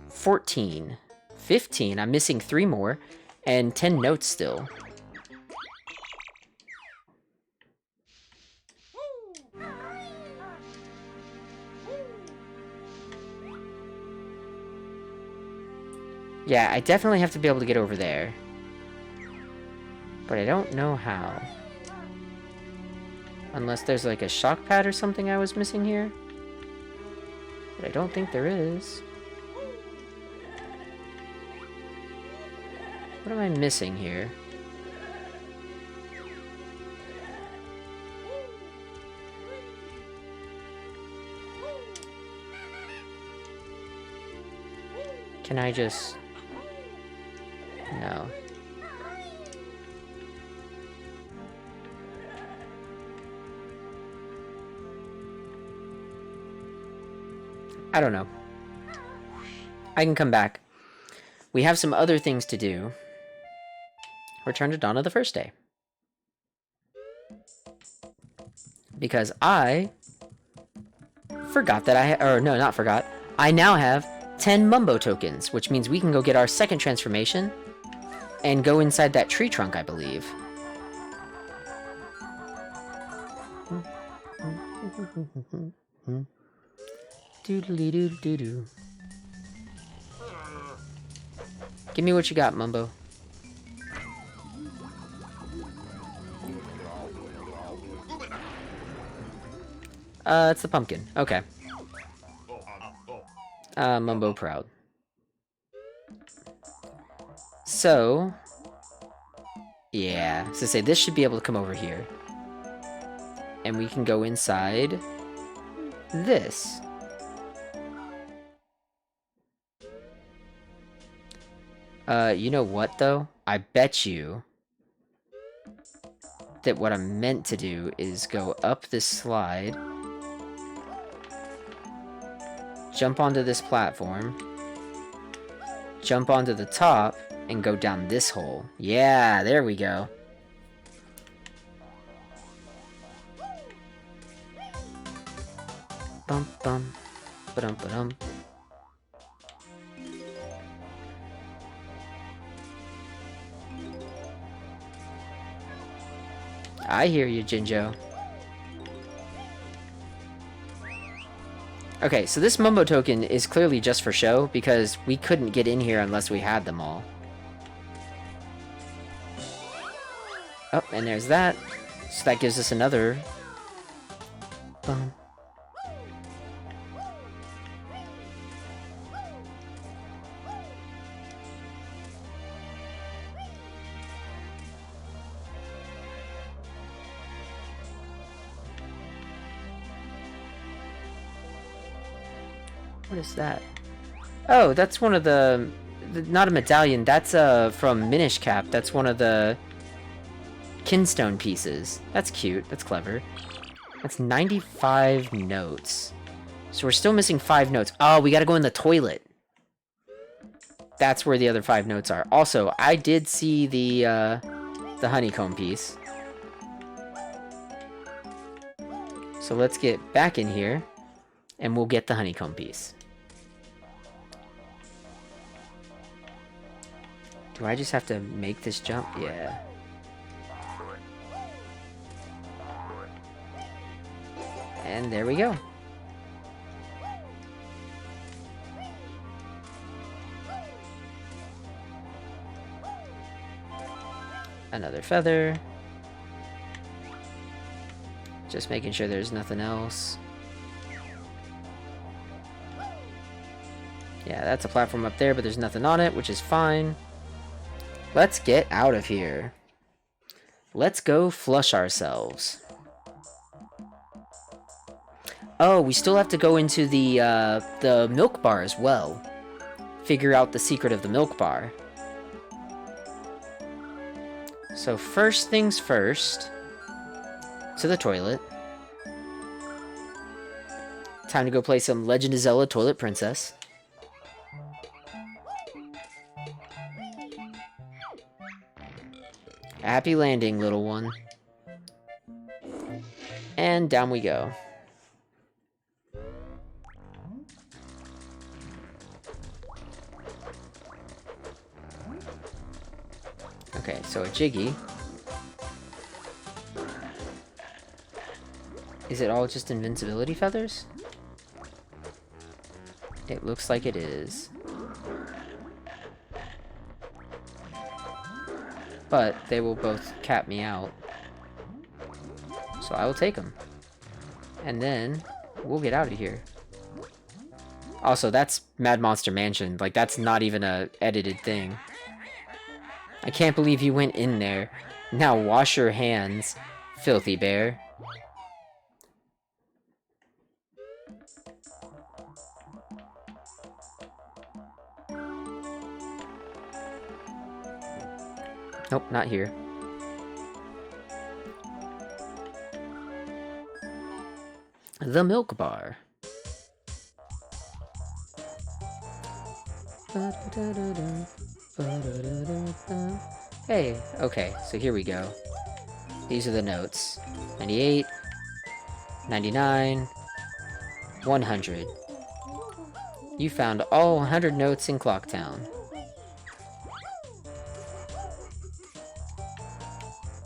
14. 15, I'm missing 3 more, and 10 notes still. Yeah, I definitely have to be able to get over there. But I don't know how. Unless there's like a shock pad or something I was missing here. But I don't think there is. What am I missing here? Can I just... No. I don't know. I can come back. We have some other things to do. Return to Dawn of the First Day. Because I forgot that or no, not forgot. I now have 10 Mumbo tokens, which means we can go get our second transformation and go inside that tree trunk, I believe. Doodly-doo-doo-doo. Give me what you got, Mumbo. It's the pumpkin. Okay. Mumbo proud. So... yeah. So say this should be able to come over here. And we can go inside... this. You know what, though? I bet you... that what I'm meant to do is go up this slide... jump onto this platform, jump onto the top, and go down this hole. Yeah, there we go. Bum bum, ba-dum ba-dum. I hear you, Jinjo. Okay, so this Mumbo token is clearly just for show, because we couldn't get in here unless we had them all. Oh, and there's that. So that gives us another... Bum. What is that? Oh, that's one of the... not a medallion, that's from Minish Cap. That's one of the kinstone pieces. That's cute, that's clever. That's 95 notes. So we're still missing 5 notes. Oh, we gotta go in the toilet. That's where the other 5 notes are. Also, I did see the honeycomb piece. So let's get back in here, and we'll get the honeycomb piece. Do I just have to make this jump? Yeah. And there we go. Another feather. Just making sure there's nothing else. Yeah, that's a platform up there, but there's nothing on it, which is fine. Let's get out of here. Let's go flush ourselves. Oh, we still have to go into the milk bar as well. Figure out the secret of the milk bar. So first things first, to the toilet. Time to go play some Legend of Zelda Toilet Princess. Happy landing, little one. And down we go. Okay, so a Jiggy. Is it all just invincibility feathers? It looks like it is. but they will both cap me out. So I will take them. And then we'll get out of here. Also, that's Mad Monster Mansion. Like, that's not even a edited thing. I can't believe you went in there. Now wash your hands, filthy bear. Nope, not here. The milk bar. Hey, okay, so here we go. These are the notes. 98, 99, 100. You found all 100 notes in Clocktown.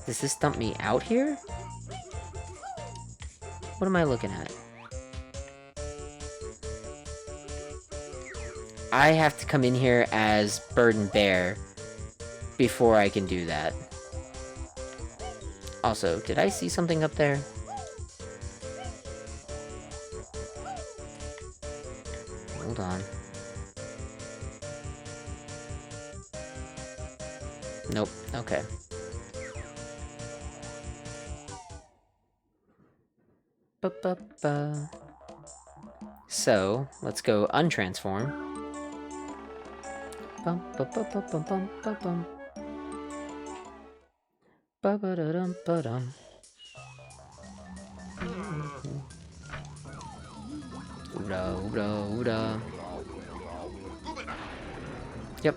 Does this dump me out here? What am I looking at? I have to come in here as Bird and Bear before I can do that. Also, did I see something up there? Hold on. Nope, okay. Ba-ba-ba. So, let's go untransform. Bum ba ba ba bum bum ba bum. Ba ba da dum ba dum. Ooda ooda ooda. Yep.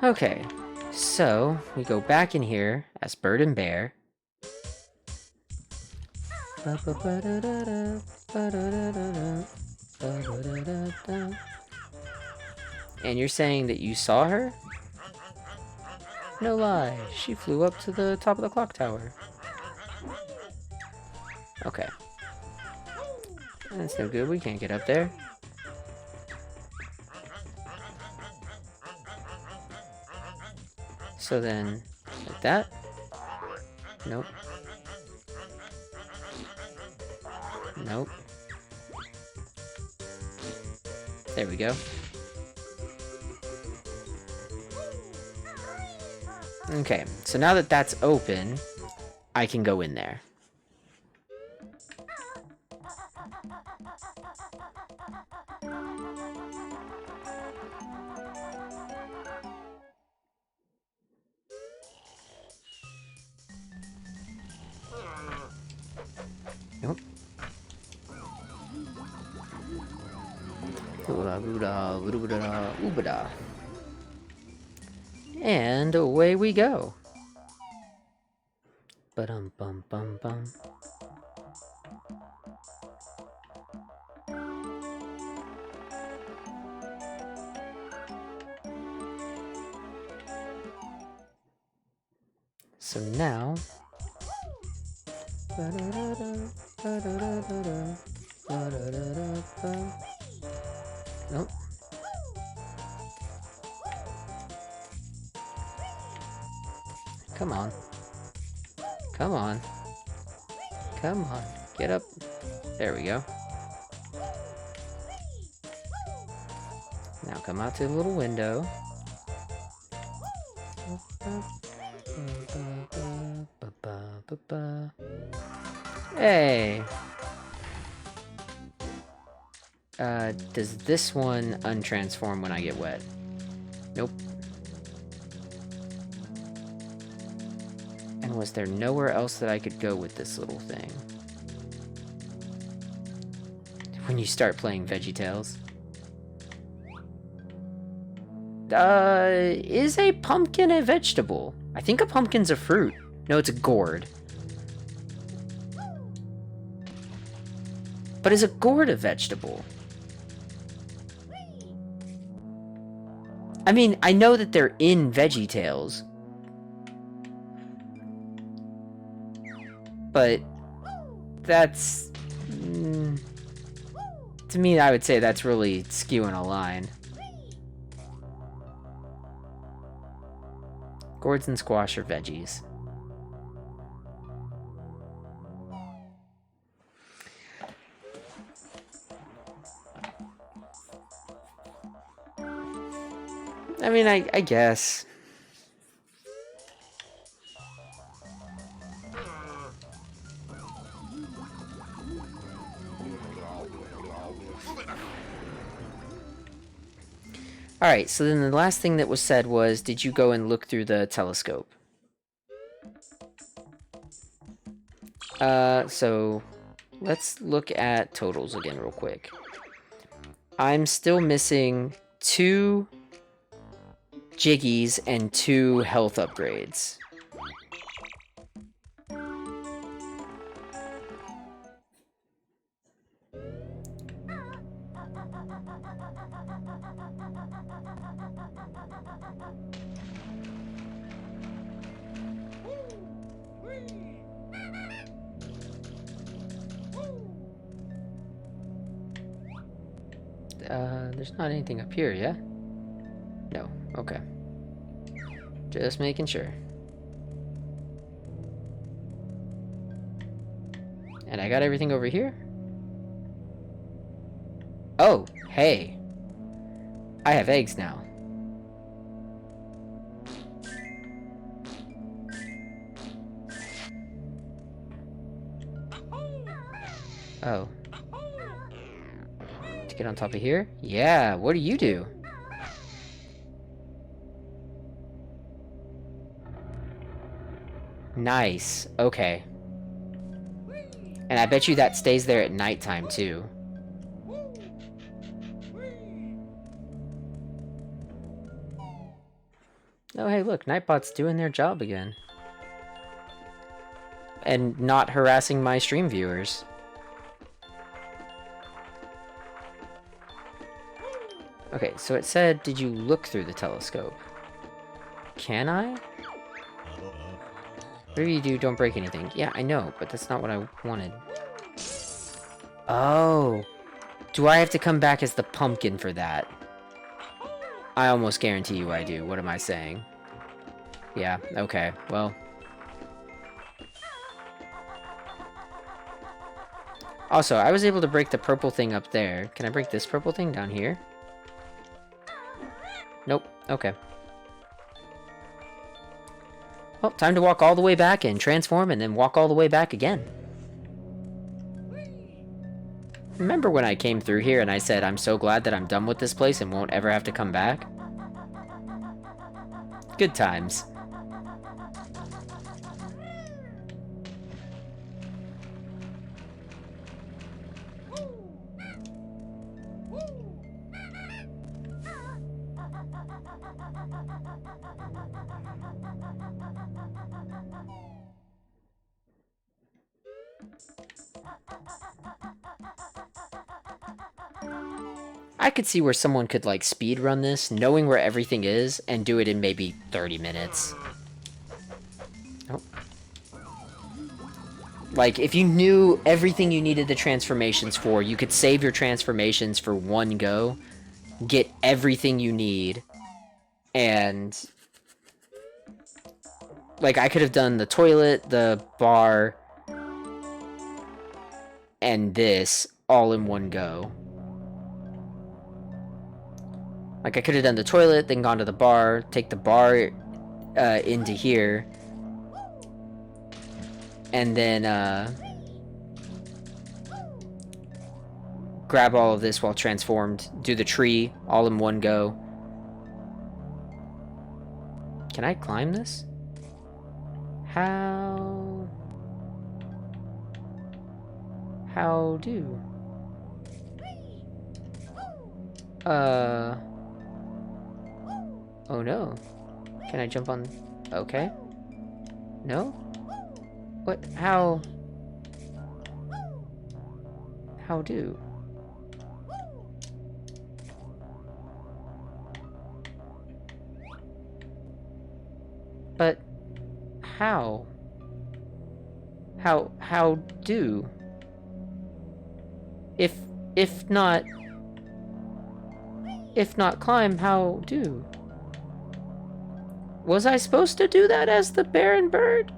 Okay, so we go back in here as Bird and Bear. And you're saying that you saw her? No lie, she flew up to the top of the clock tower. Okay. That's no good, we can't get up there. So then, like that? Nope. Nope. There we go. Okay, so now that that's open, I can go in there. Nope. And away we go. Ba-dum bum bum bum. So now nope. Come on. Come on. Come on. Get up. There we go. Now come out to the little window. Hey! Does this one untransform when I get wet? Nope. And was there nowhere else that I could go with this little thing? When you start playing VeggieTales. Is a pumpkin a vegetable? I think a pumpkin's a fruit. No, it's a gourd. But is a gourd a vegetable? I mean, I know that they're in VeggieTales. But that's... to me, I would say that's really skewing a line. Gourds and squash are veggies. I mean, I guess. Alright, so then the last thing that was said was, did you go and look through the telescope? So let's look at totals again real quick. I'm still missing 2 Jiggies and 2 health upgrades. There's not anything up here, yeah? No, okay. Just making sure. And I got everything over here? Oh, hey. I have eggs now. Oh. To get on top of here? Yeah, what do you do? Nice. Okay. And I bet you that stays there at nighttime, too. Oh, hey, look. Nightbot's doing their job again. And not harassing my stream viewers. Okay, so it said, did you look through the telescope? Can I? Whatever you do, don't break anything. Yeah, I know, but that's not what I wanted. Oh. Do I have to come back as the pumpkin for that? I almost guarantee you I do. What am I saying? Yeah, okay, well. Also, I was able to break the purple thing up there. Can I break this purple thing down here? Nope, okay. Well, time to walk all the way back and transform and then walk all the way back again. Remember when I came through here and I said I'm so glad that I'm done with this place and won't ever have to come back? Good times. I could see where someone could, like, speed run this, knowing where everything is, and do it in maybe 30 minutes. Nope. Like, if you knew everything you needed the transformations for, you could save your transformations for one go, get everything you need, and... like, I could have done the toilet, the bar, and this all in one go. Like, I could have done the toilet, then gone to the bar, take the bar into here, and then grab all of this while transformed, do the tree all in one go. Can I climb this? How do? Oh no. Can I jump on? Okay. No? What? How do? But how? How do? If not... If not climb, how do? Was I supposed to do that as the Baron Bird?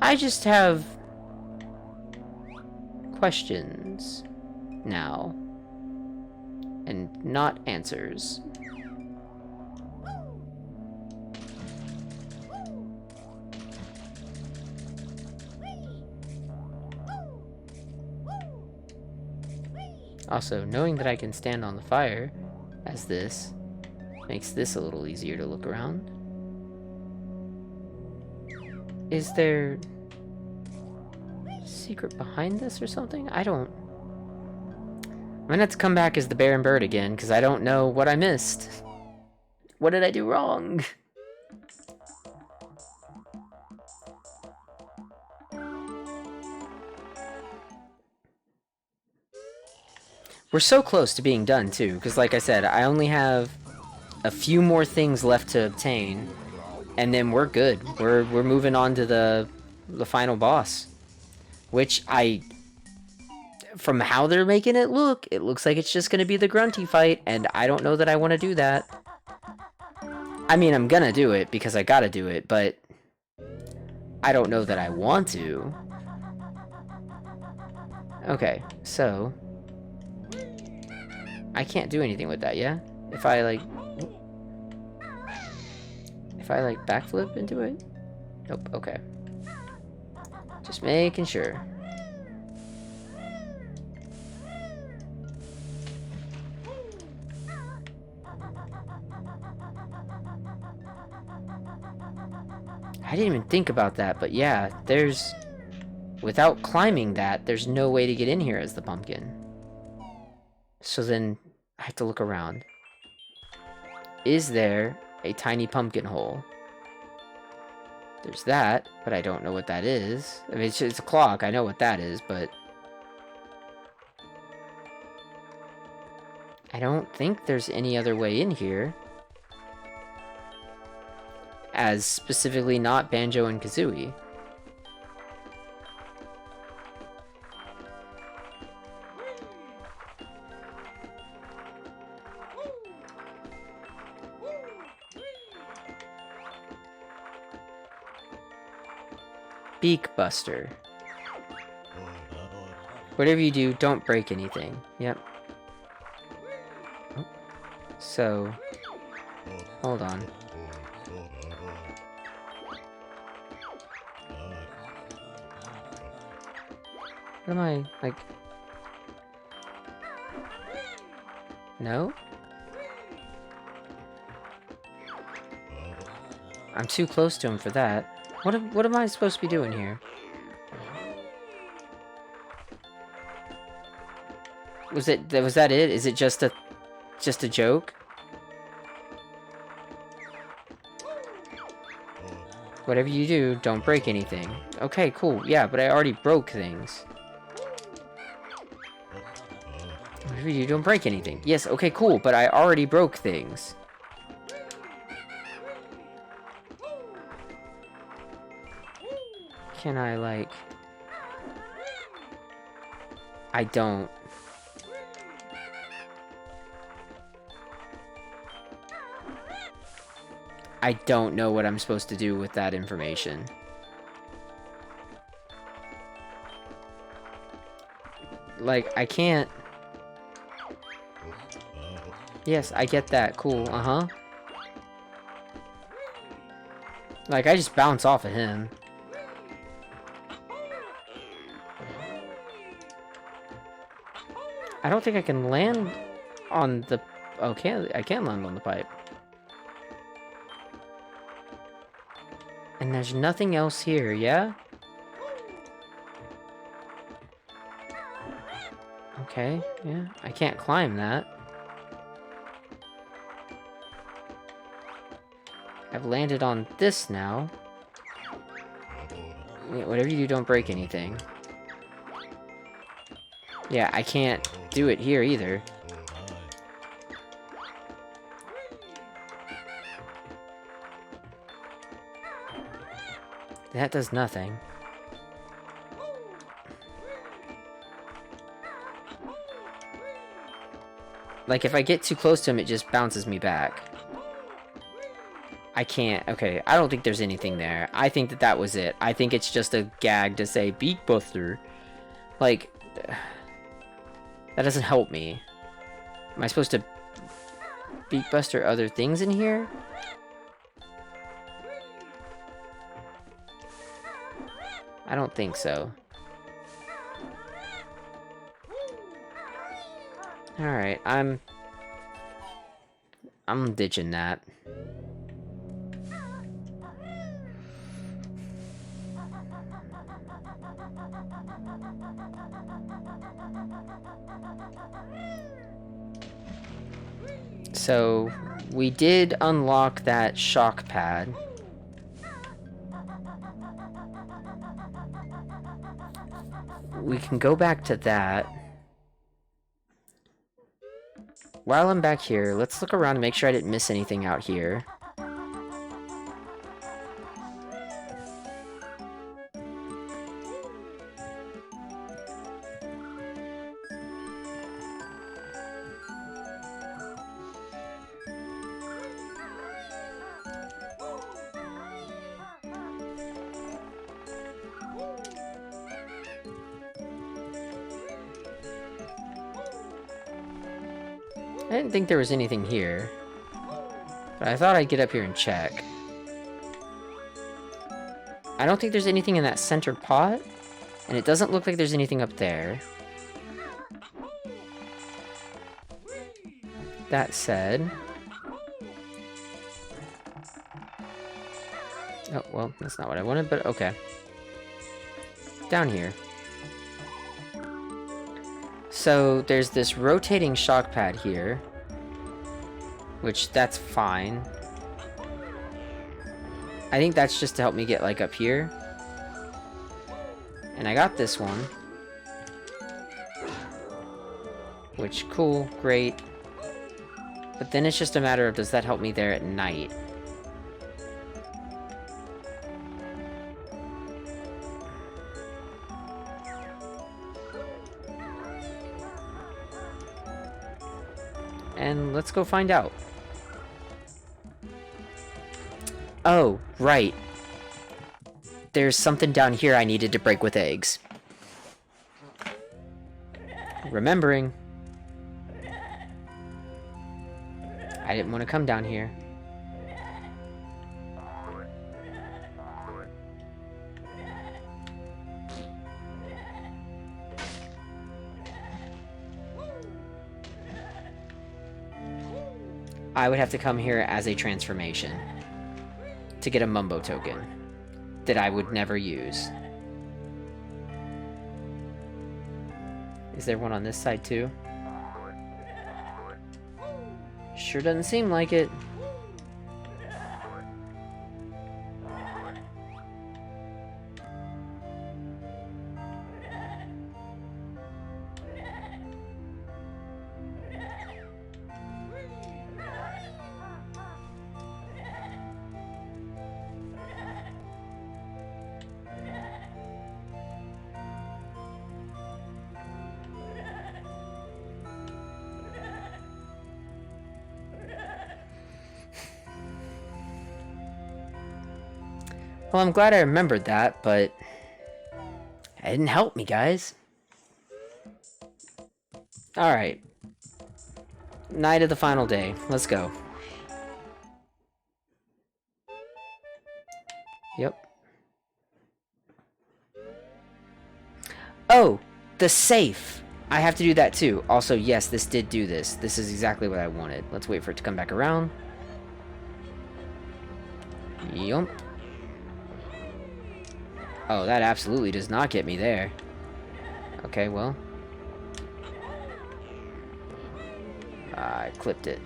I just have... questions now. And not answers. Also, knowing that I can stand on the fire as this makes this a little easier to look around. Is there a secret behind this or something? I don't... I'm gonna have to come back as the Baron Bird again, because I don't know what I missed. What did I do wrong? We're so close to being done, too, because like I said, I only have a few more things left to obtain, and then we're good. We're moving on to the final boss, which from how they're making it looks like it's just going to be the Grunty fight, and I don't know that I want to do that. I mean, I'm gonna do it because I gotta do it, but I don't know that I want to. Okay, so... I can't do anything with that, yeah? If I, like, backflip into it? Nope, okay. Just making sure. I didn't even think about that, but yeah, there's... Without climbing that, there's no way to get in here as the pumpkin. So then, I have to look around. Is there a tiny pumpkin hole? There's that, but I don't know what that is. I mean, it's a clock, I know what that is, but... I don't think there's any other way in here. As specifically not Banjo and Kazooie. Beak Buster. Whatever you do, don't break anything. Yep. Oh. So, hold on. What am I, like... No? I'm too close to him for that. What am I supposed to be doing here? Was that it? Is it just a joke? Whatever you do, don't break anything. Okay, cool. Yeah, but I already broke things. Whatever you do, don't break anything. Yes, okay, cool, but I already broke things. Can I, like... I don't... I don't know what I'm supposed to do with that information. Like, I can't... Yes, I get that. Cool, uh-huh. Like, I just bounce off of him. I don't think I can land on the... Oh, I can land on the pipe. And there's nothing else here, yeah? Okay, yeah. I can't climb that. I've landed on this now. Yeah, whatever you do, don't break anything. Yeah, I can't do it here either. That does nothing. Like, if I get too close to him, it just bounces me back. I can't. Okay, I don't think there's anything there. I think that that was it. I think it's just a gag to say, Beak Buster. Like, that doesn't help me. Am I supposed to Beak Buster other things in here? I don't think so. Alright, I'm ditching that. So, we did unlock that shock pad. We can go back to that. While I'm back here, let's look around and make sure I didn't miss anything out here. I didn't think there was anything here, but I thought I'd get up here and check. I don't think there's anything in that center pot, and it doesn't look like there's anything up there. That said... Oh, well, that's not what I wanted, but okay. Down here. So, there's this rotating shock pad here. Which, that's fine. I think that's just to help me get, like, up here. And I got this one. Which, cool, great. But then it's just a matter of, does that help me there at night? And let's go find out. Oh, right. There's something down here I needed to break with eggs. Remembering. I didn't want to come down here. I would have to come here as a transformation to get a Mumbo token that I would never use. Is there one on this side too? Sure doesn't seem like it. Well, I'm glad I remembered that, but it didn't help me, guys. Alright. Night of the final day. Let's go. Yep. Oh! The safe! I have to do that too. Also, yes, this did do this. This is exactly what I wanted. Let's wait for it to come back around. Yup. Oh, that absolutely does not get me there. Okay, well. I clipped it.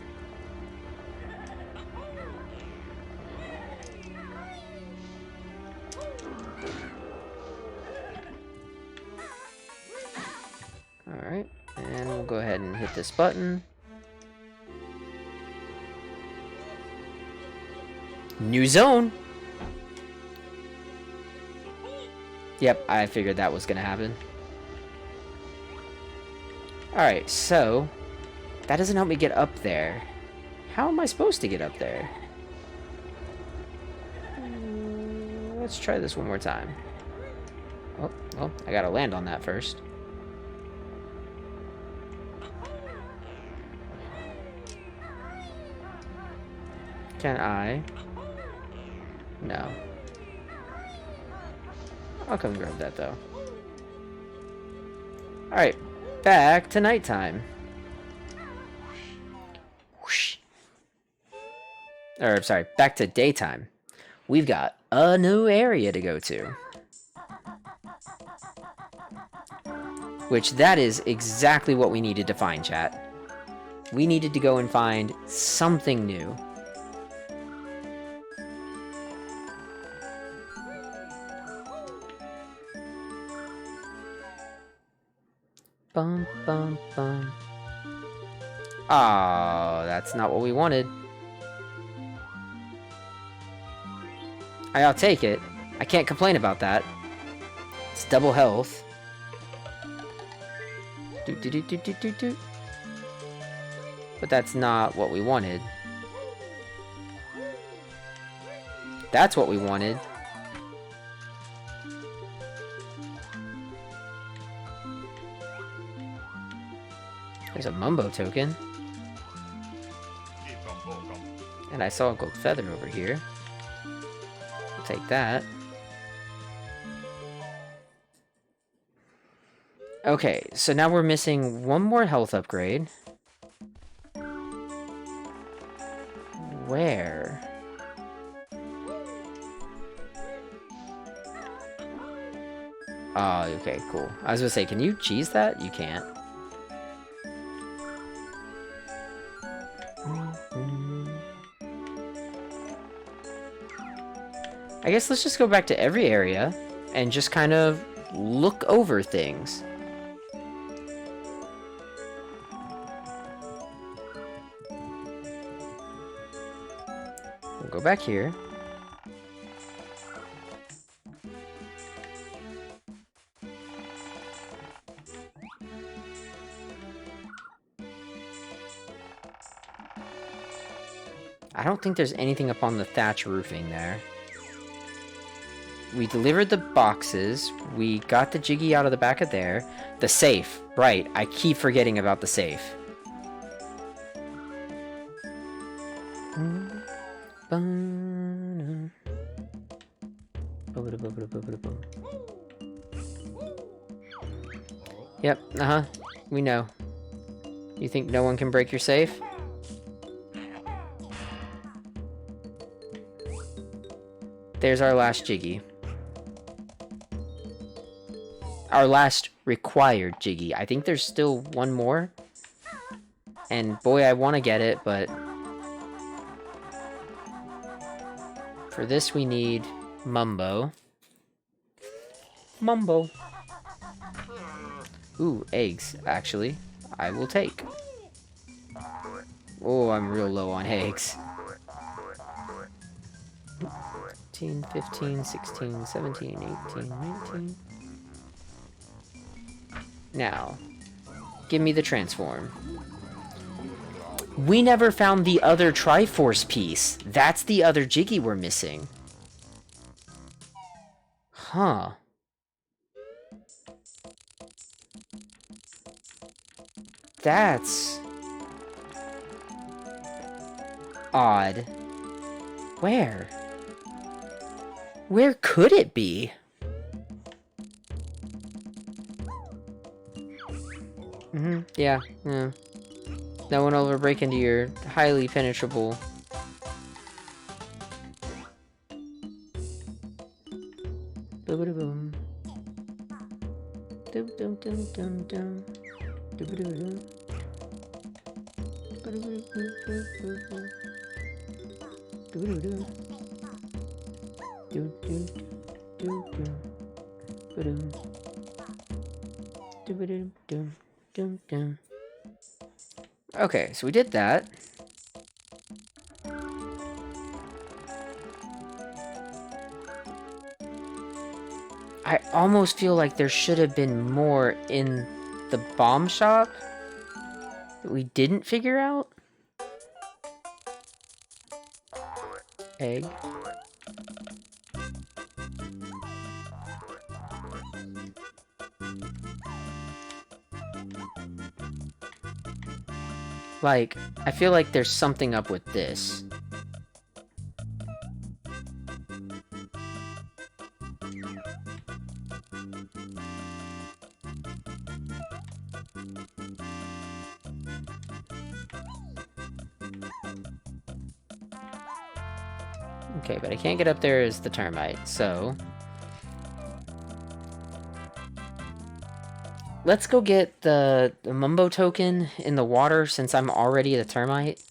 Alright, and we'll go ahead and hit this button. New zone! Yep, I figured that was gonna happen. Alright, so... that doesn't help me get up there. How am I supposed to get up there? Let's try this one more time. Oh, well, I gotta land on that first. Can I? No. I'll come grab that, though. Alright, back to nighttime. Whoosh. Or, sorry, back to daytime. We've got a new area to go to. Which, that is exactly what we needed to find, chat. We needed to go and find something new. Bum, bum, bum. Oh, that's not what we wanted. I'll take it. I can't complain about that. It's double health. Do, do, do, do, do, do, do. But that's not what we wanted. That's what we wanted. There's a Mumbo token. And I saw a gold feather over here. I'll take that. Okay, so now we're missing one more health upgrade. Where? Oh, okay, cool. I was gonna say, can you cheese that? You can't. I guess let's just go back to every area and just kind of look over things. We'll go back here. I don't think there's anything up on the thatch roofing there. We delivered the boxes. We got the Jiggy out of the back of there. The safe. Right. I keep forgetting about the safe. Yep. Uh-huh. We know. You think no one can break your safe? There's our last Jiggy. Our last required Jiggy. I think there's still one more. And boy, I want to get it, but... for this, we need Mumbo. Mumbo. Ooh, eggs, actually. I will take. Oh, I'm real low on eggs. 15, 15, 16, 17, 18, 19... Now, give me the transform. We never found the other Triforce piece. That's the other Jiggy we're missing. Huh. That's... odd. Where? Where could it be? Yeah. No one will ever break into your highly penetrable... Boom. Dum dum dum dum dum. Dum. Okay, so we did that. I almost feel like there should have been more in the bomb shop that we didn't figure out. Egg. Like, I feel like there's something up with this. Okay, but I can't get up there as the termite, so... Let's go get the Mumbo token in the water since I'm already the termite.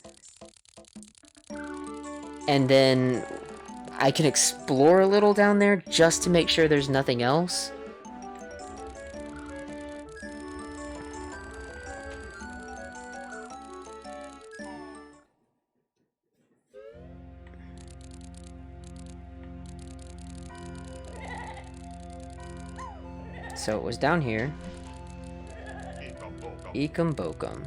And then I can explore a little down there just to make sure there's nothing else. So it was down here. Ekum Bokum.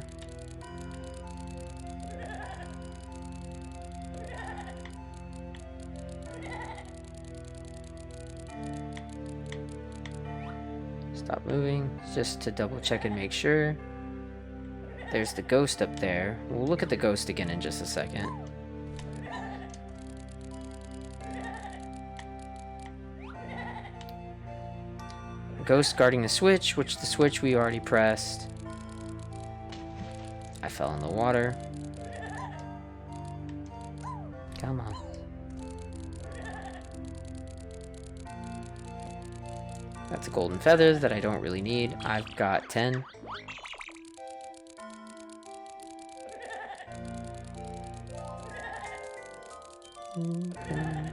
Stop moving, just to double check and make sure. There's the ghost up there. We'll look at the ghost again in just a second. Ghost guarding the switch, which the switch we already pressed. I fell in the water. Come on. That's a golden feather that I don't really need. I've got 10. Okay.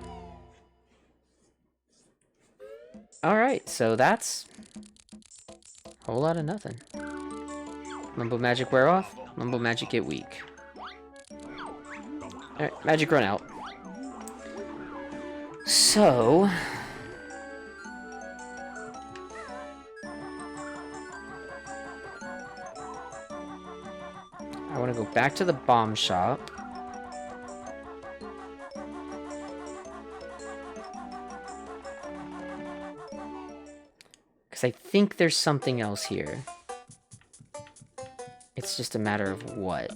Alright, so that's a whole lot of nothing. Mumbo magic wear off, Mumbo magic get weak. Alright, magic run out. So... I want to go back to the bomb shop. Because I think there's something else here. It's just a matter of what.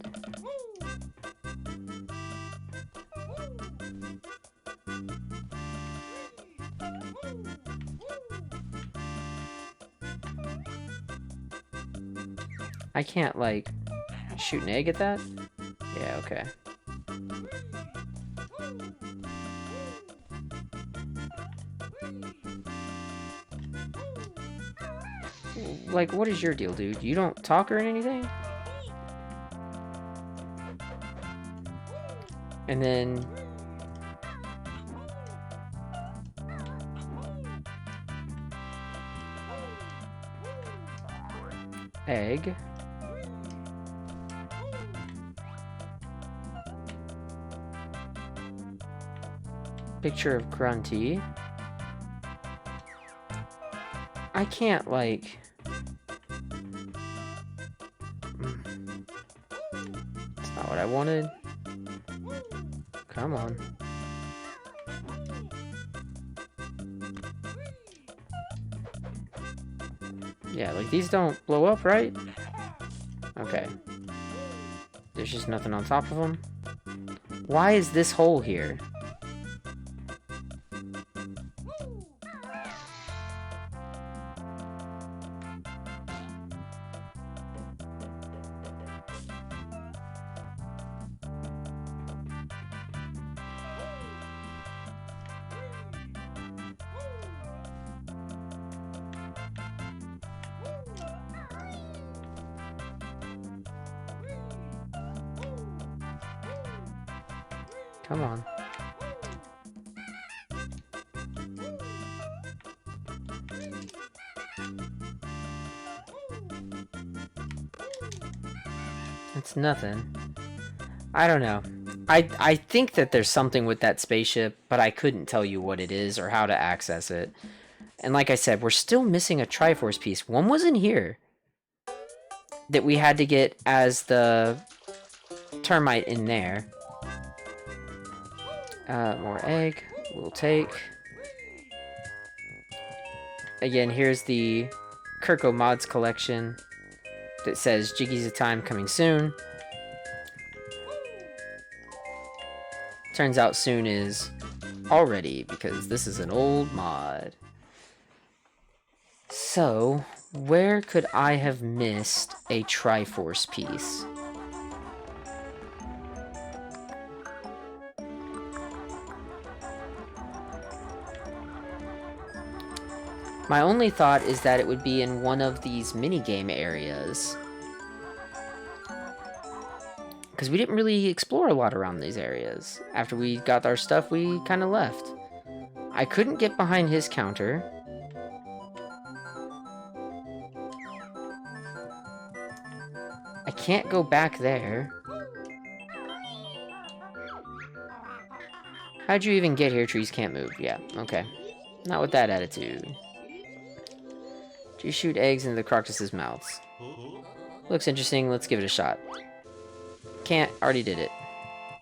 I can't, like, shoot an egg at that? Yeah, okay. Like, what is your deal, dude? You don't talk or anything? And then... egg. Picture of Grunty. I can't, like... It's not what I wanted. Come on. Yeah, like, these don't blow up, right? Okay. There's just nothing on top of them. Why is this hole here? Come on. It's nothing. I don't know. I think that there's something with that spaceship, but I couldn't tell you what it is or how to access it. And like I said, we're still missing a Triforce piece. One was in here that we had to get as the termite in there. More egg. We'll take. Again, here's the Kirko Mods collection that says Jiggy's a Time coming soon. Turns out soon is already, because this is an old mod. So, where could I have missed a Triforce piece? My only thought is that it would be in one of these minigame areas. Because we didn't really explore a lot around these areas. After we got our stuff, we kind of left. I couldn't get behind his counter. I can't go back there. How'd you even get here? Trees can't move. Yeah, okay. Not with that attitude. Do you shoot eggs into the crocus's mouths? Looks interesting. Let's give it a shot. Can't. Already did it.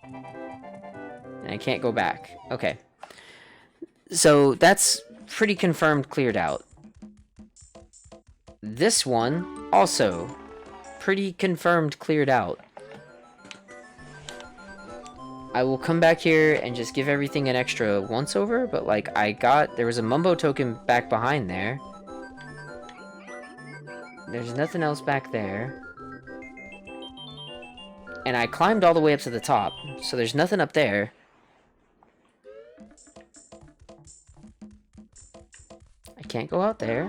And I can't go back. Okay. So that's pretty confirmed cleared out. This one also pretty confirmed cleared out. I will come back here and just give everything an extra once over, but like there was a Mumbo token back behind there. There's nothing else back there. And I climbed all the way up to the top, so there's nothing up there. I can't go out there.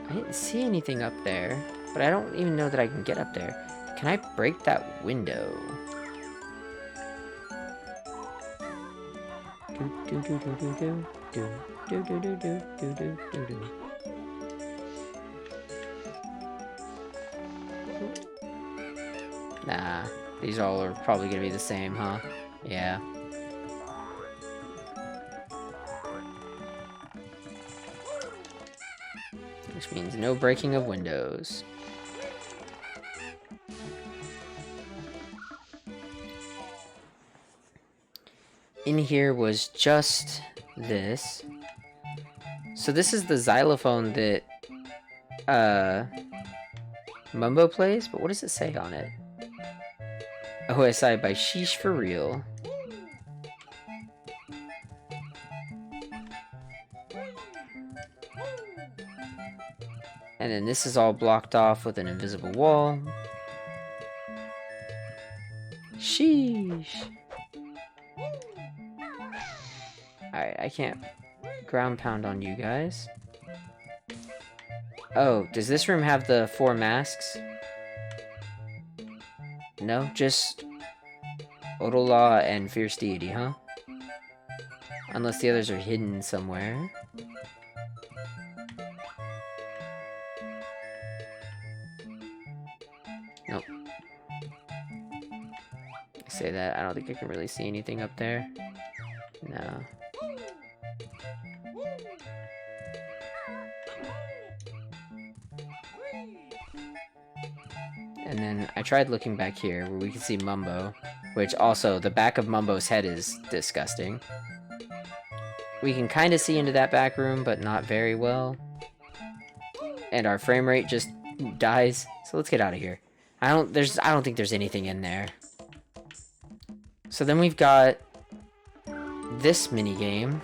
I didn't see anything up there, but I don't even know that I can get up there. Can I break that window? Nah, these all are probably gonna be the same, huh? Yeah. Which means no breaking of windows. In here was just this. So this is the xylophone that Mumbo plays, but what does it say on it? OSI by Sheesh for real. And then this is all blocked off with an invisible wall. Sheesh. Alright, I can't ground pound on you guys. Oh, does this room have the 4 masks? No, just Odola and Fierce Deity, huh? Unless the others are hidden somewhere. Nope. I say that, I don't think I can really see anything up there. No. And then I tried looking back here where we can see Mumbo, which also the back of Mumbo's head is disgusting. We can kind of see into that back room, but not very well. And our frame rate just dies. So let's get out of here. I don't think there's anything in there. So then we've got this mini game.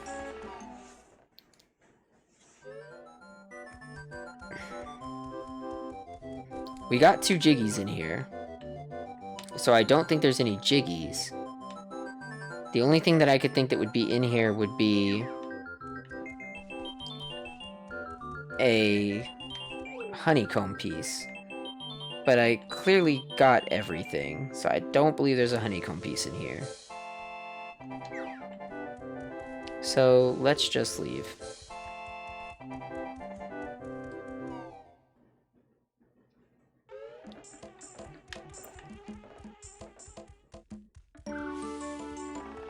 We got 2 Jiggies in here. So I don't think there's any Jiggies. The only thing that I could think that would be in here would be a honeycomb piece. But I clearly got everything, so I don't believe there's a honeycomb piece in here. So let's just leave.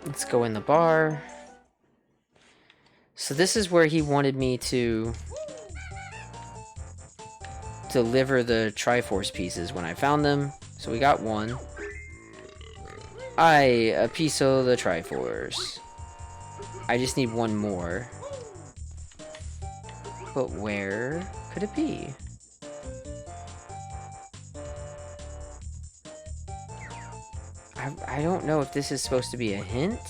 Let's go in the bar. So this is where he wanted me to deliver the Triforce pieces when I found them. So we got one. A piece of the Triforce. I just need one more. But where could it be? I don't know if this is supposed to be a hint.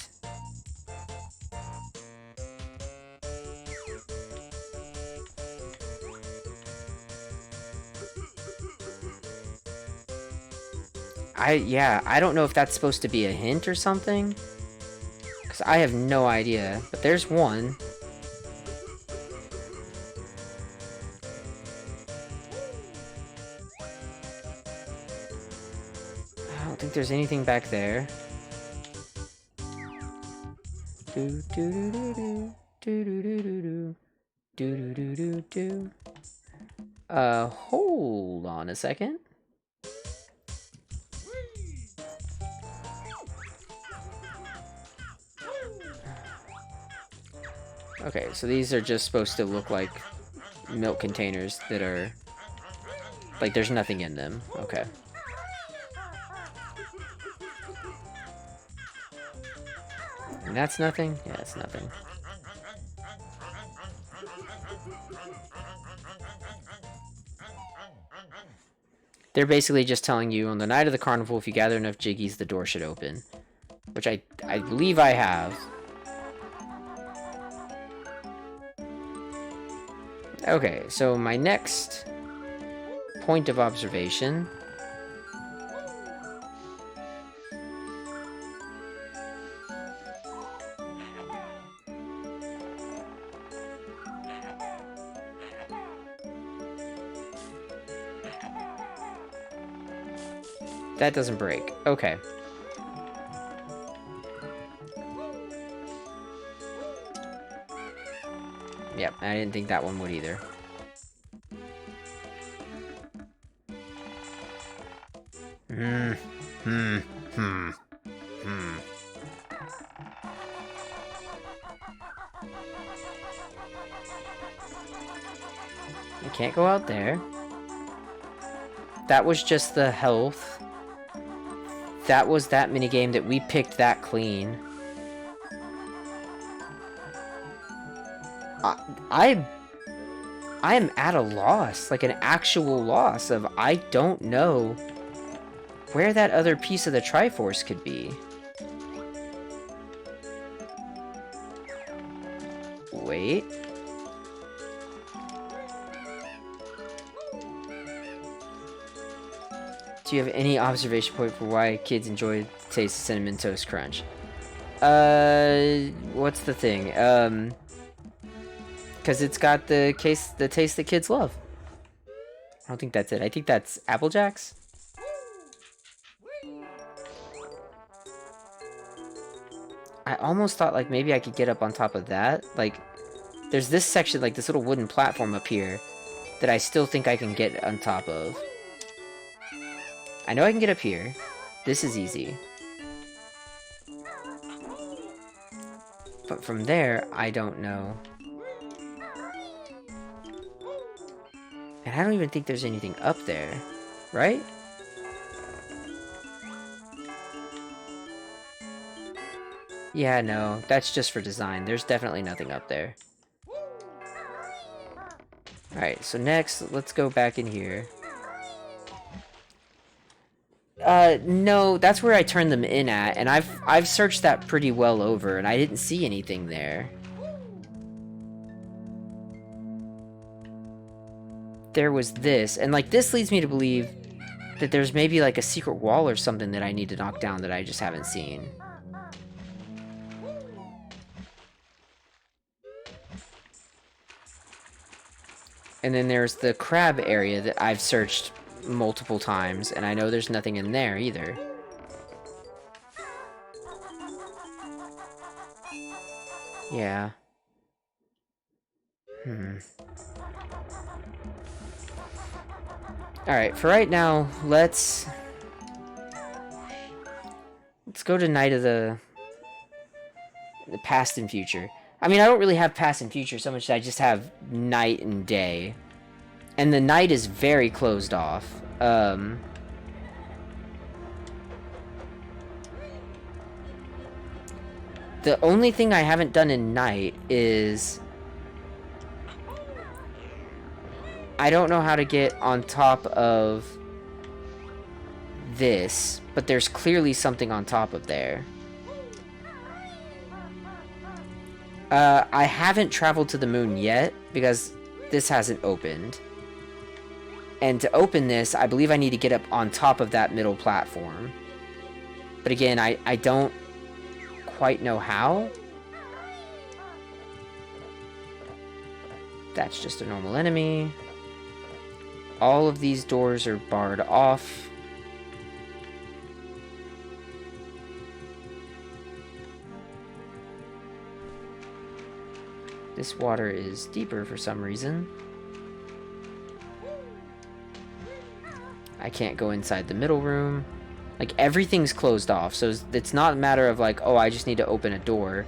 Yeah, I don't know if that's supposed to be a hint or something. Because I have no idea. But there's one. I don't think there's anything back there. Do do do do do do do do do do do do. Hold on a second. Okay, so these are just supposed to look like milk containers that are... like, there's nothing in them. Okay. And that's nothing? Yeah, it's nothing. They're basically just telling you, on the night of the carnival, if you gather enough jiggies, the door should open. Which I believe I have. Okay, so my next point of observation... that doesn't break. Okay. Yep, I didn't think that one would either. I can't go out there. That was just the health. That was that minigame that we picked that clean. I am at a loss, like an actual loss of I don't know where that other piece of the Triforce could be. Wait. Do you have any observation point for why kids enjoy the taste of Cinnamon Toast Crunch? What's the thing? Because it's got the taste that kids love. I don't think that's it. I think that's Apple Jacks. I almost thought, like, maybe I could get up on top of that. Like, there's this section, like, this little wooden platform up here that I still think I can get on top of. I know I can get up here. This is easy. But from there, I don't know. And I don't even think there's anything up there, right? Yeah, no, that's just for design. There's definitely nothing up there. Alright, so next, let's go back in here. No, that's where I turned them in at, and I've searched that pretty well over, and I didn't see anything there. There was this, and like this leads me to believe that there's maybe like a secret wall or something that I need to knock down that I just haven't seen. And then there's the crab area that I've searched multiple times, and I know there's nothing in there either. Yeah. Alright, for right now, let's go to Night of the The past and future. I mean, I don't really have past and future so much as I just have night and day. And the night is very closed off. The only thing I haven't done in night is... I don't know how to get on top of this, but there's clearly something on top of there. I haven't traveled to the moon yet, because this hasn't opened. And to open this, I believe I need to get up on top of that middle platform. But again, I don't quite know how. That's just a normal enemy. All of these doors are barred off. This water is deeper for some reason. I can't go inside the middle room. Like, everything's closed off, so it's not a matter of like, oh, I just need to open a door.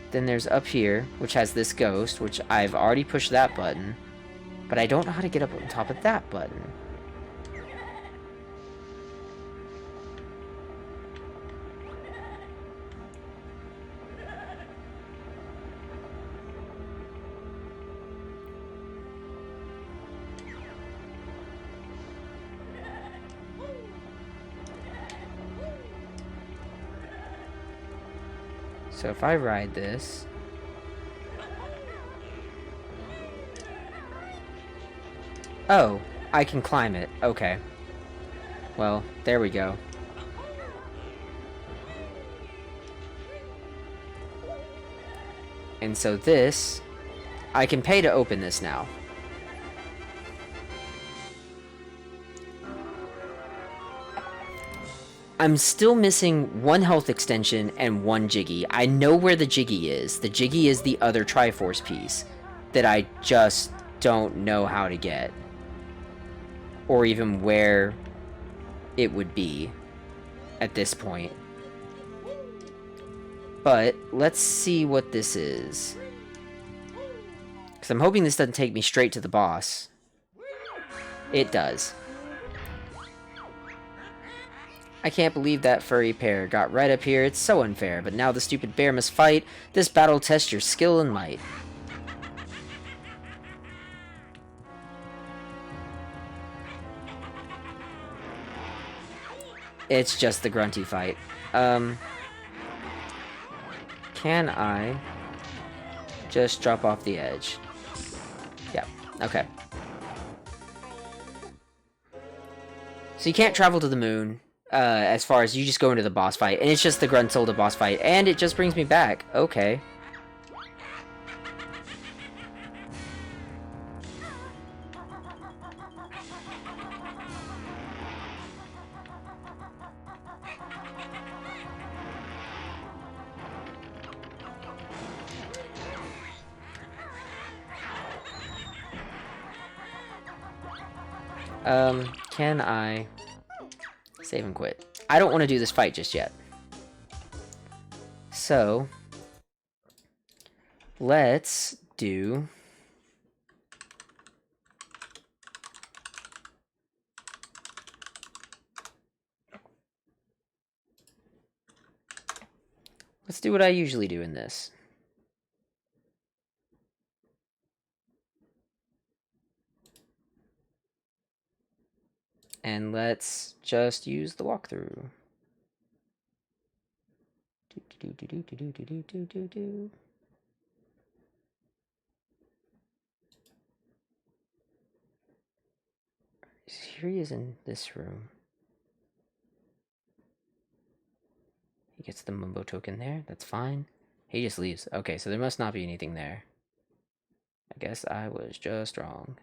Then there's up here, which has this ghost, which I've already pushed that button. But I don't know how to get up on top of that button. So if I ride this... Oh, I can climb it. Okay. Well, there we go. And so this... I can pay to open this now. I'm still missing one health extension and one Jiggy. I know where the Jiggy is. The Jiggy is the other Triforce piece that I just don't know how to get. Or even where it would be at this point. But let's see what this is. Because I'm hoping this doesn't take me straight to the boss. It does. I can't believe that furry pair got right up here. It's so unfair, but now the stupid bear must fight. This battle tests your skill and might. It's just the grunty fight. Can I just drop off the edge? Yeah, okay. So you can't travel to the moon. As far as you just go into the boss fight, and it's just the Gruntilda boss fight, and it just brings me back. Okay. Can I... Save and quit. I don't want to do this fight just yet. So, let's do... Let's do what I usually do in this. And let's just use the walkthrough. Here he is in this room. He gets the Mumbo token there. That's fine. He just leaves. Okay, so there must not be anything there. I guess I was just wrong.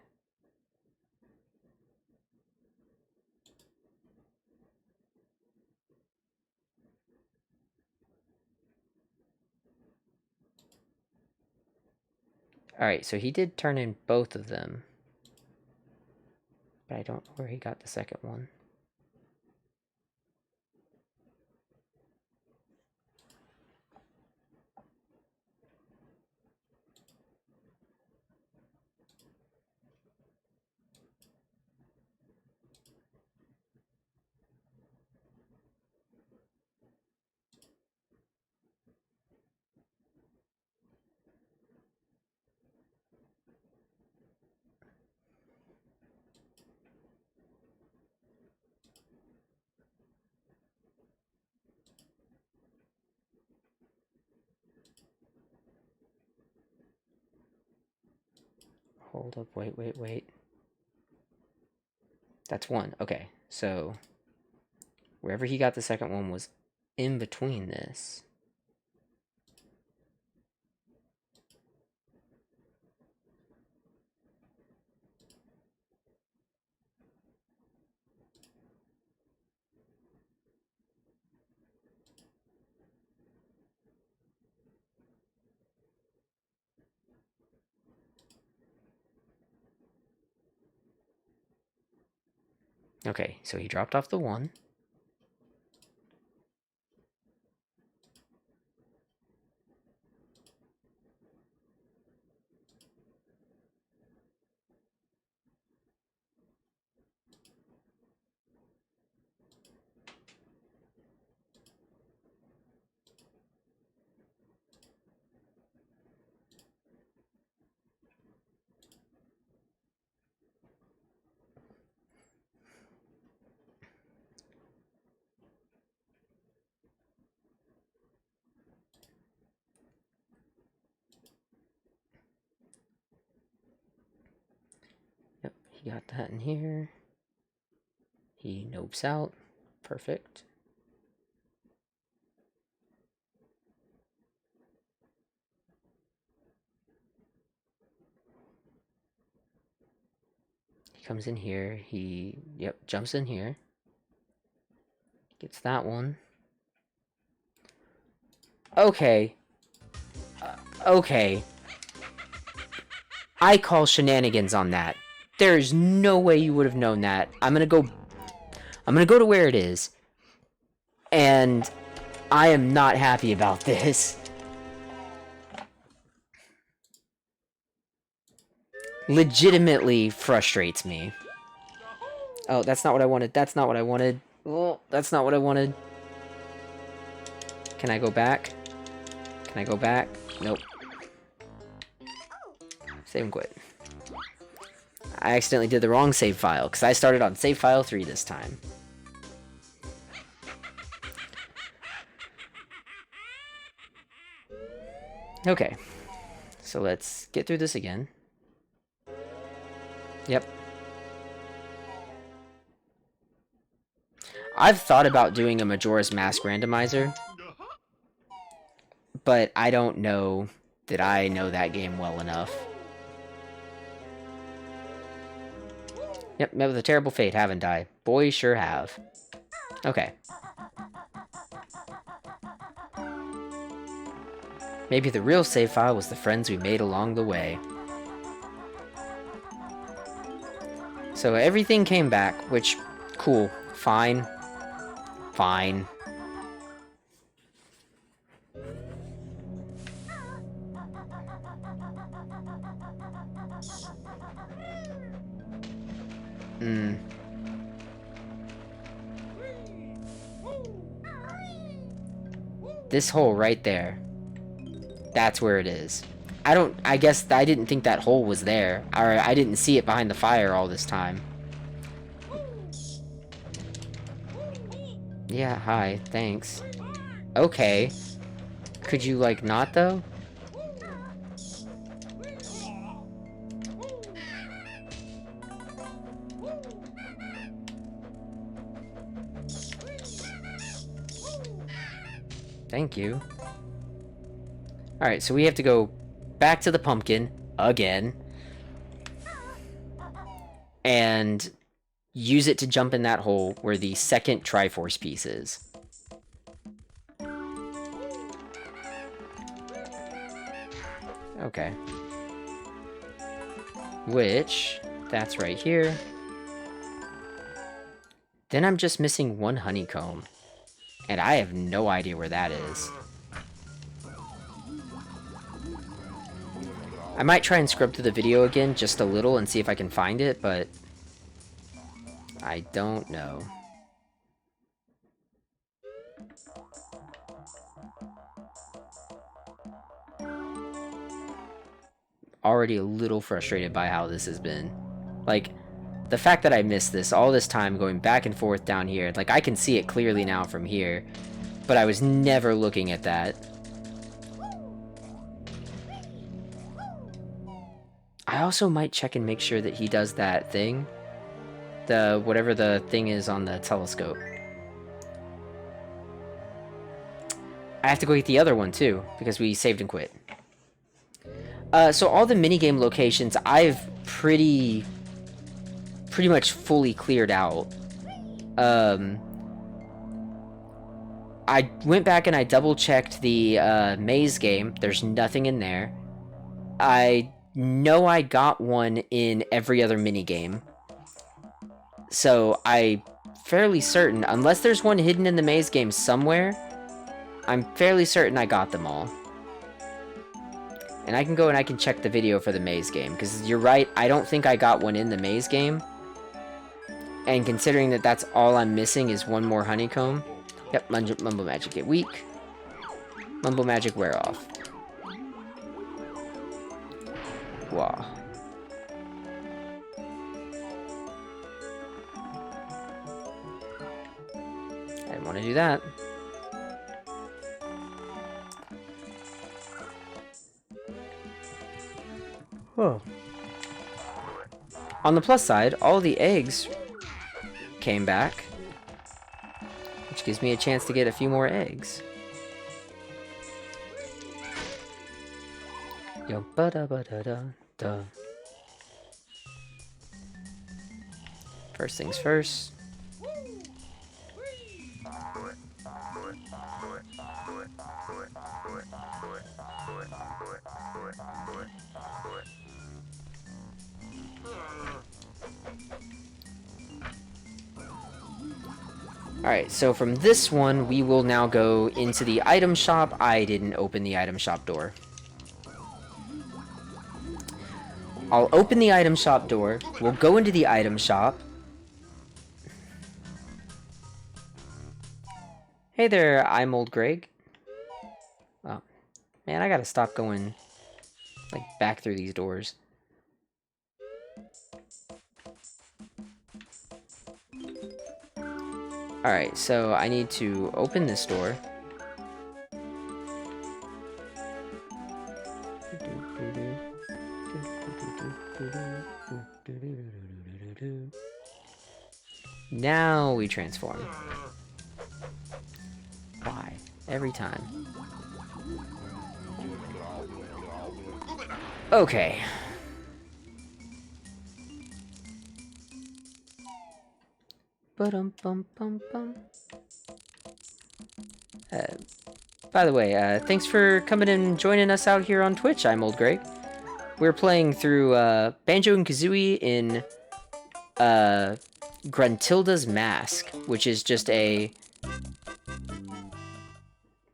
Alright, so he did turn in both of them. But I don't know where he got the second one. hold up, wait. That's one. Okay, so wherever he got the second one was in between this. Okay, so he dropped off the one. Yep, he got that in here. He nopes out. Perfect. He comes in here. He, yep, jumps in here. Gets that one. Okay. Okay. I call shenanigans on that. There's no way you would have known that. I'm gonna go to where it is. And I am not happy about this. Legitimately frustrates me. Oh, that's not what I wanted. That's not what I wanted. Oh, that's not what I wanted. Can I go back? Can I go back? Nope. Save and quit. I accidentally did the wrong save file, because I started on save file 3 this time. Okay. So let's get through this again. Yep. I've thought about doing a Majora's Mask randomizer, but I don't know that I know that game well enough. Yep, met with a terrible fate, haven't I? Boy, sure have. Okay. Maybe the real save file was the friends we made along the way. So everything came back, which, cool, fine. Fine. This hole right there. That's where it is. I guess I didn't think that hole was there. Or I didn't see it behind the fire all this time. Yeah, hi, thanks. Okay. Could you, like, not, though? Thank you. Alright, so we have to go back to the pumpkin again. And use it to jump in that hole where the second Triforce piece is. Okay. Which, that's right here. Then I'm just missing one honeycomb. And I have no idea where that is. I might try and scrub through the video again just a little and see if I can find it, but I don't know. Already a little frustrated by how this has been. Like, the fact that I missed this all this time going back and forth down here, like, I can see it clearly now from here, but I was never looking at that. I also might check and make sure that he does that thing. Whatever the thing is on the telescope. I have to go get the other one too, because we saved and quit. So all the minigame locations I've pretty much fully cleared out. I went back and I double-checked the maze game. There's nothing in there. I know I got one in every other minigame. So I'm fairly certain, unless there's one hidden in the maze game somewhere, I'm fairly certain I got them all. And I can go and I can check the video for the maze game, because you're right, I don't think I got one in the maze game. And considering that that's all I'm missing is one more honeycomb. Yep, Mumble Magic get weak. Mumble Magic wear off. Wow. I didn't want to do that. Whoa. On the plus side, all the eggs came back, which gives me a chance to get a few more eggs. Yo, ba da ba da da da. First things first. Alright, so from this one, we will now go into the item shop. I didn't open the item shop door. I'll open the item shop door. We'll go into the item shop. Hey there, I'm old Greg. Oh, man, I gotta stop going, like, back through these doors. Alright, so I need to open this door. Now we transform. Why? Every time. Okay. Ba-dum-bum-bum-bum. By the way, thanks for coming and joining us out here on Twitch. I'm Old Greg. We're playing through Banjo and Kazooie in Gruntilda's Mask, which is just a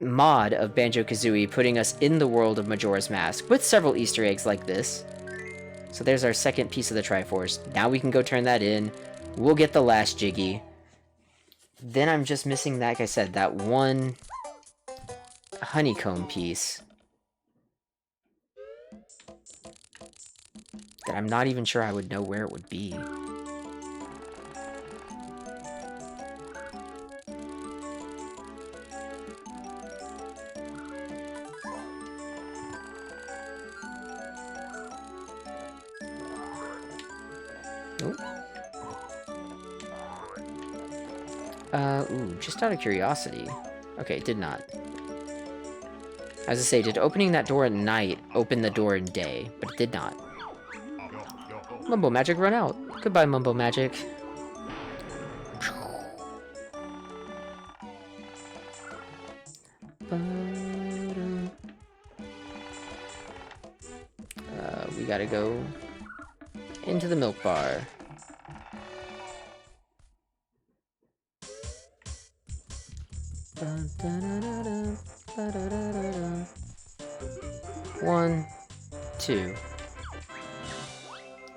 mod of Banjo-Kazooie putting us in the world of Majora's Mask with several Easter eggs like this. So there's our second piece of the Triforce. Now we can go turn that in. We'll get the last Jiggy. Then I'm just missing, like I said, that one honeycomb piece that I'm not even sure I would know where it would be. Ooh, just out of curiosity. Okay, it did not. As I say, did opening that door at night open the door in day? But it did not. Mumble Magic run out. Goodbye, Mumble Magic. We gotta go into the milk bar. One, two.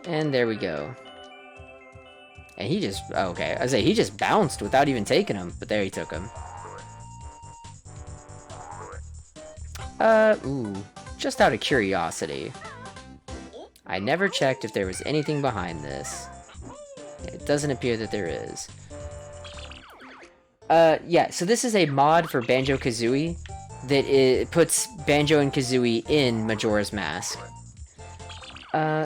And there we go. And he just... Oh, okay, I say he just bounced without even taking him, but there he took him. Ooh. Just out of curiosity. I never checked if there was anything behind this. It doesn't appear that there is. Yeah, so this is a mod for Banjo-Kazooie that puts Banjo and Kazooie in Majora's Mask.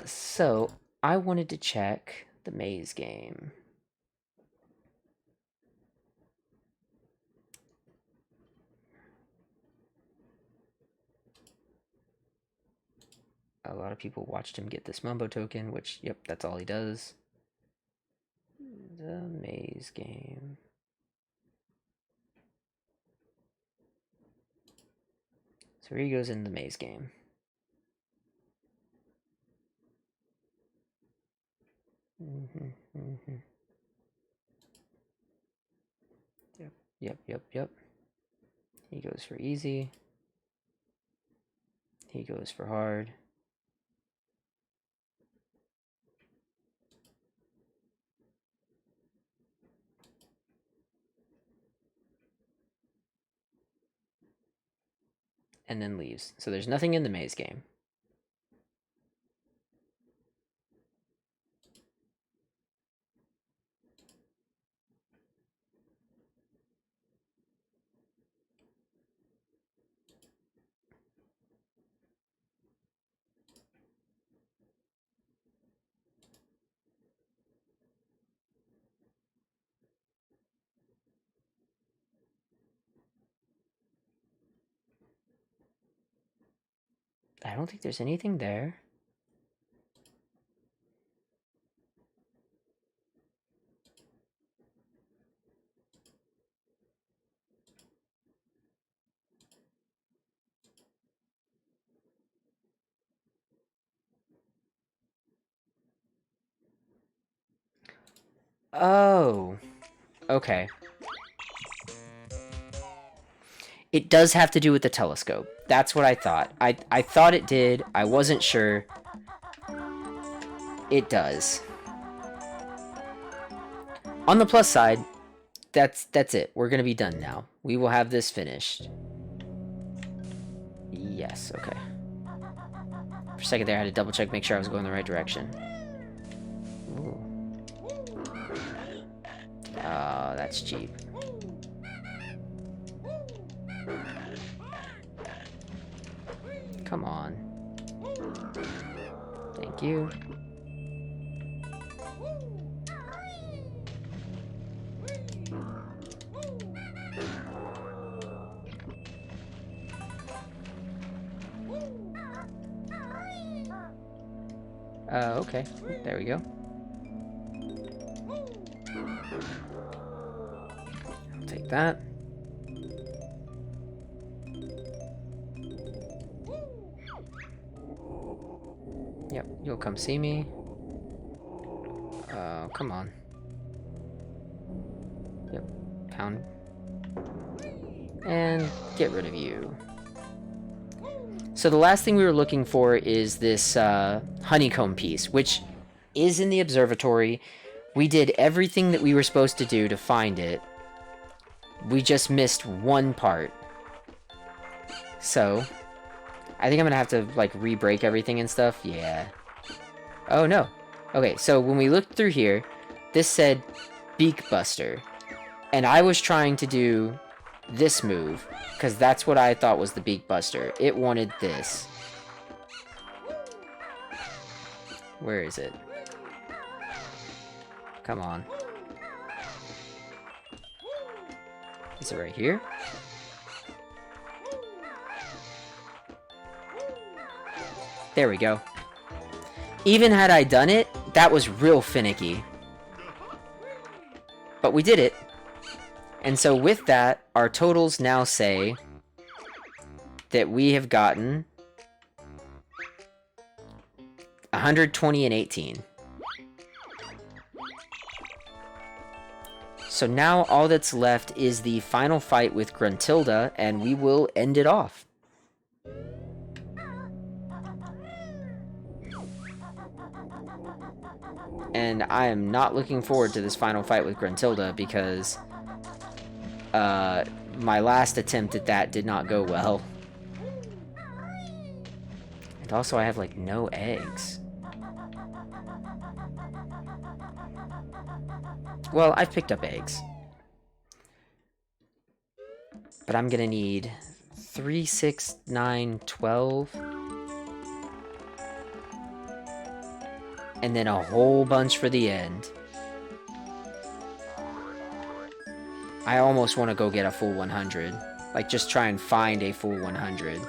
So I wanted to check the maze game. A lot of people watched him get this Mumbo token, which, yep, that's all he does. The maze game. So here he goes in the maze game. Yep. He goes for easy. He goes for hard. And then leaves. So there's nothing in the maze game. I don't think there's anything there. Oh. Okay. It does have to do with the telescope. That's what I thought. I thought it did. I wasn't sure. It does. On the plus side, that's it. We're gonna be done now. We will have this finished. Yes, okay. For a second there, I had to double check, make sure I was going the right direction. Ooh. Oh, that's cheap. Come on. Thank you. Okay. There we go. I'll take that. Yep, you'll come see me. Come on. Yep, pound. And get rid of you. So the last thing we were looking for is this honeycomb piece, which is in the observatory. We did everything that we were supposed to do to find it. We just missed one part. So, I think I'm gonna have to, like, re-break everything and stuff. Yeah. Oh, no. Okay, so when we looked through here, this said Beak Buster. And I was trying to do this move, because that's what I thought was the Beak Buster. It wanted this. Where is it? Come on. Is it right here? There we go. Even had I done it, that was real finicky. But we did it. And so with that, our totals now say that we have gotten 120 and 18. So now all that's left is the final fight with Gruntilda, and we will end it off. And I am not looking forward to this final fight with Gruntilda because my last attempt at that did not go well. And also I have, like, no eggs. Well, I've picked up eggs. But I'm gonna need 3, 6, 9, 12. And then a whole bunch for the end. I almost want to go get a full 100. Like, just try and find a full 100.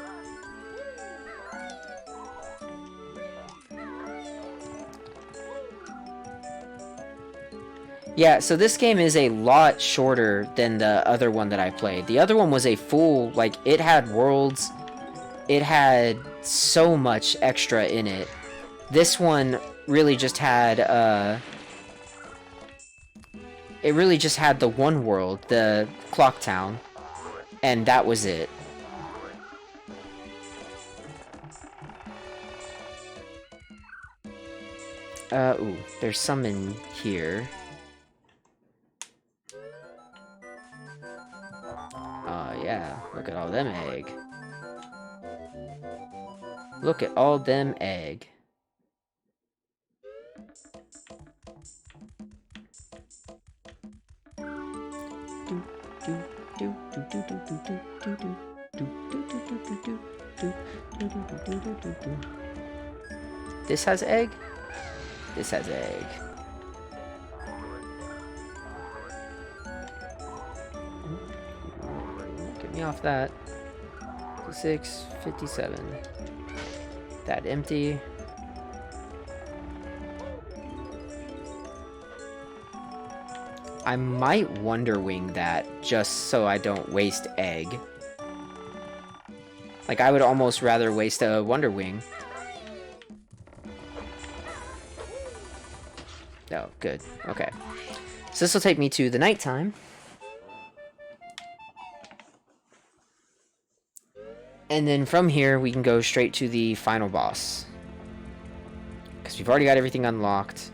Yeah, so this game is a lot shorter than the other one that I played. The other one was a full, like, it had worlds. It had so much extra in it. This one really just had, it really just had the one world, the Clock Town. And that was it. Ooh, there's some in here. Yeah, look at all them egg. Look at all them egg. This has egg? This has egg. Get me off that. 56, 57. That empty. I might Wonder Wing that just so I don't waste egg. Like, I would almost rather waste a Wonder Wing. Oh, good. Okay. So this will take me to the nighttime. And then from here, we can go straight to the final boss. Because we've already got everything unlocked.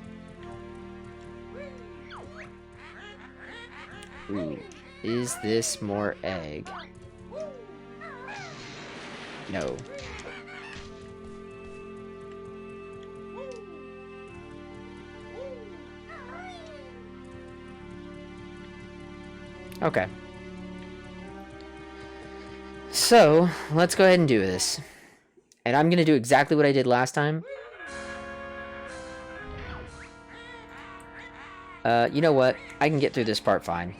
Ooh, is this more egg? No. Okay. So, let's go ahead and do this. And I'm going to do exactly what I did last time. You know what? I can get through this part fine.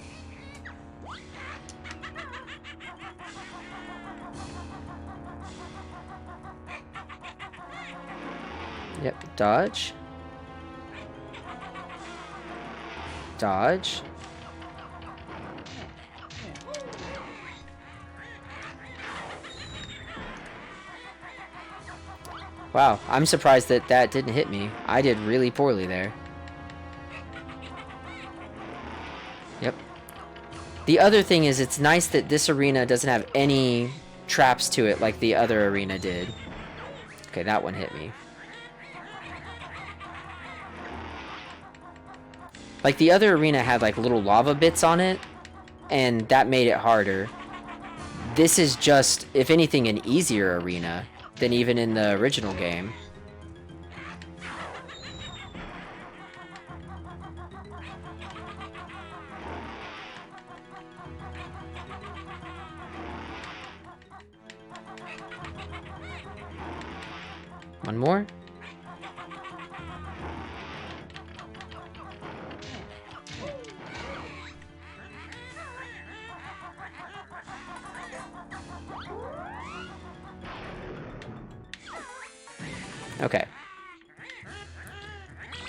Yep, dodge. Dodge. Wow, I'm surprised that that didn't hit me. I did really poorly there. Yep. The other thing is, it's nice that this arena doesn't have any traps to it like the other arena did. Okay, that one hit me. Like, the other arena had, like, little lava bits on it, and that made it harder. This is just, if anything, an easier arena than even in the original game. One more. Okay.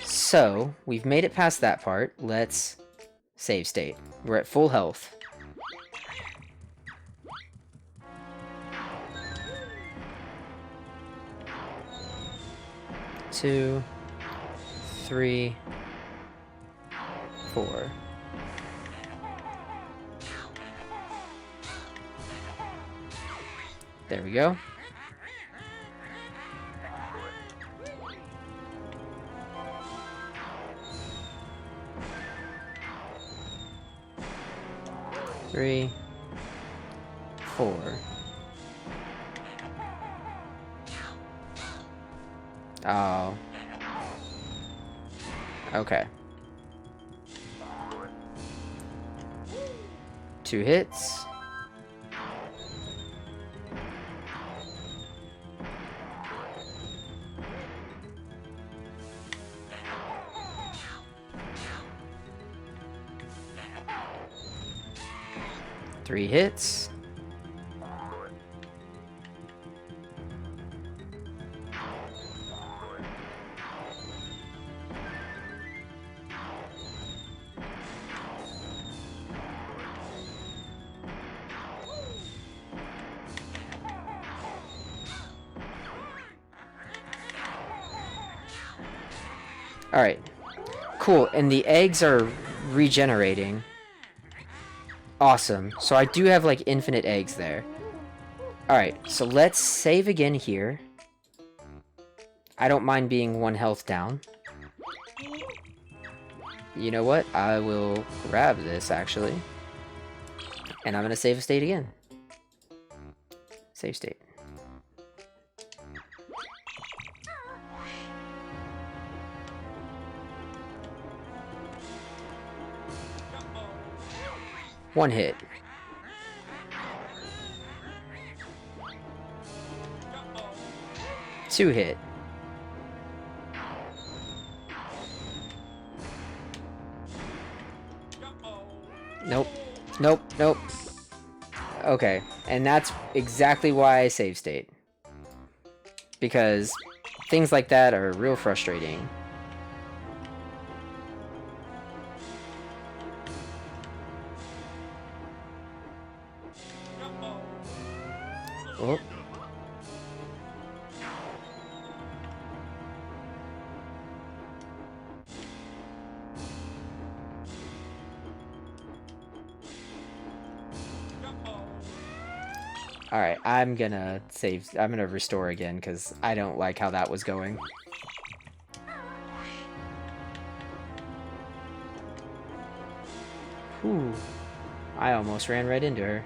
So, we've made it past that part. Let's save state. We're at full health. Two, 3, 4. There we go. Three, 4. Oh. Okay. 2 hits. 3 hits. Alright. Cool, and the eggs are regenerating. Awesome. So I do have, like, infinite eggs there. Alright, so let's save again here. I don't mind being 1 health down. You know what? I will grab this, actually. And I'm gonna save a state again. Save state. One hit. Two hit. Nope. Nope. Nope. Okay. And that's exactly why I save state. Because things like that are real frustrating. Oh. Alright, I'm gonna restore again, because I don't like how that was going. Whew. I almost ran right into her.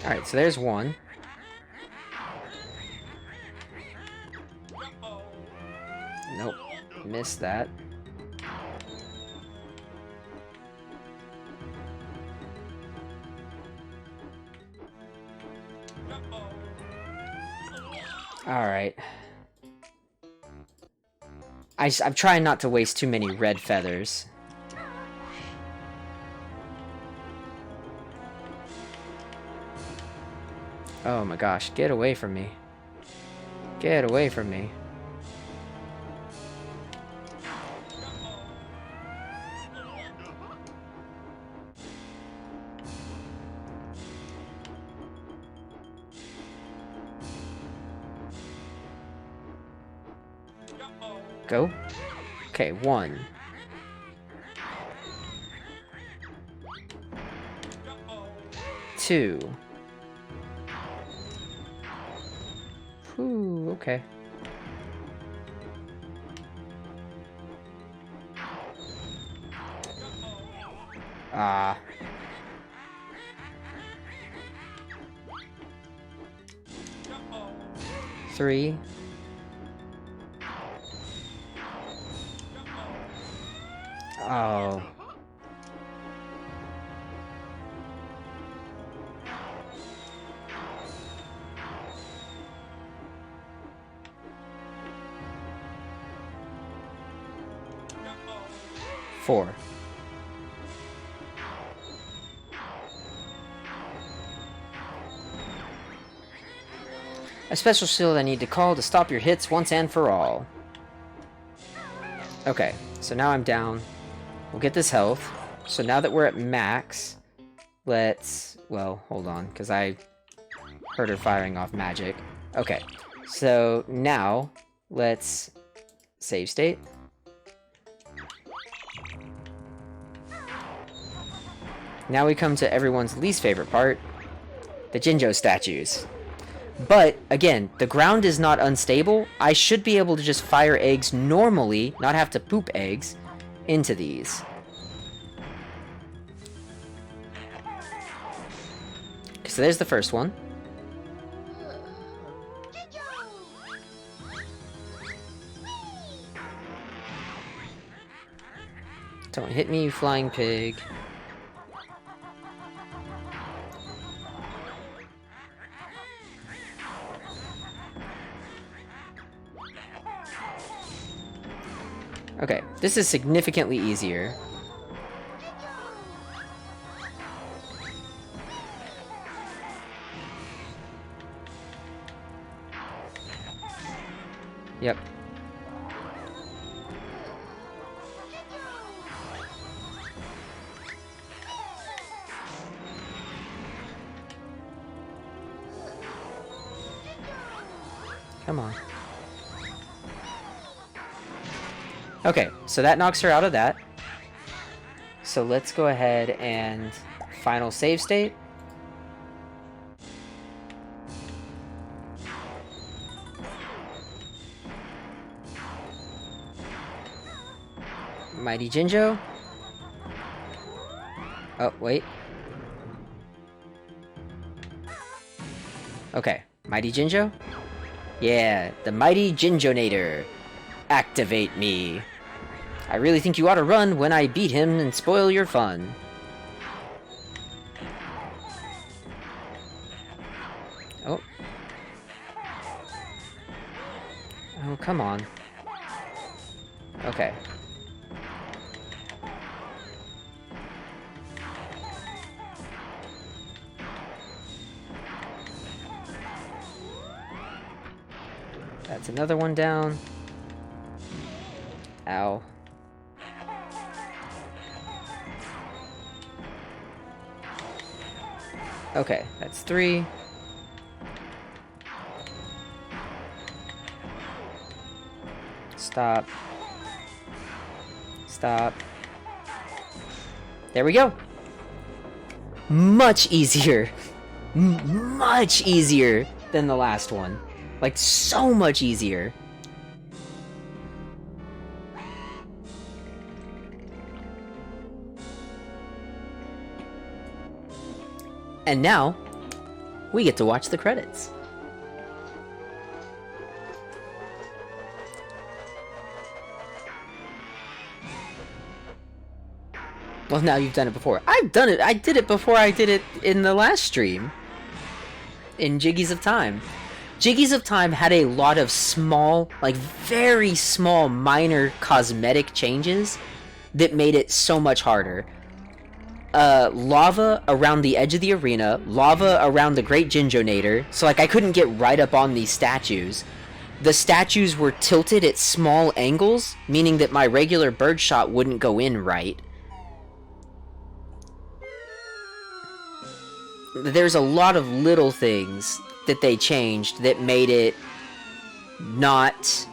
Alright, so there's one. Nope. Missed that. Alright. I'm trying not to waste too many red feathers. Oh my gosh, get away from me. Get away from me. Go. Okay, 1. Two. Ooh, okay. Ah. Three. Oh. Four. A special shield I need to call to stop your hits once and for all. Okay, so now I'm down. We'll get this health. So now that we're at max, let's... Well, hold on, because I heard her firing off magic. Okay, so now let's save state. Now we come to everyone's least favorite part, the Jinjo statues. But, again, the ground is not unstable. I should be able to just fire eggs normally, not have to poop eggs, into these. So there's the first one. Don't hit me, you flying pig. Okay, this is significantly easier. Yep. Come on. Okay, so that knocks her out of that. So let's go ahead and final save state. Mighty Jinjo. Oh, wait. Okay, Mighty Jinjo? Yeah, the Mighty Jinjonator. Activate me. I really think you ought to run when I beat him and spoil your fun. Oh. Oh, come on. Okay. That's another one down. Ow. Okay, that's 3. Stop. Stop. There we go. Much easier. Much easier than the last one. Like, so much easier. And now, we get to watch the credits. Well, now you've done it before. I've done it. I did it before I did it in the last stream. In Jiggies of Time. Jiggies of Time had a lot of small, like very small, minor cosmetic changes that made it so much harder. Lava around the edge of the arena, lava around the Great Jinjonator, so like I couldn't get right up on these statues. The statues were tilted at small angles, meaning that my regular bird shot wouldn't go in right. There's a lot of little things that they changed that made it not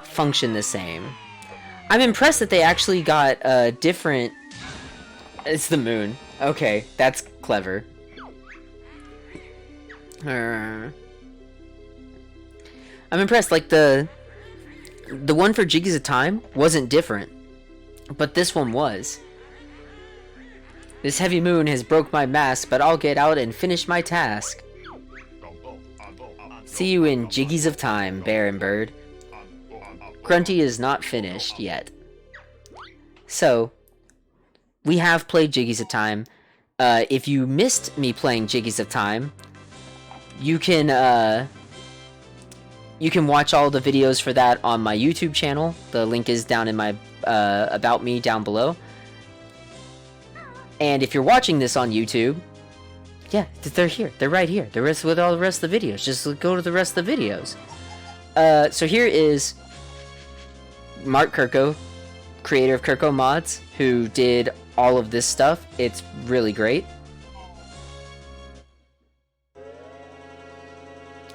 function the same. I'm impressed that they actually got a different... It's the moon. Okay, that's clever. I'm impressed, like the one for Jiggies of Time wasn't different, but this one was. This heavy moon has broke my mask, but I'll get out and finish my task. See you in Jiggies of Time, Bear and Bird. Grunty is not finished yet. So, we have played Jiggies of Time. If you missed me playing Jiggies of Time, you can watch all the videos for that on my YouTube channel. The link is down in my About Me down below. And if you're watching this on YouTube, yeah, they're here. They're right here. The rest with all the rest of the videos. Just go to the rest of the videos. So here is Mark Kirko, creator of Kirko Mods, who did all of this stuff. It's really great.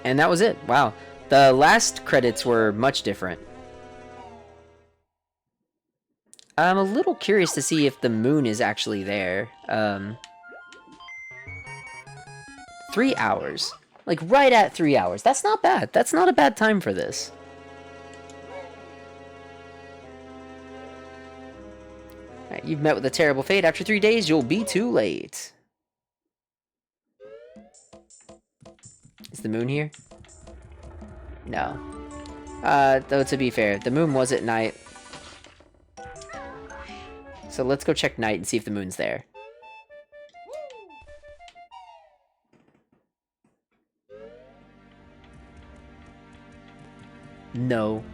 And that was it. Wow. The last credits were much different. I'm a little curious to see if the moon is actually there. 3 hours. Like, right at 3 hours. That's not bad. That's not a bad time for this. Alright, you've met with a terrible fate. After 3 days, you'll be too late. Is the moon here? No. Though, to be fair, the moon was at night. So let's go check night and see if the moon's there. No.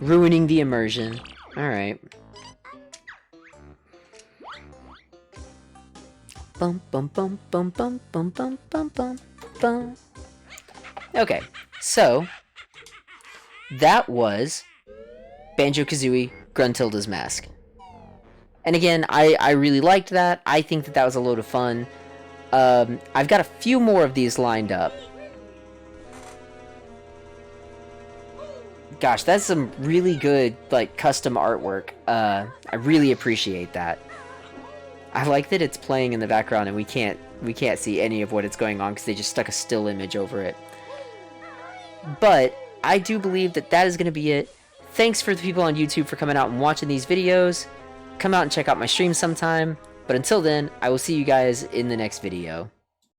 Ruining the immersion. Alright. Bum bum bum bum bum bum bum bum bum bum. Okay, so that was Banjo-Kazooie Gruntilda's Mask. And again, I really liked that. I think that that was a load of fun. I've got a few more of these lined up. Gosh, that's some really good, like, custom artwork. I really appreciate that. I like that it's playing in the background and we can't see any of what it's going on because they just stuck a still image over it. But I do believe that that is going to be it. Thanks for the people on YouTube for coming out and watching these videos. Come out and check out my stream sometime. But until then, I will see you guys in the next video.